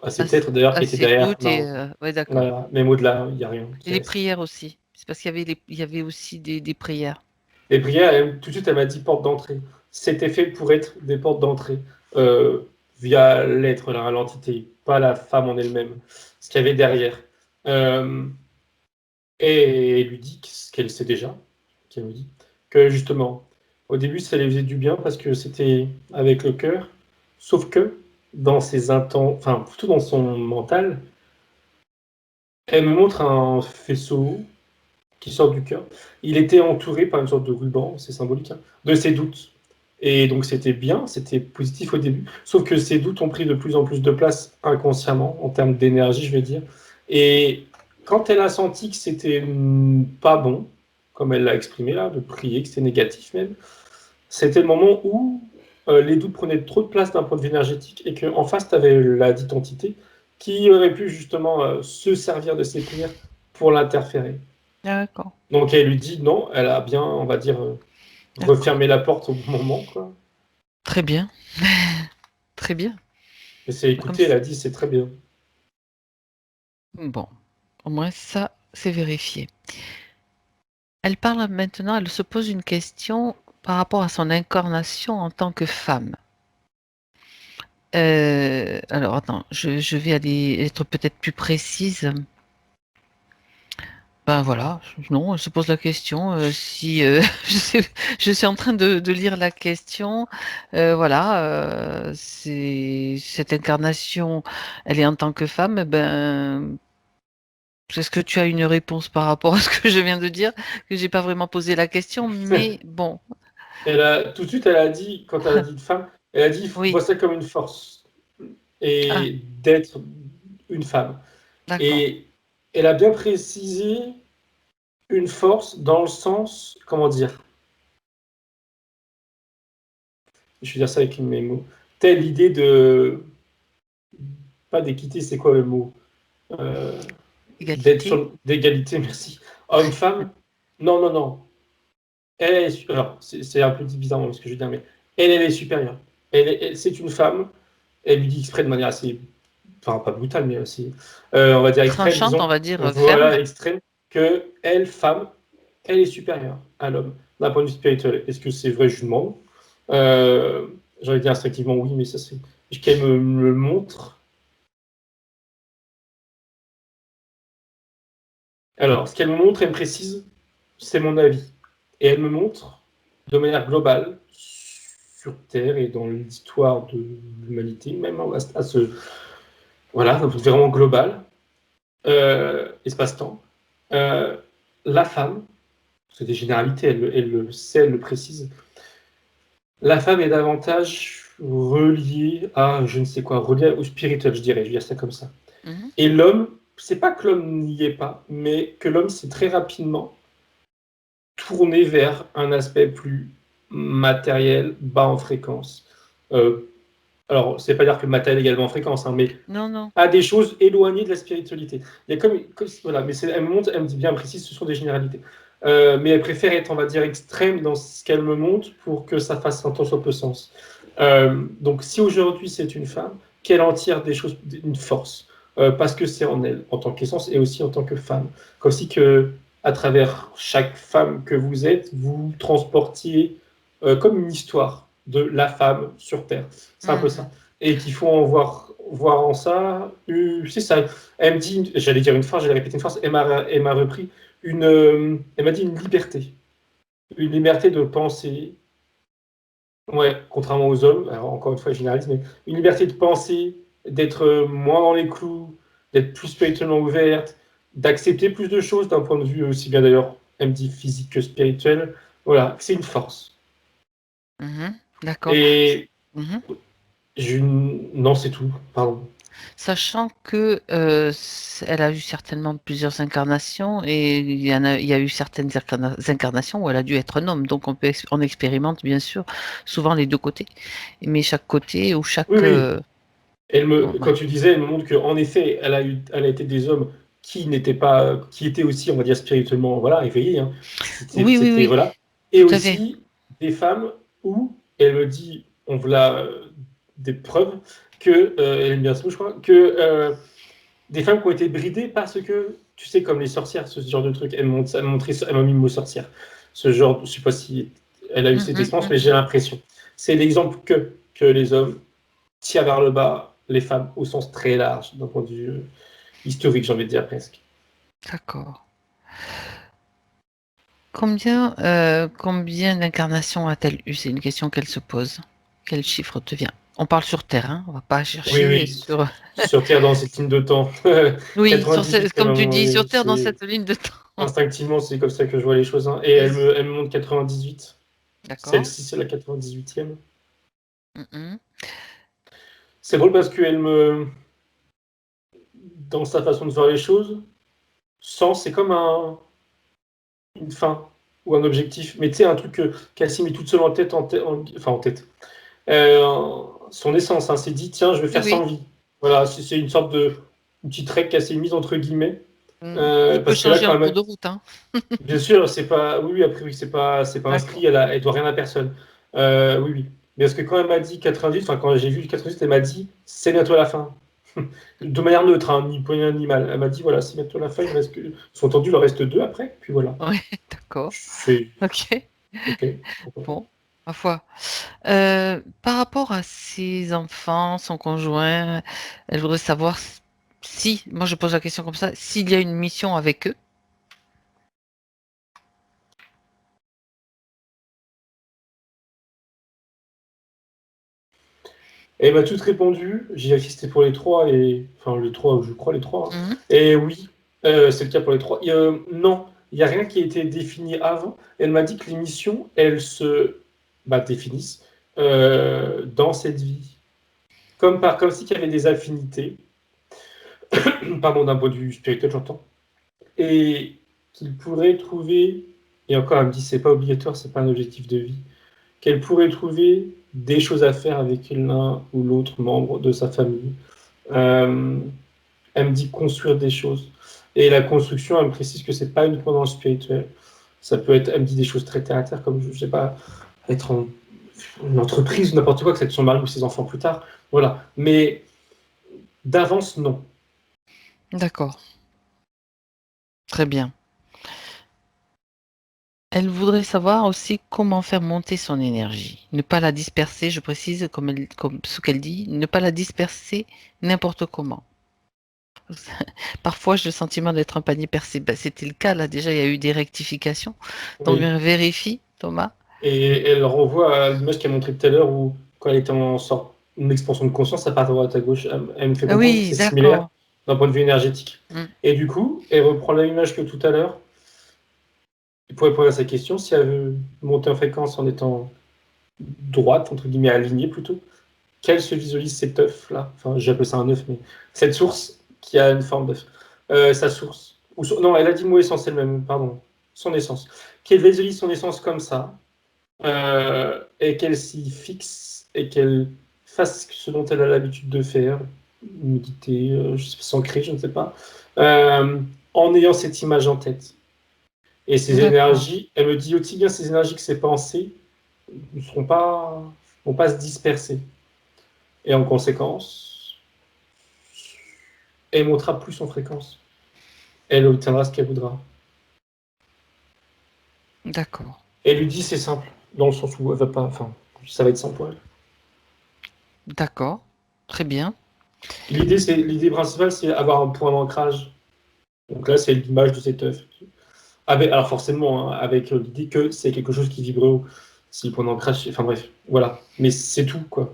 à À, ses peut-être d'ailleurs qui étaient ces derrière. doutes et Non, ouais, d'accord. voilà. Même au-delà, il n'y a rien Et qui les reste. prières aussi. C'est parce qu'il y avait il y avait aussi des prières. Les prières, tout de suite, elle m'a dit porte d'entrée. C'était fait pour être des portes d'entrée euh, via l'être, l'entité, pas la femme en elle-même, ce qu'il y avait derrière. Euh, et elle lui dit ce qu'elle sait déjà, qu'elle me dit, que justement, au début, ça lui faisait du bien parce que c'était avec le cœur, sauf que dans ses enfin, plutôt dans son mental, elle me montre un faisceau qui sort du cœur. Il était entouré par une sorte de ruban, c'est symbolique, hein, de ses doutes. Et donc c'était bien, c'était positif au début, sauf que ces doutes ont pris de plus en plus de place inconsciemment, en termes d'énergie, je vais dire. Et quand elle a senti que c'était pas bon, comme elle l'a exprimé là, de prier, que c'était négatif même, c'était le moment où les doutes prenaient trop de place d'un point de vue énergétique et qu'en face, tu avais la dite entité qui aurait pu justement se servir de ses prières pour l'interférer. D'accord, Donc elle lui dit non, elle a bien, on va dire, d'accord. refermé la porte au bon moment, quoi. Très bien, très bien. Et c'est Bah, comme écouté, elle a dit c'est très bien. bon, au moins ça, c'est vérifié. Elle parle maintenant, elle se pose une question par rapport à son incarnation en tant que femme. Alors, attends, je vais aller être peut-être plus précise. Ben voilà, non, elle se pose la question si je suis en train de lire la question. Voilà, c'est cette incarnation, elle est en tant que femme. Ben, est-ce que tu as une réponse par rapport à ce que je viens de dire? Que j'ai pas vraiment posé la question, mais bon, Elle a, tout de suite, elle a dit, quand elle a dit de femme, elle a dit vois oui. ça comme une force Ah, et d'être une femme. d'accord. Et elle a bien précisé une force dans le sens, comment dire, je vais dire ça avec mes mots, telle l'idée de, pas d'équité, c'est quoi le mot? Euh, Égalité. d'égalité, merci. Homme-femme, non, non, non. Alors, c'est un peu bizarre ce que je veux dire, mais elle est supérieure. C'est une femme, elle lui dit exprès de manière assez, enfin pas brutale, mais assez, on va dire extrême, Tranchante, on disons, va dire ferme. voilà, extrême, que elle, femme, elle est supérieure à l'homme, d'un point de vue spirituel. Est-ce que c'est vrai, je demande. Euh, J'allais dire instinctivement oui, mais ça c'est. Qu'elle me le montre. Alors, ce qu'elle me montre, elle me précise, c'est mon avis. Et elle me montre, de manière globale, sur Terre et dans l'histoire de l'humanité, même à ce. Voilà, donc vraiment global, espace-temps. Euh, la femme, c'est des généralités, elle le sait, elle le précise. La femme est davantage reliée à, je ne sais quoi, reliée au spirituel, je vais dire ça comme ça. Mhm. Et l'homme, c'est pas que l'homme n'y est pas, mais que l'homme s'est très rapidement tourné vers un aspect plus matériel, bas en fréquence. Euh, alors, c'est pas dire que le matériel est également en fréquence, hein, mais Non, non. à des choses éloignées de la spiritualité. Il y a voilà, mais elle me montre, elle me dit bien précise, ce sont des généralités. Mais elle préfère être, on va dire, extrême dans ce qu'elle me montre pour que ça fasse un tant soit peu sens. Donc, si aujourd'hui c'est une femme, qu'elle en tire des choses, une force, parce que c'est en elle, en tant qu'essence et aussi en tant que femme. Comme si que, à travers chaque femme que vous êtes, vous transportiez comme une histoire de la femme sur Terre. C'est un peu ça. Mhm. Et qu'il faut en voir en ça, c'est ça. Elle me dit, j'allais dire une phrase, j'allais répéter une phrase, elle m'a repris elle m'a dit une liberté de penser, ouais, contrairement aux hommes, alors encore une fois je généralise, mais une liberté de penser, d'être moins dans les clous, d'être plus spirituellement ouverte, d'accepter plus de choses d'un point de vue aussi bien d'ailleurs, elle me dit physique que spirituel, voilà, c'est une force. Mhm. D'accord. Et Mhm. non, c'est tout, pardon. Sachant que elle a eu certainement plusieurs incarnations et il y a eu certaines incarnations où elle a dû être un homme. Donc on expérimente bien sûr souvent les deux côtés, mais chaque côté ou Oui, chaque oui. ouais. Quand tu disais, elle me montre qu'en effet, elle a été des hommes qui n'étaient pas, qui étaient aussi, on va dire, spirituellement, voilà, éveillés, hein. Oui, oui, oui, Voilà. Et tout à fait. aussi des femmes où elle me dit, on voilà des preuves que, elle aime bien ce mot, je crois, que des femmes qui ont été bridées parce que, tu sais, comme les sorcières, ce genre de truc. Elle m'a mis le mot sorcière. Ce genre, je sais pas si elle a eu Mm, cette mm, expérience, mm. mais j'ai l'impression. C'est l'exemple que les hommes tirent vers le bas les femmes au sens très large, d'un point de vue historique, j'ai envie de dire presque. D'accord. Combien d'incarnations a-t-elle eu? C'est une question qu'elle se pose. Quel chiffre te vient? On parle sur Terre, hein, on va pas Oui, chercher oui, sur. sur Terre dans cette ligne de temps. Oui, 98, quand comme tu même, dis, sur oui, Terre dans c'est cette ligne de temps. instinctivement, c'est comme ça que je vois les choses, hein. Et elle me montre 98. D'accord. Celle-ci, c'est la 98e. Mhm. C'est drôle parce qu'elle me, dans sa façon de faire les choses, c'est comme une fin ou un objectif. Mais tu sais, un truc qu'elle s'est mis toute seule en tête, enfin en tête. Son essence, hein, s'est dit, tiens, je vais Oui, faire ça oui. en vie. Voilà, c'est une sorte de une petite règle qu'elle s'est mise entre guillemets. Qui peut Parce que là, changer en quand cours même, de route, hein. bien sûr, c'est pas. Oui, oui, après, oui, c'est pas D'accord. inscrit, elle doit rien à personne. Oui, oui. Mais parce que quand elle m'a dit 98, enfin, quand j'ai vu le 98, elle m'a dit, c'est bientôt la fin. De manière neutre, hein, ni pour ni mal. Elle m'a dit, voilà, c'est bientôt la fin, il me reste que. Sous-entendu, il en reste deux après, puis voilà. Oui, d'accord. C'est. Ok. Ok. Bon, ma foi. Par rapport à ses enfants, son conjoint, elle voudrait savoir si, moi je pose la question comme ça, s'il y a une mission avec eux. Et elle m'a toutes répondu. J'ai assisté pour les trois, et enfin les trois, je crois les trois, hein. Mhm. Et oui, c'est le cas pour les trois. Non, il n'y a rien qui a été défini avant. Elle m'a dit que les missions, elles se définissent dans cette vie. Comme si il y avait des affinités, pardon, d'un point de vue spirituel, j'entends, et qu'il pourrait trouver, et encore elle me dit c'est pas obligatoire, c'est pas un objectif de vie, qu'elle pourrait trouver des choses à faire avec l'un ou l'autre membre de sa famille. Euh, Elle me dit construire des choses. Et la construction, elle me précise que c'est pas uniquement dans le spirituel. Ça peut être, elle me dit des choses très terre à terre, comme, je sais pas, être en une entreprise ou n'importe quoi, que c'est son mari ou ses enfants plus tard. Voilà. Mais d'avance, non. D'accord, très bien. Elle voudrait savoir aussi comment faire monter son énergie. Ne pas la disperser, je précise, comme ce qu'elle dit, ne pas la disperser n'importe comment. Parfois, j'ai le sentiment d'être un panier percé. Ben, c'était le cas, là, déjà, il y a eu des rectifications. Donc, Oui. bien, vérifie, Thomas. Et elle renvoie à l'image qu'elle montrait tout à l'heure où, quand elle était en sorte, une expansion de conscience, ça part à droite à gauche. Elle me fait Ah comprendre que oui, c'est similaire d'accord. d'un point de vue énergétique. Mm. Et du coup, elle reprend la même image que tout à l'heure pour répondre à sa question, si elle veut monter en fréquence en étant droite, entre guillemets, alignée plutôt, qu'elle se visualise cet œuf-là, enfin j'appelle ça un œuf, mais cette source qui a une forme d'œuf, sa source, non, elle a dit le mot essentiel même, pardon, son essence, qu'elle visualise son essence comme ça, et qu'elle s'y fixe, et qu'elle fasse ce dont elle a l'habitude de faire, méditer, je sais pas, s'ancrer, je ne sais pas, euh, en ayant cette image en tête. Et ces D'accord. énergies, elle me dit aussi bien ces énergies que ces pensées ne vont pas se disperser. Et en conséquence, elle montera plus en fréquence. Elle obtiendra ce qu'elle voudra. D'accord. Elle lui dit c'est simple, dans le sens où elle va pas, enfin, ça va être simple pour elle. D'accord. Très bien. L'idée principale, c'est avoir un point d'ancrage. Donc là, c'est l'image de cet œuf. Alors forcément, hein, avec l'idée que c'est quelque chose qui vibre haut. Si le point d'ancrage, enfin bref, voilà. Mais c'est tout, quoi.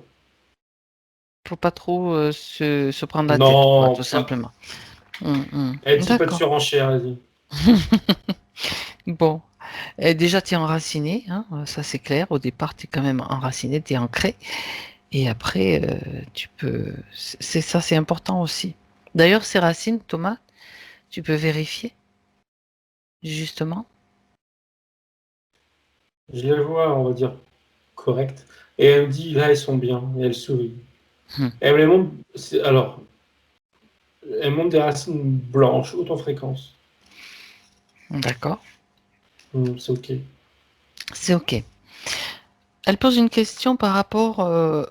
Faut pas trop se prendre la tête, quoi, tout Non, simplement. elle dit pas de D'accord. surenchère, elle dit. Bon. Déjà, tu es enraciné, hein, ça c'est clair. Au départ, tu es quand même enraciné, tu es ancré. Et après, tu peux. C'est ça, c'est important aussi. D'ailleurs, ces racines, Thomas, tu peux vérifier, justement. Je les vois, on va dire, correctes. Et elle me dit, là, elles sont bien. Et elle sourit. Hmm. Elle me les montre. Alors, elle montre des racines blanches, hautes en fréquence. D'accord. C'est OK. C'est OK. Elle pose une question par rapport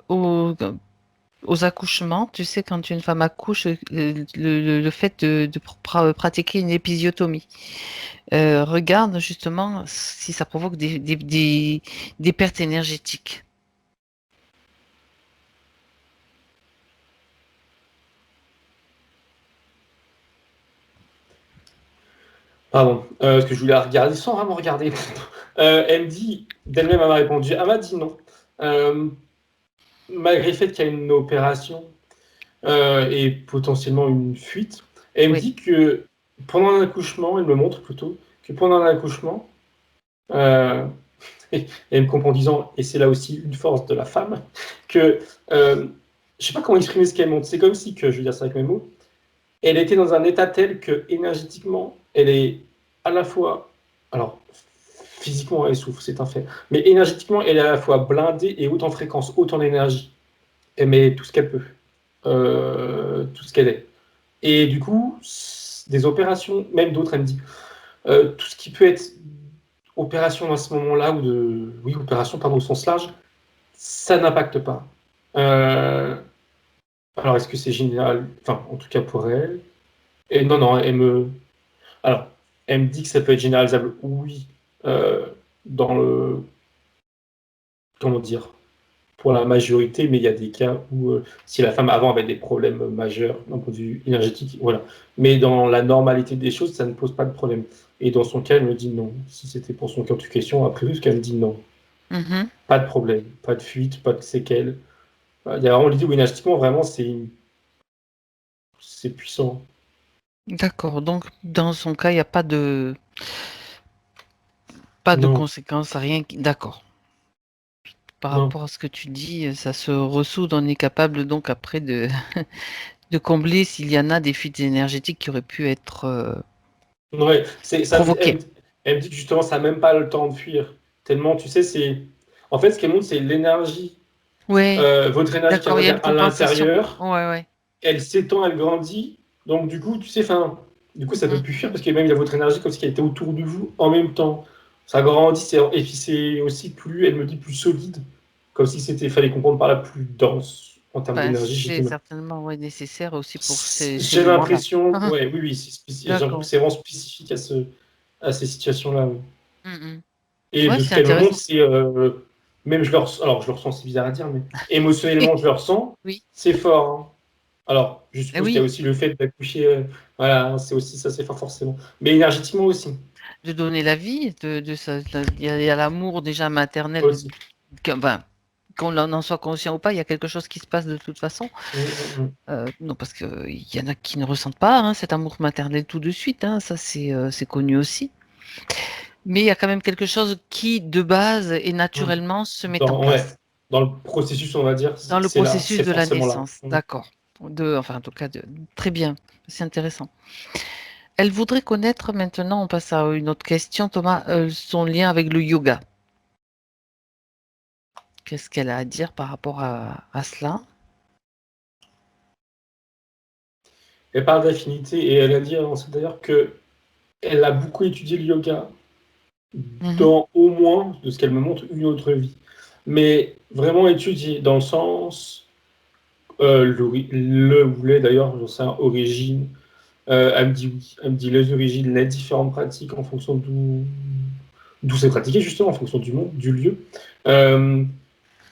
aux accouchements. Tu sais, quand une femme accouche, le fait de pratiquer une épisiotomie. Regarde justement si ça provoque des pertes énergétiques. Pardon, parce que je voulais la regarder sans vraiment regarder. Elle me dit, d'elle-même, elle m'a répondu, elle m'a dit non. Malgré le fait qu'il y a une opération et potentiellement une fuite, elle me Oui, dit que pendant un accouchement, elle me montre plutôt, que pendant un accouchement, euh, et elle me comprend en disant, et c'est là aussi une force de la femme, que je sais pas comment exprimer ce qu'elle montre, c'est comme si, que je veux dire ça avec mes mots, elle était dans un état tel que énergétiquement, elle est à la fois, alors physiquement elle souffre, c'est un fait, mais énergétiquement elle est à la fois blindée et haute en fréquence, haute en énergie. Elle met tout ce qu'elle peut, tout ce qu'elle est. Et du coup, des opérations, même d'autres, elle me dit, tout ce qui peut être opération à ce moment-là, ou de, oui, opération, pardon, au sens large, ça n'impacte pas. Euh, alors, est-ce que c'est génial? Enfin, en tout cas pour elle. Et non, non, alors, elle me dit que ça peut être généralisable, oui, euh, dans le, comment dire, pour la majorité, mais il y a des cas où, si la femme avant avait des problèmes majeurs d'un point de vue énergétique, voilà. Mais dans la normalité des choses, ça ne pose pas de problème. Et dans son cas, elle me dit non. Si c'était pour son cas de question, après tout, qu'elle me dit non. mhm. Pas de problème, pas de fuite, pas de séquelles. Il y a vraiment l'idée où énergétiquement, vraiment, c'est puissant. D'accord. Donc, dans son cas, il n'y a pas de Non, conséquences, rien. D'accord. Par non. rapport à ce que tu dis, ça se ressoude. On est capable donc après de combler s'il y en a des fuites énergétiques qui auraient pu être Ouais, provoquées. elle me dit que justement, ça n'a même pas le temps de fuir. Tellement, tu sais, c'est. En fait, ce qu'elle montre, c'est l'énergie. Oui, Votre énergie qui d'accord. Il y a une revient à compensation. l'intérieur, Ouais, ouais. elle s'étend, elle grandit. Donc, du coup, tu sais, enfin, du coup, ça peut Mhm. plus fuir parce que même il y a votre énergie comme si elle était autour de vous en même temps. Ça grandit, et puis c'est aussi plus, elle me dit, plus solide, comme si c'était, fallait comprendre par là, plus dense en termes Ben, d'énergie, c'est justement. certainement ouais, nécessaire aussi pour ces J'ai moments-là. l'impression, Mhm. ouais, oui, oui, j'ai l'impression que D'accord. c'est vraiment spécifique à ces situations-là. Oui. Mhm. Et Ouais, de ce c'est qu'elle me montre, intéressant. c'est même alors je le ressens, c'est bizarre à dire, mais émotionnellement, je le ressens, Oui. c'est fort. Hein. Alors, je Eh suppose qu'il y a oui, aussi le fait d'accoucher, voilà, hein, c'est aussi ça, c'est fort forcément. Mais énergétiquement aussi, de donner la vie, il y a l'amour déjà maternel, aussi. ben, qu'on en soit conscient ou pas, il y a quelque chose qui se passe de toute façon. Mm. Non, parce que il y en a qui ne ressentent pas hein, cet amour maternel tout de suite, hein, ça c'est connu aussi. Mais il y a quand même quelque chose qui, de base et Mm. naturellement, se met en Ouais, place dans le processus, on va dire, dans le c'est là, processus c'est de la forcément là. naissance. D'accord. Enfin, en tout cas, très bien. C'est intéressant. Elle voudrait connaître maintenant, on passe à une autre question, Thomas, son lien avec le yoga. Qu'est-ce qu'elle a à dire par rapport à cela? Elle parle d'affinité et elle a dit d'ailleurs que elle a beaucoup étudié le yoga Mhm, dans au moins, de ce qu'elle me montre, une autre vie. Mais vraiment étudié dans le sens, le ou les d'ailleurs, j'en sais rien, origine. Elle me dit oui, elle me dit les origines, les différentes pratiques en fonction d'où c'est pratiqué, justement, en fonction du monde, du lieu. Euh,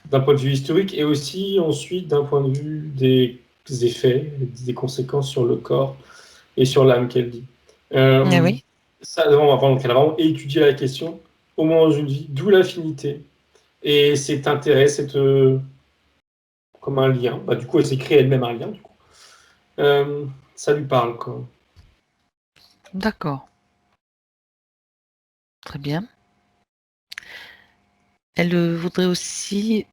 d'un point de vue historique et aussi ensuite d'un point de vue des effets, des conséquences sur le corps et sur l'âme qu'elle dit. eh Euh, oui, ça, donc elle a vraiment étudié la question au moment où je vis, d'où l'affinité et cet intérêt, comme un lien. Bah, du coup, elle s'est créée elle-même un lien. Du coup. Ça lui parle, quoi. d'accord. Très bien. Elle voudrait aussi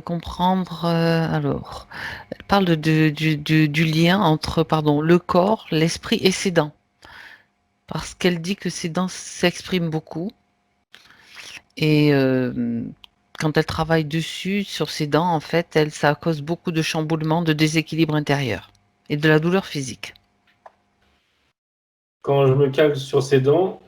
comprendre. Alors, elle parle du lien entre, pardon, le corps, l'esprit et ses dents. Parce qu'elle dit que ses dents s'expriment beaucoup. Et quand elle travaille dessus, sur ses dents, en fait, ça cause beaucoup de chamboulements, de déséquilibre intérieur et de la douleur physique. Quand je me cale sur ses dents,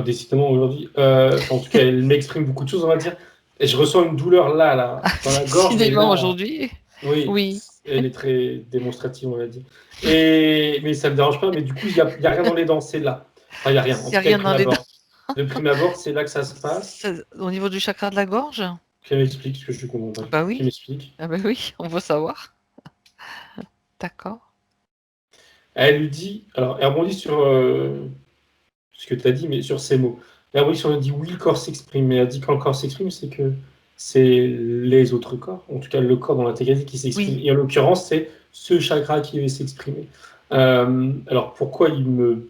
décidément aujourd'hui, en tout cas, elle m'exprime beaucoup de choses, on va dire. Et je ressens une douleur là, dans la gorge, mais Décidément, là, aujourd'hui, oui, oui. elle est très démonstrative, on va dire. Mais ça me dérange pas, mais du coup, il y a rien dans les dents, c'est là. Enfin, il y a rien, en Il n'y a tout cas, de rien prime dans les dents. abord. De prime abord, c'est là que ça se passe. Au niveau du chakra de la gorge? Qu'elle m'explique, ce que je comprends Ah pas. bah Qu'elle oui, m'explique. ah bah oui, on veut savoir. D'accord. Elle lui dit, alors, elle rebondit sur ce que tu as dit, mais sur ces mots. Elle rebondit sur, elle dit oui, le corps s'exprime, mais elle dit quand le corps s'exprime, c'est que c'est les autres corps, en tout cas le corps dans l'intégralité qui s'exprime. Oui, Et en l'occurrence, c'est ce chakra qui va s'exprimer. Alors pourquoi il me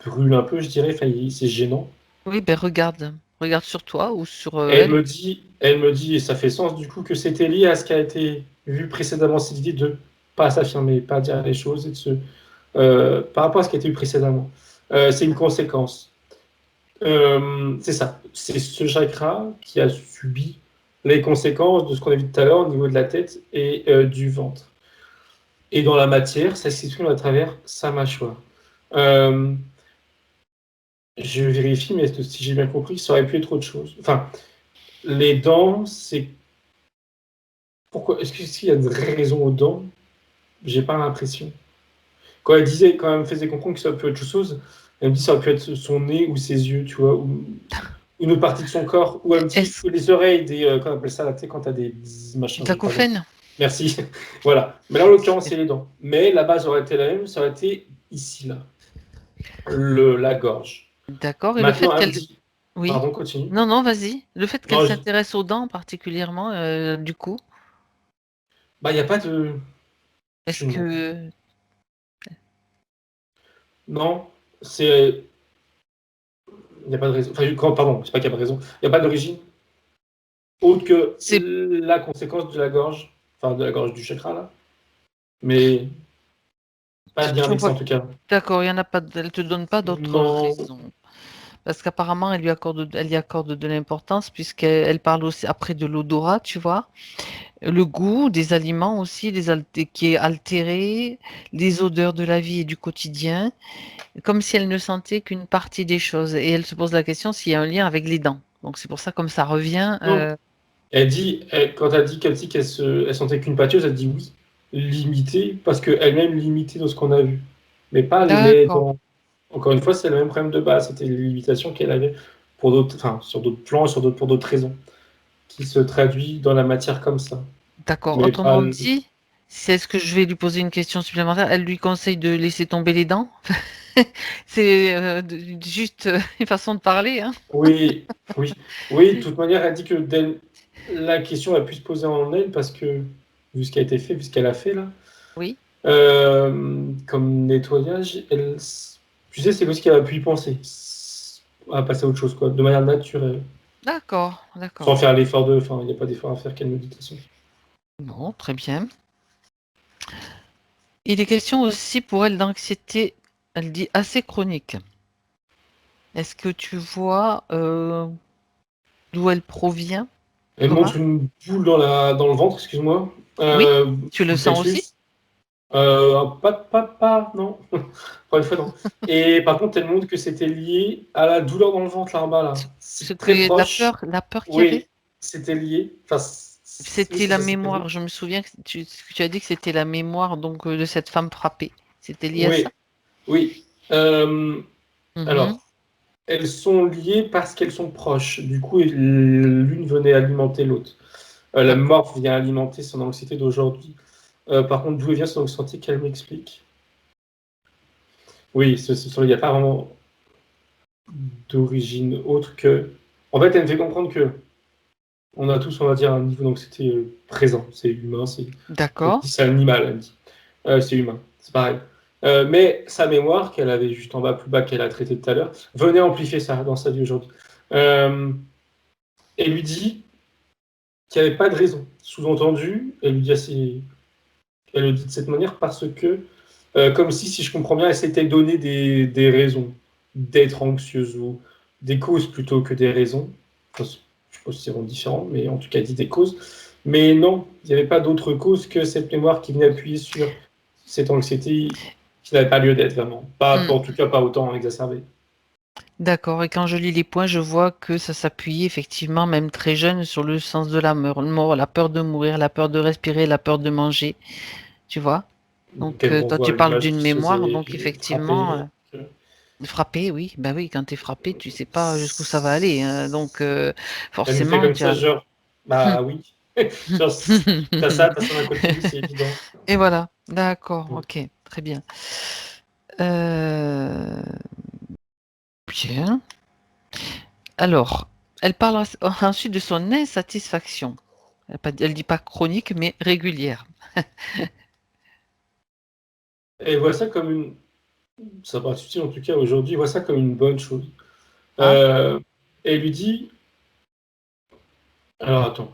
brûle un peu, je dirais, enfin, c'est gênant. oui, ben regarde. Regarde sur toi ou sur Elle elle. me dit, elle me dit, et ça fait sens du coup, que c'était lié à ce qui a été vu précédemment, cette idée de pas s'affirmer, pas dire les choses, et de par rapport à ce qui a été vu précédemment. C'est une conséquence. C'est ça. C'est ce chakra qui a subi les conséquences de ce qu'on a vu tout à l'heure au niveau de la tête et du ventre. Et dans la matière, ça s'exprime à travers sa mâchoire. Euh, je vérifie, mais si j'ai bien compris, ça aurait pu être autre chose. Enfin, les dents, c'est... Pourquoi? Est-ce qu'il y a une vraie raison aux dents? J'ai pas l'impression. Quand elle me faisait comprendre que ça peut être autre chose, elle me dit que ça aurait pu être son nez ou ses yeux, tu vois, ou une autre partie de son corps, ou elle me dit Est-ce les oreilles, comment on appelle ça, là, tu sais, quand t'as des de machins, pardon. l'acouphène? Merci. Voilà. Mais là, en l'occurrence, c'est les dents. Mais la base aurait été la même, ça aurait été ici, là, la gorge. D'accord. Et le fait Maintenant, elle me qu'elle... dit, Oui. pardon, continue. Non, non, vas-y. Le fait qu'elle Non, s'intéresse aux dents particulièrement, du coup, bah, il n'y a pas de. est-ce Non. que Non, c'est. Il n'y a pas de raison. Enfin, pardon, c'est pas qu'il n'y a pas de raison. Il n'y a pas d'origine autre que c'est... la conséquence de la gorge, enfin, de la gorge du chakra, là. Mais pas de lien Je avec ça, vois. en tout cas. D'accord, il y en a pas, elle te donne pas d'autres Non. raisons. Parce qu'apparemment, elle y accorde de l'importance puisqu'elle parle aussi après de l'odorat, tu vois. Le goût des aliments aussi, qui est altéré, les odeurs de la vie et du quotidien, comme si elle ne sentait qu'une partie des choses. Et elle se pose la question s'il y a un lien avec les dents. Donc c'est pour ça, comme ça revient. Non. Quand elle dit elle sentait qu'une pâteuse, elle dit oui, limitée, parce qu'elle-même limitée dans ce qu'on a vu. Mais pas les D'accord, dents. Encore une fois, c'est le même problème de base, c'était les limitations qu'elle avait pour d'autres, enfin, sur d'autres plans, pour d'autres raisons, qui se traduit dans la matière comme ça. d'accord. Mais pas. Autrement dit, c'est ce que je vais lui poser une question supplémentaire. Elle lui conseille de laisser tomber les dents. C'est juste une façon de parler, hein. Oui, oui, oui, de toute manière, elle dit que la question a pu se poser en elle parce que, vu ce qui a été fait, vu ce qu'elle a fait là, Oui, comme nettoyage, tu sais, c'est aussi qu'elle a pu y penser, à passer à autre chose, quoi, de manière naturelle, d'accord, sans d'accord. faire l'effort enfin, il n'y a pas d'effort à faire qu'elle me dit de toute façon. Bon, très bien. Il est question aussi pour elle d'anxiété, elle dit assez chronique. Est-ce que tu vois d'où elle provient, Elle Thomas? montre une boule dans le ventre, excuse-moi, Oui, tu le full sens aussi? plexus, non, encore une fois, non. Et par contre, elle montre que c'était lié à la douleur dans le ventre, là-bas, là. C'est très C'était proche. la peur qu'il y avait? Oui, c'était lié. Enfin, oui, C'était c'est la ça, c'était lié. mémoire. Je me souviens que tu as dit que c'était la mémoire donc de cette femme frappée. C'était lié à ça? Oui, oui. Euh, Mhm. alors, elles sont liées parce qu'elles sont proches. Du coup, l'une venait alimenter l'autre. La D'accord. mort vient alimenter son anxiété d'aujourd'hui. Par contre, d'où vient son anxiété, qu'elle m'explique. Oui, il n'y a pas vraiment d'origine autre que. En fait, elle me fait comprendre que on a tous, on va dire, un niveau d'anxiété présent. C'est humain, D'accord. c'est animal, elle me dit. C'est humain, c'est pareil. Mais sa mémoire, qu'elle avait juste en bas, plus bas, qu'elle a traité tout à l'heure, venait amplifier ça dans sa vie aujourd'hui. Et lui dit, qu'il n'y avait pas de raison. Sous-entendu, elle le dit de cette manière parce que, comme si je comprends bien, elle s'était donné des raisons d'être anxieuse ou des causes plutôt que des raisons. Enfin, je suppose que c'est vraiment différent, mais en tout cas, elle dit des causes. Mais non, il n'y avait pas d'autre cause que cette mémoire qui venait appuyer sur cette anxiété qui n'avait pas lieu d'être vraiment. Pas, Hmm. en tout cas, pas autant exacerbée. D'accord. Et quand je lis les points, je vois que ça s'appuie effectivement, même très jeune, sur le sens de la mort, la peur de mourir, la peur de respirer, la peur de manger. Tu vois? Donc, Donc, elle toi, tu renvoie à parles l'image d'une qui se mémoire. faisait Donc, effectivement, frapper. frappé, oui. Ben oui, quand tu es frappé, tu sais pas jusqu'où ça va aller, hein. Donc, Elle nous fait forcément, comme tu ça, as. genre, bah oui. Genre, t'as ça d'un côté, c'est évident. Et voilà. D'accord. Ok. Très bien. Euh, Bien. Alors, elle parle ensuite de son insatisfaction. Elle dit pas chronique, mais régulière. Et voit ça comme une. Ça paraît utile en tout cas aujourd'hui, voit ça comme une bonne chose. Ah, Et elle lui dit. Alors attends.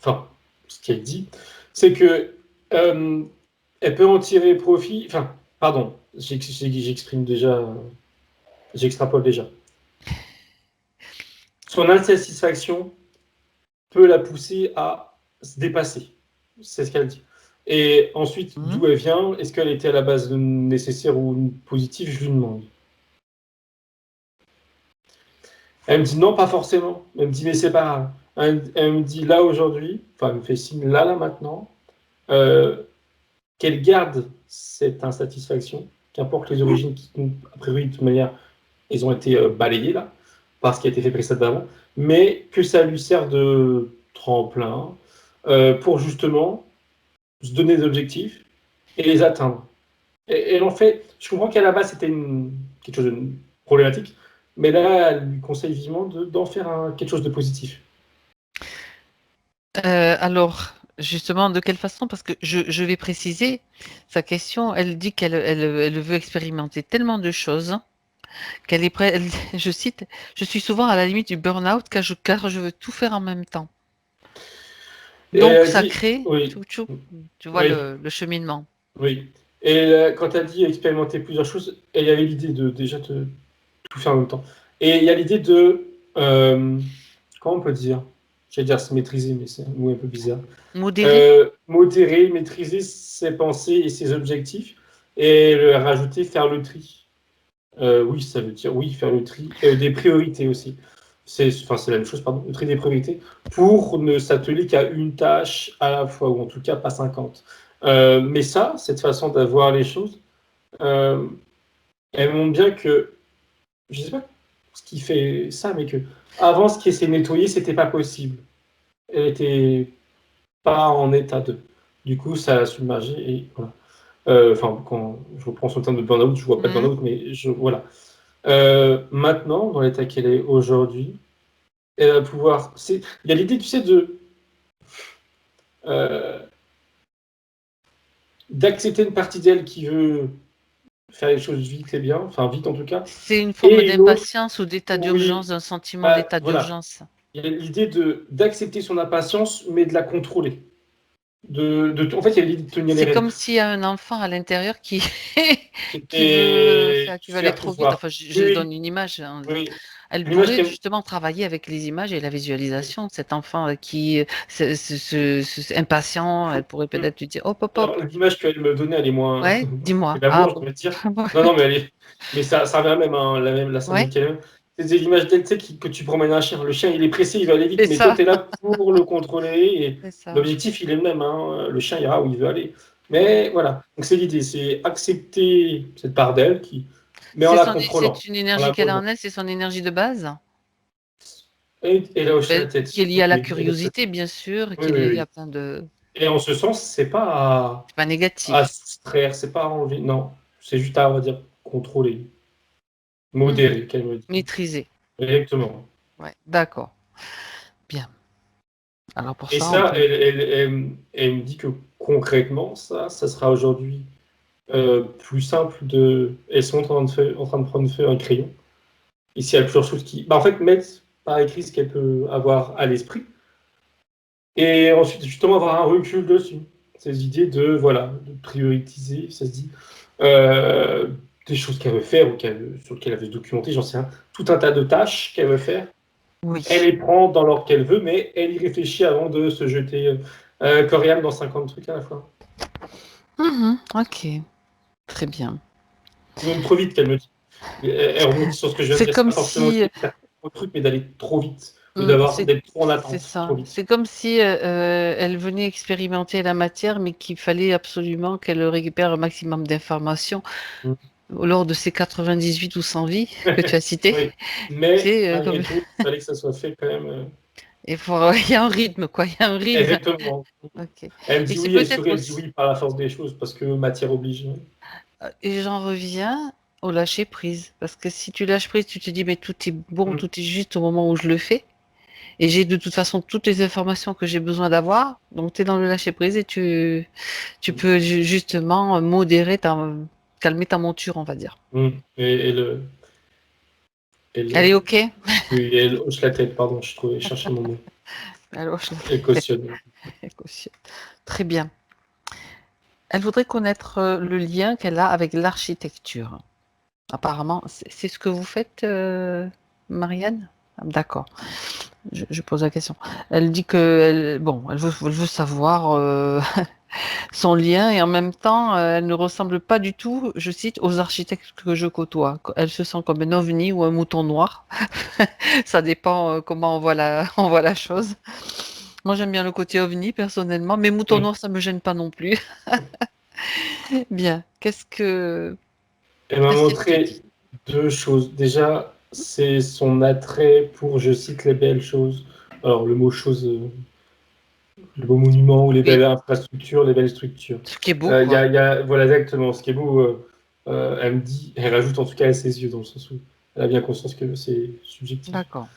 Enfin, ce qu'elle dit, c'est que. Elle peut en tirer profit. Enfin, pardon, j'exprime déjà. J'extrapole déjà. Son insatisfaction peut la pousser à se dépasser. C'est ce qu'elle dit. Et ensuite, mhm, d'où elle vient, est-ce qu'elle était à la base nécessaire ou positive, je lui demande. Elle me dit non, pas forcément. Elle me dit mais c'est pas grave. Elle me dit là aujourd'hui, enfin elle me fait signe là maintenant, euh, qu'elle garde cette insatisfaction, qu'importe les origines qui, a priori de toute manière, ils ont été balayées là, par ce qui a été fait précédemment, mais que ça lui sert de tremplin pour justement se donner des objectifs et les atteindre. Et en fait, je comprends qu'à la base, c'était quelque chose de problématique, mais là, elle lui conseille vivement d'en faire quelque chose de positif. alors, justement, de quelle façon? Parce que je vais préciser sa question. Elle dit elle veut expérimenter tellement de choses qu'elle est prête. Je cite, je suis souvent à la limite du burn-out car je veux tout faire en même temps. Et Donc, elle ça dit, crée, oui, tu vois oui, le cheminement. oui. Et quand elle dit expérimenter plusieurs choses, il y avait l'idée de déjà tout faire en même temps. Et il y a l'idée de, comment on peut dire? J'allais dire se maîtriser, mais c'est un mot un peu bizarre. Modéré? Modérer, maîtriser ses pensées et ses objectifs, et rajouter faire le tri. Oui, ça veut dire oui, faire le tri des priorités aussi. C'est la même chose, pardon, le tri des priorités, pour ne s'atteler qu'à une tâche à la fois, ou en tout cas pas 50. Mais ça, cette façon d'avoir les choses, euh, elle montre bien que, je sais pas ce qui fait ça, mais que avant, ce qui s'est nettoyé, c'était pas possible. Elle était pas en état de. Du coup, ça a submergé et voilà. Enfin, quand je reprends son terme de burn-out, je vois pas de Mhm. burn-out, mais voilà. Maintenant, dans l'état qu'elle est aujourd'hui, elle va pouvoir. Il y a l'idée, tu sais, euh, d'accepter une partie d'elle qui veut faire les choses vite et bien, enfin vite en tout cas, C'est une forme et une autre, d'impatience ou d'état d'urgence, oui, d'un sentiment bah, d'état voilà. d'urgence. Il y a l'idée d'accepter son impatience, mais de la contrôler. En fait, il y a l'idée de tenir les C'est rênes. comme s'il y a un enfant à l'intérieur qui, Et qui veut aller faire tout trop vite. voir. Enfin, Oui, je oui, donne une image, hein. oui. Elle L'image pourrait qu'elle justement travailler avec les images et la visualisation. Cet enfant qui impatient, elle pourrait peut-être lui dire hop, hop, Alors, hop. l'image qu'elle me donnait, elle est moins. Ouais, C'est dis-moi. Ah l'amour, je bon. devrais dire. Non, non, mais elle est. Mais ça revient même, hein, la Ouais, symbolique elle-même. C'est l'image d'elle, tu sais, que tu promènes un chien. Le chien, il est pressé, il va aller vite, c'est mais toi, ça, tu es là pour le contrôler. Et c'est ça. l'objectif, il est le même, hein. Le chien ira où il veut aller. Mais voilà. Donc, c'est l'idée, c'est accepter cette part d'elle, mais en la contrôlant, C'est une en énergie la qu'elle a en posant. elle, c'est son énergie de base, Et là, hocher la tête. qui est liée à la Oui, exactement. curiosité, bien sûr, Oui, qui est oui, liée à oui. plein de. Et en ce sens, c'est pas C'est pas à négatif. soustraire, c'est pas à enlever. Non, c'est juste à, on va dire, contrôler. Hmm. Modéré, qu'elle me dit. Maîtriser. Exactement. Ouais, d'accord. Bien. Alors pour Et ça, on ça, peut. elle me dit que concrètement, ça sera aujourd'hui plus simple de. Elles sont en train de prendre feu un crayon. Ici, il y a plusieurs choses qui. Bah, en fait, mettre par écrit ce qu'elle peut avoir à l'esprit. Et ensuite, justement, avoir un recul dessus. Ces idées de, voilà, de prioriser, ça se dit, euh, des choses qu'elle veut faire ou sur lesquelles elle veut se documenter, j'en sais rien, tout un tas de tâches qu'elle veut faire. Elle Oui. les prend dans l'ordre qu'elle veut, mais elle y réfléchit avant de se jeter Coriam dans 50 trucs à la fois. Ok, très bien. Ou même trop vite, qu'elle me dit. Elle rebondit sur ce que je viens de C'est dire. C'est comme pas forcément si, aussi de faire trop de trucs, mais d'aller trop vite. Ou d'être trop en c'est attente, trop ça. vite. C'est comme si elle venait expérimenter la matière, mais qu'il fallait absolument qu'elle récupère un maximum d'informations Mm. lors de ces 98 ou 100 vies que tu as citées. Oui. Mais C'est comme malgré tout, il fallait que ça soit fait quand même. il faut il y a un rythme quoi, il y a un rythme. Exactement. Ok. Elle me Et dit c'est oui, elle peut-être sourit, elle dit aussi oui par la force des choses, parce que matière oblige. et j'en reviens au lâcher prise parce que si tu lâches prise, tu te dis mais tout est bon, Mm. tout est juste au moment où je le fais. Et j'ai de toute façon toutes les informations que j'ai besoin d'avoir. Donc, tu es dans le lâcher prise et tu Mm. peux justement modérer calmer ta monture, on va dire. Mm. Elle est Elle, OK? oui, elle hoche la tête, pardon, je cherchais mon mot. Alors, je Elle cautionne. la cautionne. Très bien. Elle voudrait connaître le lien qu'elle a avec l'architecture. Apparemment, c'est ce que vous faites, Marianne? Ah, d'accord. Je pose la question. Elle dit que elle veut savoir son lien et en même temps, elle ne ressemble pas du tout, je cite, aux architectes que je côtoie. Elle se sent comme un ovni ou un mouton noir. Ça dépend comment on voit la chose. Moi, j'aime bien le côté ovni personnellement, mais mouton Mm. noir, ça me gêne pas non plus. Bien. Elle m'a Qu'est-ce qu'elle te montré dit? deux choses. Déjà, c'est son attrait pour, je cite, les belles choses. Alors, le mot chose, le beau monument ou les Oui, belles infrastructures, les belles structures. ce qui est beau, quoi. Voilà exactement ce qui est beau. Elle me dit, elle rajoute en tout cas à ses yeux, dans le sens où elle a bien conscience que c'est subjectif. D'accord.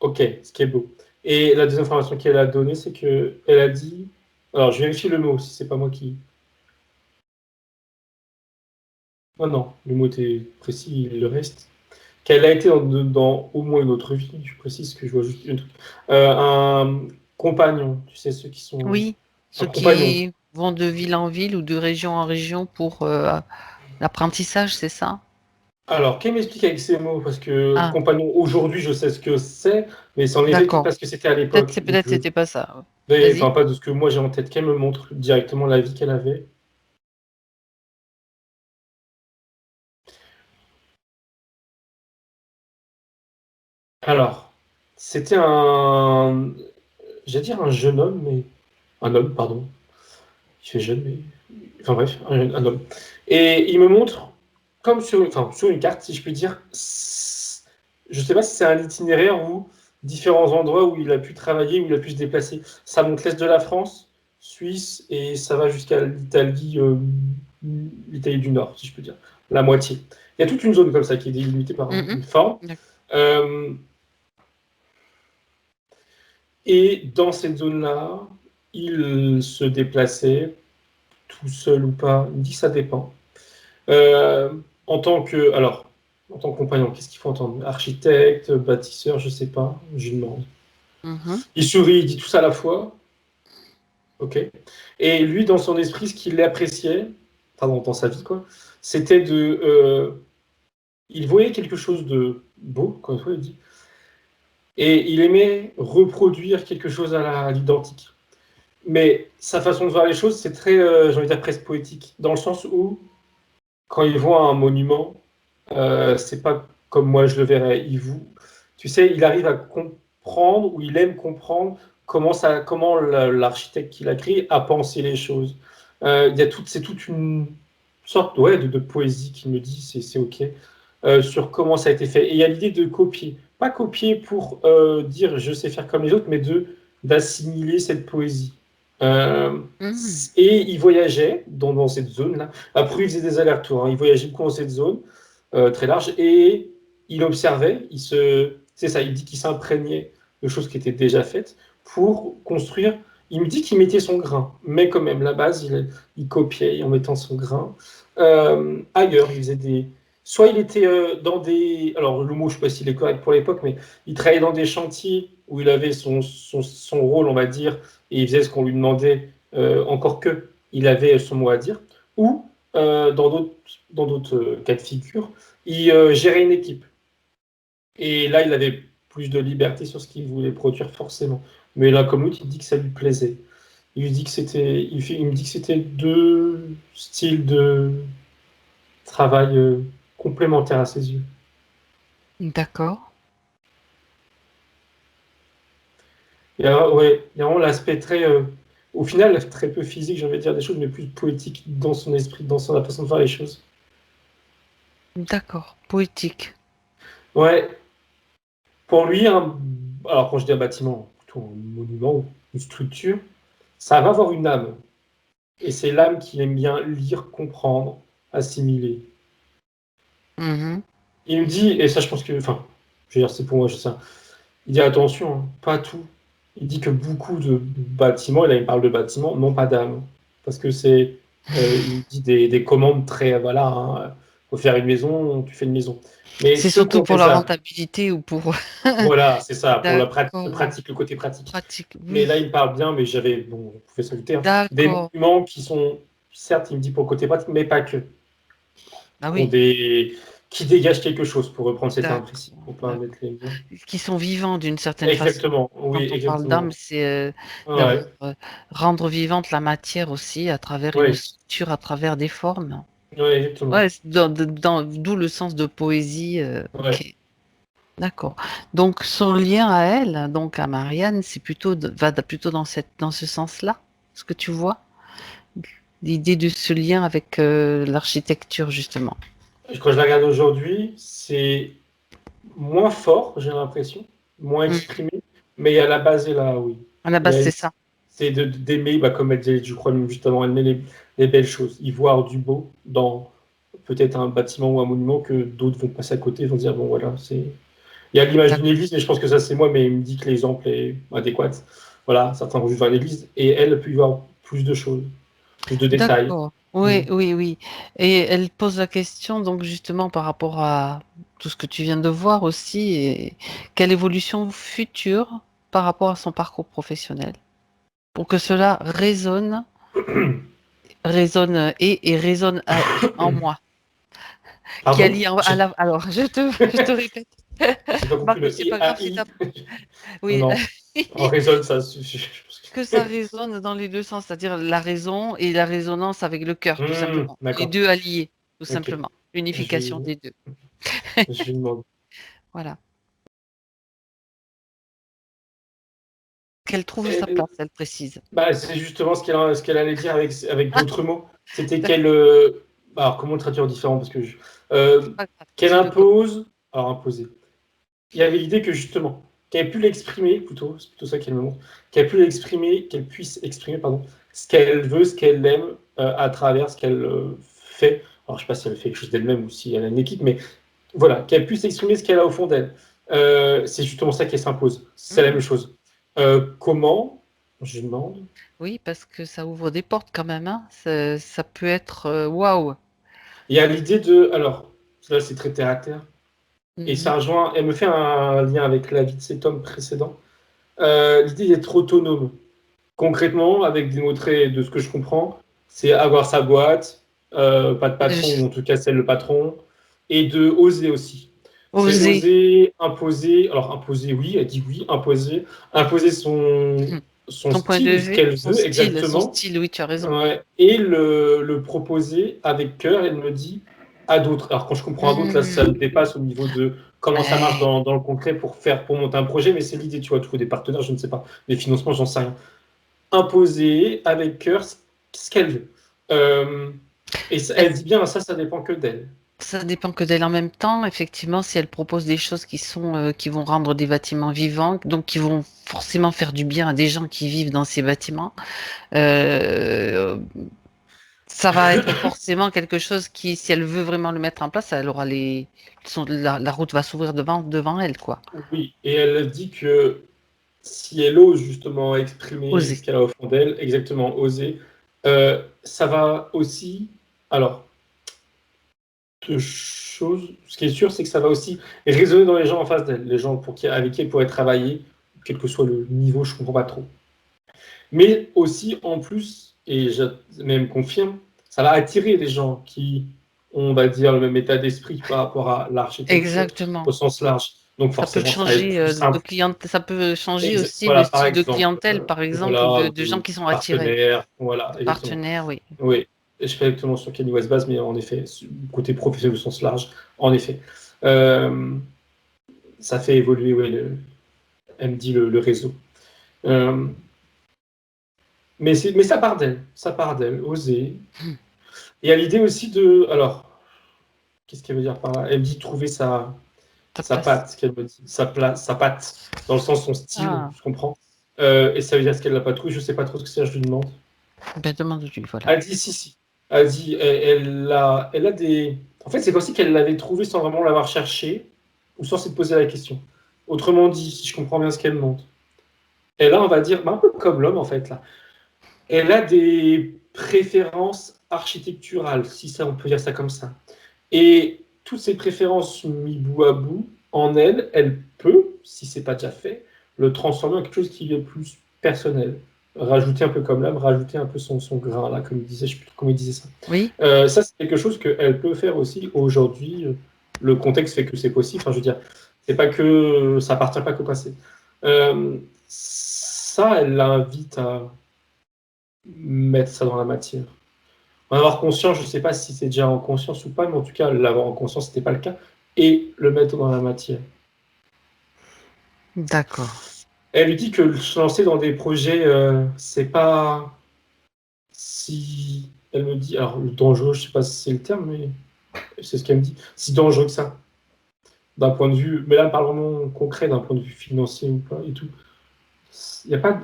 Ok, ce qui est beau. Et la deuxième information qu'elle a donnée, c'est que elle a dit, alors je vérifie le mot, si c'est pas moi qui. Non, non, le mot était précis, il le reste. Qu'elle a été dans au moins une autre vie, je précise que je vois juste un truc. Un compagnon, tu sais, ceux qui sont. Oui, Un ceux compagnon. qui vont de ville en ville ou de région en région pour l'apprentissage, c'est ça? Alors, qu'elle m'explique avec ces mots, parce que Ah, compagnon, aujourd'hui, je sais ce que c'est, mais c'est en effet d'accord. parce que c'était à l'époque. Donc, Peut-être c'était pas ça. enfin, Vas-y. pas de ce que moi j'ai en tête, qu'elle me montre directement la vie qu'elle avait. Alors, c'était j'allais dire un jeune homme, mais un homme, pardon. Il fait jeune, mais enfin bref, un homme. Et il me montre, comme sur une carte, si je puis dire, je sais pas si c'est un itinéraire ou différents endroits où il a pu travailler, où il a pu se déplacer. Ça monte l'est de la France, Suisse, et ça va jusqu'à l'Italie du Nord, si je peux dire, la moitié. Il y a toute une zone comme ça qui est délimitée par Mhm. une forme. D'accord. Euh, et dans cette zone-là, il se déplaçait tout seul ou pas. Il me dit que ça dépend. Euh, en tant que compagnon, qu'est-ce qu'il faut entendre? Architecte, bâtisseur, je sais pas, je lui demande. Mhm. Il sourit, il dit tout ça à la fois, ok. Et lui, dans son esprit, ce qu'il appréciait, pardon, dans sa vie, quoi, c'était il voyait quelque chose de beau, comme toi, il dit, et il aimait reproduire quelque chose à l'identique. Mais sa façon de voir les choses, c'est très, j'ai envie de dire, presque poétique, dans le sens où, quand il voit un monument, c'est pas comme moi je le verrais. Tu sais, il arrive à comprendre ou il aime comprendre comment l'architecte qui l'a créé a pensé les choses. C'est toute une sorte de poésie qui me dit c'est ok sur comment ça a été fait. Et il y a l'idée de copier, pas copier pour dire je sais faire comme les autres, mais d'assimiler cette poésie. Euh, Mhm. et il voyageait dans cette zone-là. Après, il faisait des allers-retours. Hein. Il voyageait beaucoup dans cette zone très large et il observait. C'est ça. Il dit qu'il s'imprégnait de choses qui étaient déjà faites pour construire. Il me dit qu'il mettait son grain, mais quand même, la base, il copiait en mettant son grain. Ailleurs, il faisait soit il était dans des... Alors, le mot, je ne sais pas s'il est correct pour l'époque, mais il travaillait dans des chantiers où il avait son rôle, on va dire, et il faisait ce qu'on lui demandait, encore que il avait son mot à dire. Ou, dans d'autres cas de figure, il gérait une équipe. Et là, il avait plus de liberté sur ce qu'il voulait produire, forcément. Mais l'un comme l'autre, il dit que ça lui plaisait. Il me dit que c'était deux styles de travail complémentaires à ses yeux. D'accord. Il y a vraiment l'aspect très, au final, très peu physique, j'ai envie de dire des choses, mais plus poétique dans son esprit, dans sa façon de faire les choses. D'accord. Poétique. Ouais, pour lui, alors quand je dis un bâtiment, plutôt un monument ou une structure, ça va avoir une âme. Et c'est l'âme qu'il aime bien lire, comprendre, assimiler. Mhm. Il me dit, et ça je pense que, enfin, je veux dire, c'est pour moi, je sais ça. Il dit attention, hein, pas tout. Il dit que beaucoup de bâtiments, et là il parle de bâtiments, n'ont pas d'âme. Parce que c'est, il dit des commandes très, voilà, hein, faut faire une maison, tu fais une maison. Mais C'est ceux qui surtout ont pour fait la ça, rentabilité ou pour... voilà, c'est ça, pour le D'accord. pratique, le côté pratique. Pratique. Mais Oui. là il me parle bien, mais j'avais, bon, on pouvait s'ajouter, hein, des D'accord. monuments qui sont, certes, il me dit pour le côté pratique, mais pas que. Ah Qui ont oui. qui dégagent quelque chose, pour reprendre ces termes précis, D'accord. pour pas D'accord. mettre les mots. Qui sont vivants d'une certaine façon. Exactement, oui, Quand on parle d'âme, exactement. c'est Ouais, rendre vivante la matière aussi à travers une ouais, structure, à travers des formes. ouais, exactement. Ouais, d'où le sens de poésie. Ouais. Ok, d'accord. Donc son lien à elle, donc à Marianne, c'est plutôt plutôt dans ce sens-là, ce que tu vois, l'idée de ce lien avec l'architecture justement. Quand je la regarde aujourd'hui, c'est moins fort, j'ai l'impression, moins Mm. exprimé, mais à la base est là, oui. À la Il y base, a c'est une- ça. c'est d'aimer, bah, comme elle disait, je crois même justement, aimer les belles choses, y voir du beau dans peut-être un bâtiment ou un monument que d'autres vont passer à côté, vont dire, bon voilà, c'est... Il y a l'image d'une D'ac- église, mais je pense que ça c'est moi, mais il me dit que l'exemple est adéquat. Voilà, certains vont juste voir l'église, et elle peut y voir plus de choses, plus de détails. D'accord. Mm. Oui, oui, oui. Et elle pose la question donc justement par rapport à tout ce que tu viens de voir aussi, et quelle évolution future par rapport à son parcours professionnel, pour que cela résonne et résonne en moi. Qui Pardon? allie alors, je te répète. J'ai pas compris Marc, mais le c'est pas grave, I-A-I. oui, Non, en raisonne, ça suffit. Je pense que ça résonne dans les deux sens, c'est-à-dire la raison et la résonance avec le cœur, tout simplement. Les D'accord, deux alliés, tout ok. simplement. Je L'unification lui, des deux. je lui demande. Voilà. Qu'elle trouve sa Eh, place, elle précise. bah, c'est justement ce qu'elle allait dire avec Ah, d'autres mots. C'était qu'elle. d'accord, Alors, comment le traduire différent? Parce que c'est pas grave. qu'elle Dis-le comme. impose. Alors, imposer. Il y avait l'idée que justement, qu'elle ait pu l'exprimer, plutôt, c'est plutôt ça qu'elle me montre, qu'elle pu l'exprimer, qu'elle puisse exprimer, pardon, ce qu'elle veut, ce qu'elle aime à travers ce qu'elle fait. Alors, je sais pas si elle fait quelque chose d'elle-même ou si elle a une équipe, mais voilà, qu'elle puisse exprimer ce qu'elle a au fond d'elle. C'est justement ça qu'elle s'impose. C'est la Mhm. même chose. Comment? Je demande. Oui, parce que ça ouvre des portes quand même, hein. Ça peut être waouh. Il y a l'idée de. Alors, là, c'est très terre à terre. Et Mhm. ça rejoint. Elle me fait un lien avec la vie de cet homme précédent. L'idée d'être autonome. Concrètement, avec des mots traits de ce que je comprends, c'est avoir sa boîte, pas de patron, ou en tout cas c'est le patron, et de oser aussi. C'est Oser. oser imposer, alors imposer, oui, elle dit oui, imposer Mhm. son Son point de style ou ce vue, qu'elle veut son exactement, style, oui, tu as raison. ouais, et le proposer avec cœur, elle me dit, à d'autres. Alors quand je comprends à d'autres, là ça me Mhm. dépasse au niveau de comment ça marche Ouais. dans le concret pour monter un projet, mais c'est l'idée, tu vois, trouver des partenaires, je ne sais pas, des financements, j'en sais rien imposer avec cœur ce qu'elle veut. Euh, elle dit bien, ça dépend que d'elle. Ça dépend que d'elle en même temps. Effectivement, si elle propose des choses qui vont rendre des bâtiments vivants, donc qui vont forcément faire du bien à des gens qui vivent dans ces bâtiments, euh, ça va être forcément quelque chose qui, si elle veut vraiment le mettre en place, elle aura la route va s'ouvrir devant elle, quoi. Oui, et elle dit que si elle ose justement exprimer Oser. ce qu'elle a au fond d'elle, exactement, oser, ça va aussi, alors, de choses. Ce qui est sûr, c'est que ça va aussi résonner dans les gens en face d'elle, les gens avec qui elle pourrait travailler, quel que soit le niveau, je ne comprends pas trop. Mais aussi, en plus, et je même confirme, ça va attirer des gens qui ont, on va dire, le même état d'esprit par rapport à l'architecture Exactement. au sens large. Donc Ça peut forcément, ça va être changer plus simple. ça peut changer aussi le Voilà, par style de exemple, clientèle, par exemple, ou voilà, de gens qui sont attirés. partenaires, voilà, exactement. Partenaires, oui. Oui, je sais pas exactement sur quelle West base, mais en effet, côté professionnel au sens large, en effet. Ça fait évoluer, ouais, elle me dit le réseau. Mais ça part d'elle, oser. Et à l'idée aussi de, alors, qu'est-ce qu'elle veut dire par là? Elle me dit trouver sa patte, ce qu'elle me dit, sa patte, dans le sens son style, je comprends. Et ça veut dire ce qu'elle n'a pas trouvé, je sais pas trop ce que c'est, je lui demande. Ben, demande-lui, voilà. Elle dit si. Elle dit, elle a des. En fait, c'est comme si qu'elle l'avait trouvé sans vraiment l'avoir cherché, ou sans se poser la question. Autrement dit, si je comprends bien ce qu'elle demande. Et là, on va dire, un peu comme l'homme, en fait, là. Elle a des préférences architecturales, si ça, on peut dire ça comme ça. Et toutes ces préférences mis bout à bout, en elle, elle peut, si c'est pas déjà fait, le transformer en quelque chose qui est plus personnel. Rajouter un peu comme l'âme, rajouter un peu son grain, là, comme il disait, je sais plus comment il disait ça. Oui. Ça, c'est quelque chose qu'elle peut faire aussi aujourd'hui. Le contexte fait que c'est possible. Enfin, je veux dire, c'est pas que ça appartient pas qu'au passé. Ça, elle l'invite à mettre ça dans la matière. En avoir conscience, je ne sais pas si c'est déjà en conscience ou pas, mais en tout cas, l'avoir en conscience, ce n'était pas le cas, et le mettre dans la matière. D'accord. Elle lui dit que se lancer dans des projets, c'est pas si. Elle me dit, alors le dangereux, je ne sais pas si c'est le terme, mais c'est ce qu'elle me dit, si dangereux que ça. D'un point de vue, mais là, parlons concret, d'un point de vue financier ou pas, et tout. Il n'y a pas.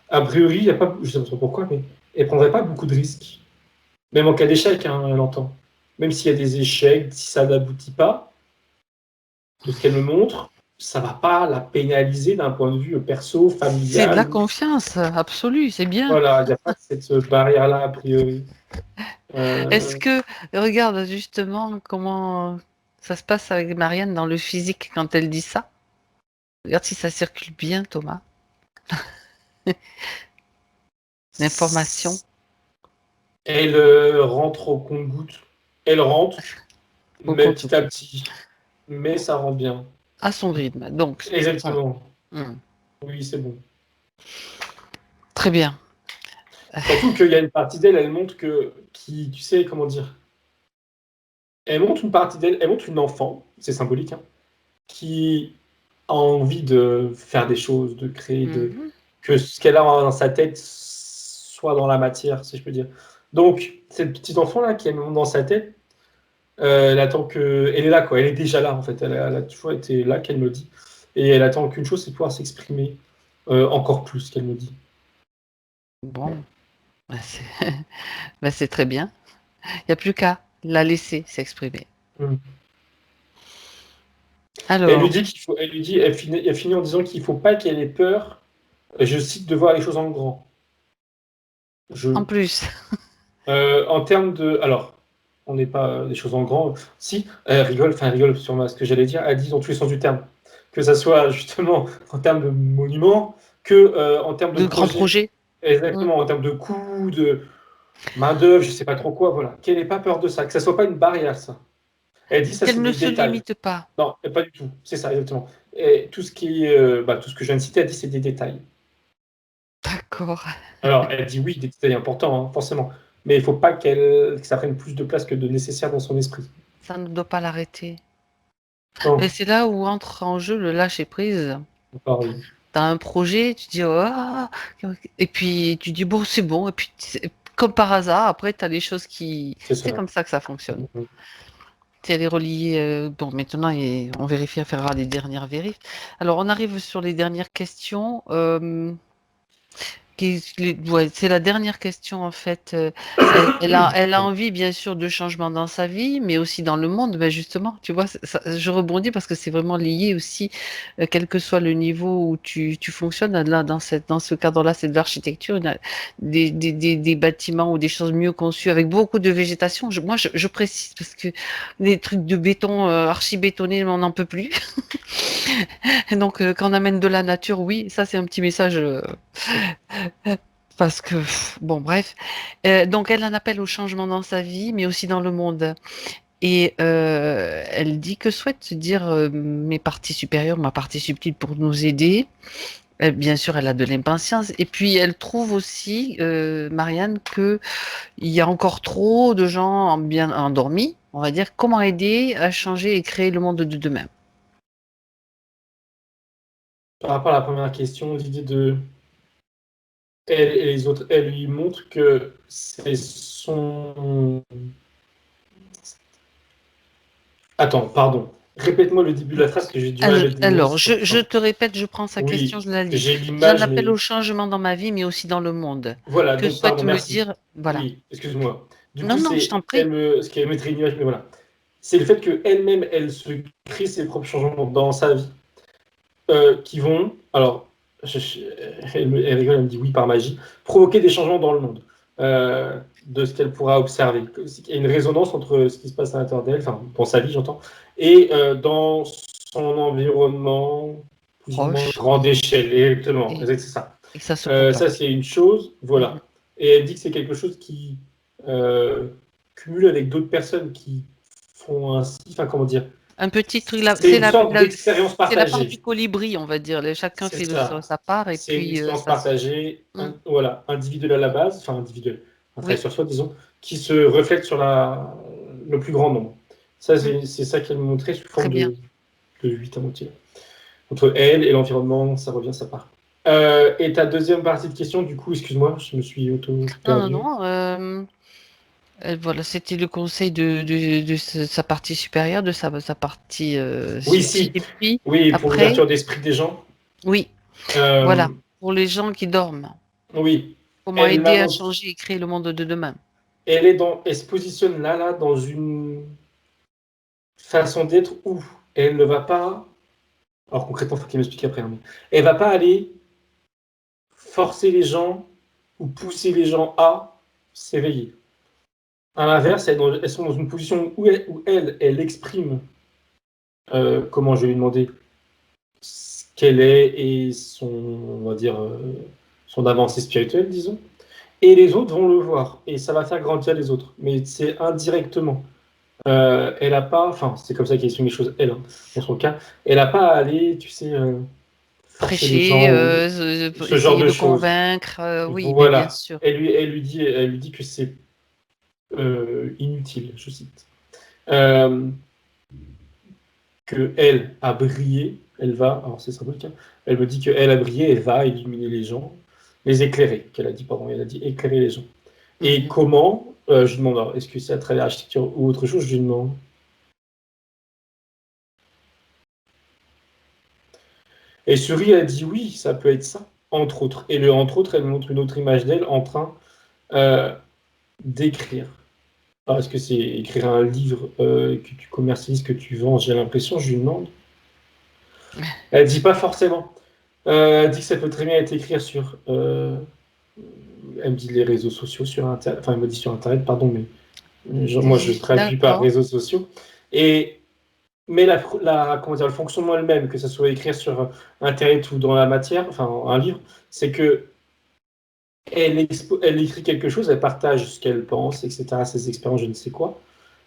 A priori, il n'y a pas. Je ne sais pas trop pourquoi, mais elle ne prendrait pas beaucoup de risques. Même en cas d'échec, hein, elle entend. Même s'il y a des échecs, si ça n'aboutit pas, de ce qu'elle me montre, ça ne va pas la pénaliser d'un point de vue perso, C'est de la familial. confiance absolue, c'est bien. Voilà, il n'y a pas cette barrière-là, a priori. Est-ce que, regarde justement comment ça se passe avec Marianne dans le physique quand elle dit ça. Regarde si ça circule bien, Thomas. L'information. Elle rentre au compte-goutte. Elle rentre, Au mais compte petit à petit. Mais ça rentre bien. à son rythme. Donc, Exactement. hmm, Oui, c'est bon. très bien. Surtout qu'il y a une partie d'elle, elle montre tu sais, comment dire, elle montre une partie d'elle, elle montre une enfant, c'est symbolique, hein, qui a envie de faire des choses, de créer, Mhm. que ce qu'elle a dans sa tête soit dans la matière, si je peux dire. Donc, cette petite enfant-là qui est dans sa tête, elle attend que. Elle est là, quoi. Elle est déjà là, en fait. Elle a toujours été là, qu'elle me dit. Et elle attend qu'une chose, c'est de pouvoir s'exprimer encore plus, qu'elle me dit. Bon, bah, c'est bah, c'est très bien. Il n'y a plus qu'à la laisser s'exprimer. Mm. Elle lui Alors, dit elle finit en disant qu'il ne faut pas qu'elle ait peur, je cite, de voir les choses en grand. en plus, En termes de. Alors, on n'est pas des choses en grand. Si, elle rigole sur ce que j'allais dire, elle dit dans tous les sens du terme. Que ça soit justement en termes de monuments, que en termes de de grands projets. projets. Hmm. Exactement, en termes de coûts, de main-d'œuvre, je sais pas trop quoi, voilà. Qu'elle n'ait pas peur de ça, que ça soit pas une barrière, ça. Elle dit ça, Qu'elle c'est ne des se détails. limite pas. Non, pas du tout. C'est ça, exactement. Et tout ce tout ce que je viens de citer, elle dit c'est des détails. D'accord. Alors, elle dit oui, des détails importants, hein, forcément. Mais il ne faut pas que ça prenne plus de place que de nécessaire dans son esprit. Ça ne doit pas l'arrêter. Et Non, c'est là où entre en jeu le lâcher prise. pareil. Tu as un projet, tu dis, ah, et puis tu dis, bon, c'est bon. Et puis, comme par hasard, après, tu as des choses qui. C'est C'est ça. comme ça que ça fonctionne. Mhm. Si elle est reliée, bon, maintenant, on vérifie, on fera les dernières vérifs. Alors, on arrive sur les dernières questions. Ouais, c'est la dernière question en fait. Elle a envie bien sûr de changement dans sa vie, mais aussi dans le monde. Ben justement, tu vois, je rebondis parce que c'est vraiment lié aussi, quel que soit le niveau où tu fonctionnes. Là, dans ce cadre-là, c'est de l'architecture, des bâtiments ou des choses mieux conçues avec beaucoup de végétation. Je précise parce que les trucs de béton archi-bétonné, on n'en peut plus. Et donc, quand on amène de la nature, oui, ça c'est un petit message. Parce que, bon, bref. Donc, elle en appelle au changement dans sa vie, mais aussi dans le monde. Et elle dit que souhaite se dire mes parties supérieures, ma partie subtile pour nous aider. Bien sûr, elle a de l'impatience. Et puis, elle trouve aussi, Marianne, que il y a encore trop de gens bien endormis. On va dire comment aider à changer et créer le monde de demain. Par rapport à la première question, l'idée de elle et les autres, elle lui montre que c'est son... Attends, pardon. Répète-moi le début de la phrase que j'ai du mal à mettre des mots. Alors, je te répète, je prends sa question, Oui, je la lis. j'ai J'en l'image, appelle mais au changement dans ma vie, mais aussi dans le monde. voilà, Que donc pardon, souhaite me merci. dire, voilà. Oui, excuse-moi. Du Non, coup, non, je c'est t'en prie. ce qui mettrait une image, mais voilà. C'est le fait qu'elle-même, elle se crée ses propres changements dans sa vie qui vont, alors, elle rigole, elle me dit oui par magie, provoquer des changements dans le monde, de ce qu'elle pourra observer. Il y a une résonance entre ce qui se passe à l'intérieur d'elle, enfin, dans sa vie, j'entends, et dans son environnement, plus ou moins Proche, grande échelle, exactement, et, c'est ça. et que ça se Ça, propage. c'est une chose, Mhm. voilà. Et elle dit que c'est quelque chose qui cumule avec d'autres personnes qui font ainsi, enfin, comment dire, Un petit truc là, c'est une sorte d'expérience c'est la part du partagée. colibri, on va dire. Chacun C'est fait ça. sa part et C'est une puis expérience ça se. partagée, Mm. voilà, individuelle à la base, enfin individuelle, un travail Oui. sur soi, disons, qui se reflète sur le plus grand nombre. Ça, Mm. c'est ça qu'elle me montrait sous Très forme bien. de 8 à moitié. Entre elle et l'environnement, ça revient, ça part. Et ta deuxième partie de question, du coup, excuse-moi, je me suis Non, non, auto-perdu. non. Voilà, c'était le conseil de sa partie supérieure, de sa partie Oui, subtile. si, Et puis, oui, pour après, l'ouverture d'esprit des gens. oui, Euh, voilà, pour les gens qui dorment. oui, Comment elle m'a aider à montré, changer et créer le monde de demain. elle se positionne là, dans une façon d'être où elle ne va pas. Alors concrètement, il faut qu'il m'explique après, hein, mais elle va pas aller forcer les gens ou pousser les gens à s'éveiller. À l'inverse, elles sont dans une position où elle exprime, comment je vais lui demander, ce qu'elle est et son, on va dire, son avancée spirituelle, disons. Et les autres vont le voir et ça va faire grandir les autres. Mais c'est indirectement. Elle a pas, enfin, c'est comme ça qu'elle exprime les choses, elle, hein, dans son cas, elle a pas à aller, tu sais, forcer les Prêcher, gens ou ce genre essayer de de choses. convaincre, oui, mais bien Voilà. sûr. Elle lui dit que c'est inutile, je cite. Euh, que elle a brillé, elle va, alors c'est symbolique, hein, elle me dit qu'elle a brillé, elle va illuminer les gens, les éclairer, qu'elle a dit, pardon, elle a dit éclairer les gens. Et Mhm. comment, je lui demande, alors, est-ce que c'est à travers l'architecture ou autre chose, je lui demande. Et Suri a dit oui, ça peut être ça, entre autres. Et le entre autres, elle me montre une autre image d'elle en train euh, d'écrire. Alors, est-ce que c'est écrire un livre que tu commercialises, que tu vends? J'ai l'impression, je lui demande. Elle dit pas forcément. Elle dit que ça peut très bien être écrire sur. Elle me dit les réseaux sociaux sur Internet. Enfin, elle me dit sur Internet, pardon, mais moi je traduis par D'accord. réseaux sociaux. Et, mais comment dire, le fonctionnement elle-même, que ce soit écrire sur Internet ou dans la matière, enfin un livre, c'est que elle écrit quelque chose, elle partage ce qu'elle pense, etc., ses expériences, je ne sais quoi.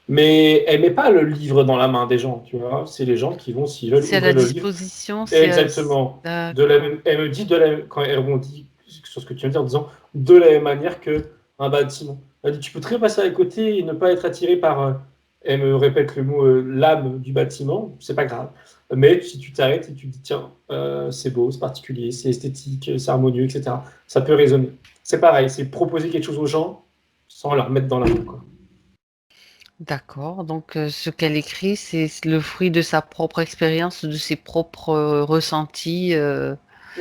Mais elle met pas le livre dans la main des gens, tu vois. C'est les gens qui vont, s'ils veulent, C'est à la ouvrir le livre. disposition, Exactement. D'accord. Elle me dit quand elle rebondit sur ce que tu viens de dire en disant de la même manière que un bâtiment. Elle dit tu peux très bien passer à côté et ne pas être attiré par. Elle me répète le mot l'âme du bâtiment, c'est pas grave. Mais si tu t'arrêtes et tu te dis tiens, c'est beau, c'est particulier, c'est esthétique, c'est harmonieux, etc. Ça peut résonner. C'est pareil, c'est proposer quelque chose aux gens sans leur mettre dans la main, quoi. D'accord. Donc, ce qu'elle écrit, c'est le fruit de sa propre expérience, de ses propres ressentis.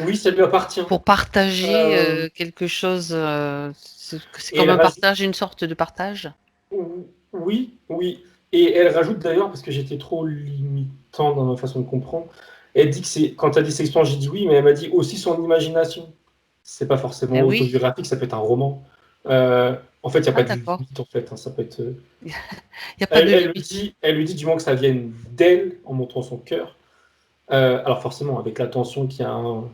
Oui, ça lui appartient. pour partager Euh, quelque chose. C'est et comme elle un rajoute, partage, une sorte de partage. oui, oui. Et elle rajoute d'ailleurs, parce que j'étais trop limitant dans ma façon de comprendre, elle dit que c'est, quand elle dit cette expérience, j'ai dit oui, mais elle m'a dit aussi son imagination. C'est pas Eh forcément oui. autobiographique, ça peut être un roman. En fait, il n'y a Ah pas de d'accord. limite, en fait, hein, ça peut être. Il y a pas de limite. Elle lui dit du moins que ça vienne d'elle, en montrant son cœur. Alors forcément, avec l'attention qui a un,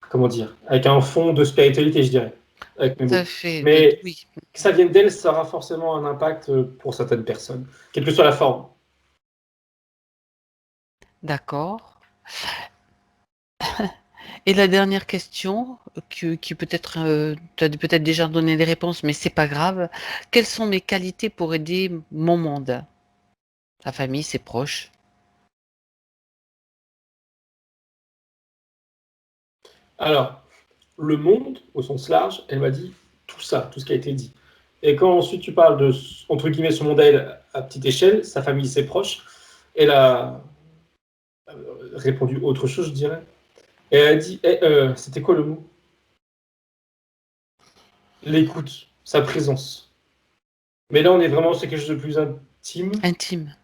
comment dire, avec un fond de spiritualité, je dirais, avec mes Tout à mots. fait, Mais oui. que ça vienne d'elle, ça aura forcément un impact pour certaines personnes, quelle que soit la forme. D'accord. Et la dernière question, qui peut-être, tu as peut-être déjà donné les réponses, mais c'est pas grave. Quelles sont mes qualités pour aider mon monde? Sa famille, ses proches. Alors, le monde, au sens large, elle m'a dit tout ça, tout ce qui a été dit. Et quand ensuite tu parles de, entre guillemets, son monde à elle, à petite échelle, sa famille, ses proches, elle a répondu autre chose, je dirais. Et elle a dit, c'était quoi le mot? L'écoute, sa présence. Mais là, on est vraiment sur quelque chose de plus intime. Intime.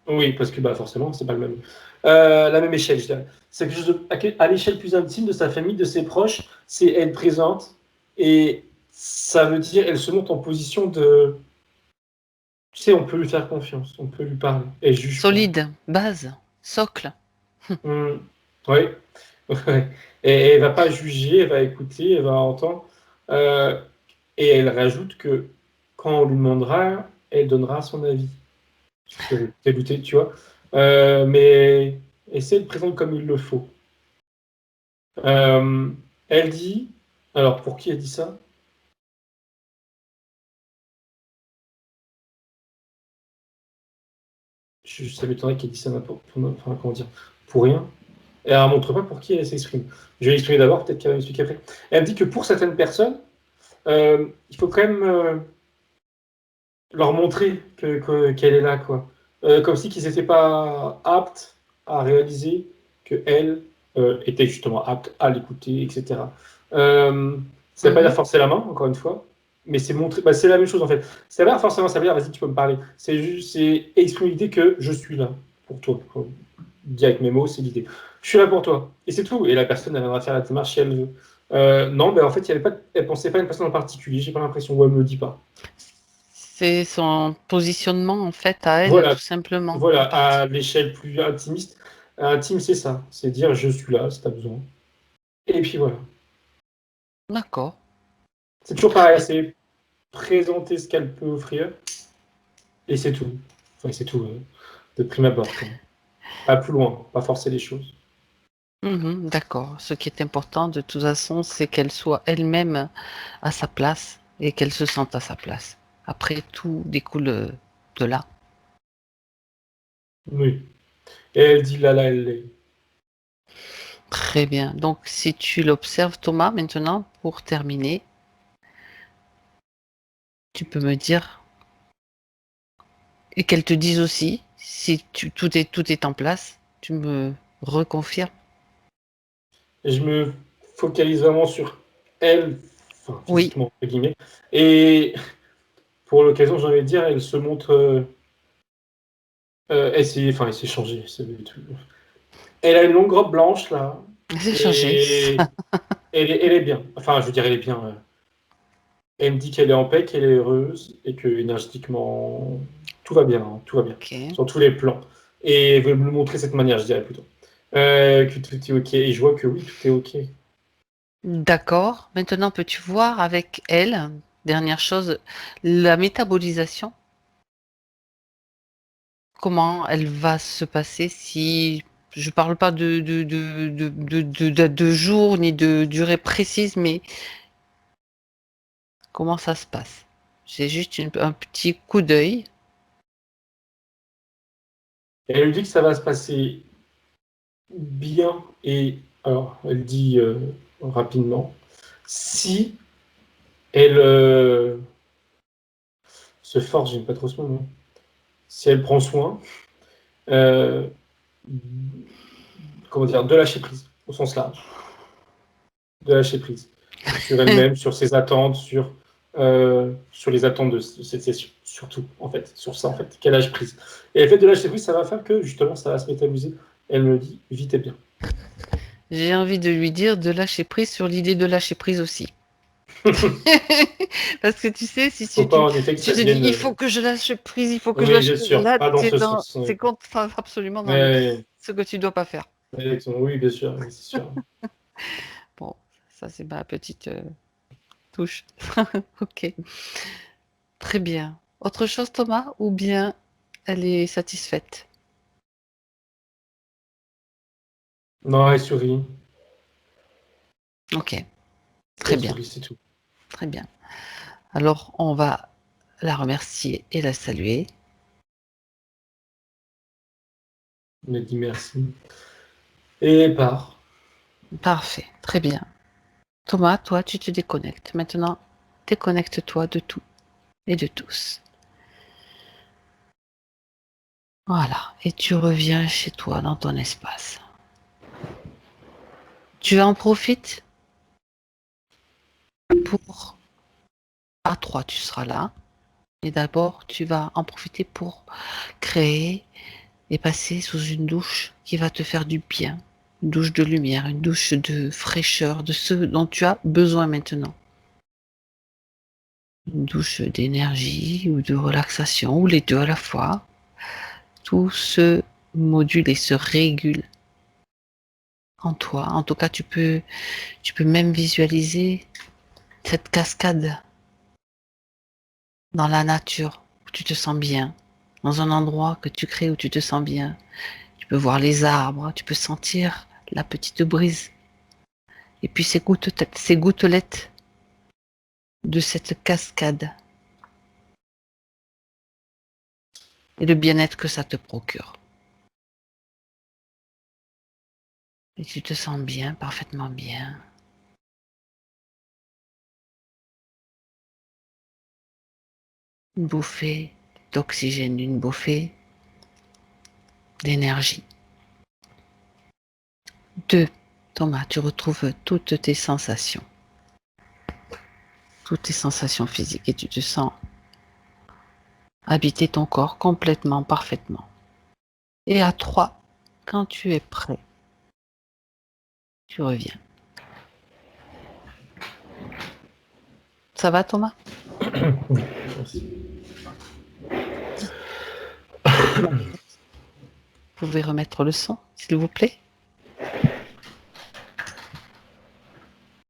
Oui, parce que bah, forcément, c'est pas le même. La même échelle, je dirais. C'est quelque chose à l'échelle plus intime de sa famille, de ses proches, c'est elle présente. Et ça veut dire, elle se montre en position de. Tu sais, on peut lui faire confiance, on peut lui parler. Elle juge pas. Solide. Base. Socle. Hmm. Oui. Ouais. Et elle va pas juger, elle va écouter, elle va entendre. Euh, et elle rajoute que quand on lui demandera, elle donnera son avis. Je peux t'écouter, tu vois. Mais essaie de présenter comme il le faut. Euh, Elle dit, alors pour qui elle dit ça? Ça m'étonnerait qu'elle dise ça n'importe, enfin, comment dire, pour rien. Et elle ne montre pas pour qui elle s'exprime. Je vais l'exprimer d'abord, peut-être qu'elle va m'expliquer après. Elle me dit que pour certaines personnes, il faut quand même leur montrer qu'elle est là, quoi. Comme si qu'ils n'étaient pas aptes à réaliser qu'elle était justement apte à l'écouter, etc. Ça ne veut pas dire Mhm. forcer la main, encore une fois, mais c'est montrer. Bah, c'est la même chose en fait. Ça veut pas forcément, ça veut dire vas-y, tu peux me parler. C'est juste, c'est exprimer l'idée que je suis là pour toi. Dit avec mes mots, c'est l'idée. Je suis là pour toi. Et c'est tout. Et la personne, elle viendra faire la démarche si elle veut. Non, ben en fait, elle pensait pas à une personne en particulier, j'ai pas l'impression, ou elle me le dit pas. C'est son positionnement, en fait, à elle, tout Voilà, simplement, voilà, à à partir. l'échelle plus intimiste. Intime, c'est ça. C'est dire je suis là si t'as besoin. Et puis voilà. D'accord. C'est toujours pareil, c'est présenter ce qu'elle peut offrir. Et c'est tout. Enfin, c'est tout de prime abord, quoi. Pas plus loin, pas forcer les choses. Mhm, d'accord. Ce qui est important, de toute façon, c'est qu'elle soit elle-même à sa place et qu'elle se sente à sa place. Après, tout découle de là. Oui. Et elle dit là, là, elle l'est. Très bien. Donc, si tu l'observes, Thomas, maintenant, pour terminer, tu peux me dire, et qu'elle te dise aussi, si tout est en place, tu me reconfirmes. Et je me focalise vraiment sur elle, enfin, Oui, physiquement, entre guillemets. Et pour l'occasion, j'ai envie de dire, elle se montre. Elle s'est changée. Elle a une longue robe blanche, là. c'est changé. Et elle est bien. Enfin, je veux dire, elle est bien. Elle me dit qu'elle est en paix, qu'elle est heureuse et que énergétiquement, tout va bien, hein, tout va bien, Ok. sur tous les plans. Et elle veut me le montrer de cette manière, je dirais plutôt. Que tout est OK. Et je vois que oui, tout est OK. D'accord. Maintenant, peux-tu voir avec elle, dernière chose, la métabolisation, comment elle va se passer si je parle pas de jours ni de durée précise, mais comment ça se passe? J'ai juste un petit coup d'œil. Et elle me dit que ça va se passer bien. Et alors, elle dit rapidement, si elle se force, j'aime pas trop ce mot, mais si elle prend soin, euh, comment dire, de lâcher prise, au sens large. de lâcher prise sur elle-même, sur ses attentes, sur les attentes de cette session, surtout, en fait, sur ça, en fait, qu'elle lâche prise. Et le fait de lâcher prise, ça va faire que, justement, ça va se métaboliser. Elle me dit, vite et bien. J'ai envie de lui dire de lâcher prise sur l'idée de lâcher prise aussi. Parce que tu sais, si Faut pas, en effet, que tu ça te dis, devienne... il faut que je lâche prise, il faut que je Oui, lâche bien prise, sûr, là, pas dans ce sens. c'est absolument dans Ouais, ce que tu dois pas faire. oui, bien sûr, oui, c'est sûr. Bon, ça c'est ma petite touche. Ok, très bien. Autre chose, Thomas, ou bien elle est satisfaite? Non, elle sourit. Ok, très Elle bien, sourit, c'est tout. très bien. Alors, on va la remercier et la saluer. Elle me dit merci. Et elle part. Parfait, très bien. Thomas, toi, tu te déconnectes. Maintenant, déconnecte-toi de tout et de tous. Voilà, et tu reviens chez toi dans ton espace. Tu en profites pour... À trois, tu seras là. Et d'abord, tu vas en profiter pour créer et passer sous une douche qui va te faire du bien. Une douche de lumière, une douche de fraîcheur, de ce dont tu as besoin maintenant. Une douche d'énergie ou de relaxation, ou les deux à la fois. Tout se module et se régule en toi. En tout cas, tu peux même visualiser cette cascade dans la nature où tu te sens bien, dans un endroit que tu crées où tu te sens bien. Tu peux voir les arbres, tu peux sentir la petite brise. Et puis ces gouttelettes de cette cascade et le bien-être que ça te procure. Et tu te sens bien, parfaitement bien. Une bouffée d'oxygène, une bouffée d'énergie. 2. Thomas, tu retrouves toutes tes sensations physiques et tu te sens habiter ton corps complètement, parfaitement. Et à 3, quand tu es prêt, tu reviens. Ça va, Thomas? Oui, merci. Vous pouvez remettre le son, s'il vous plaît?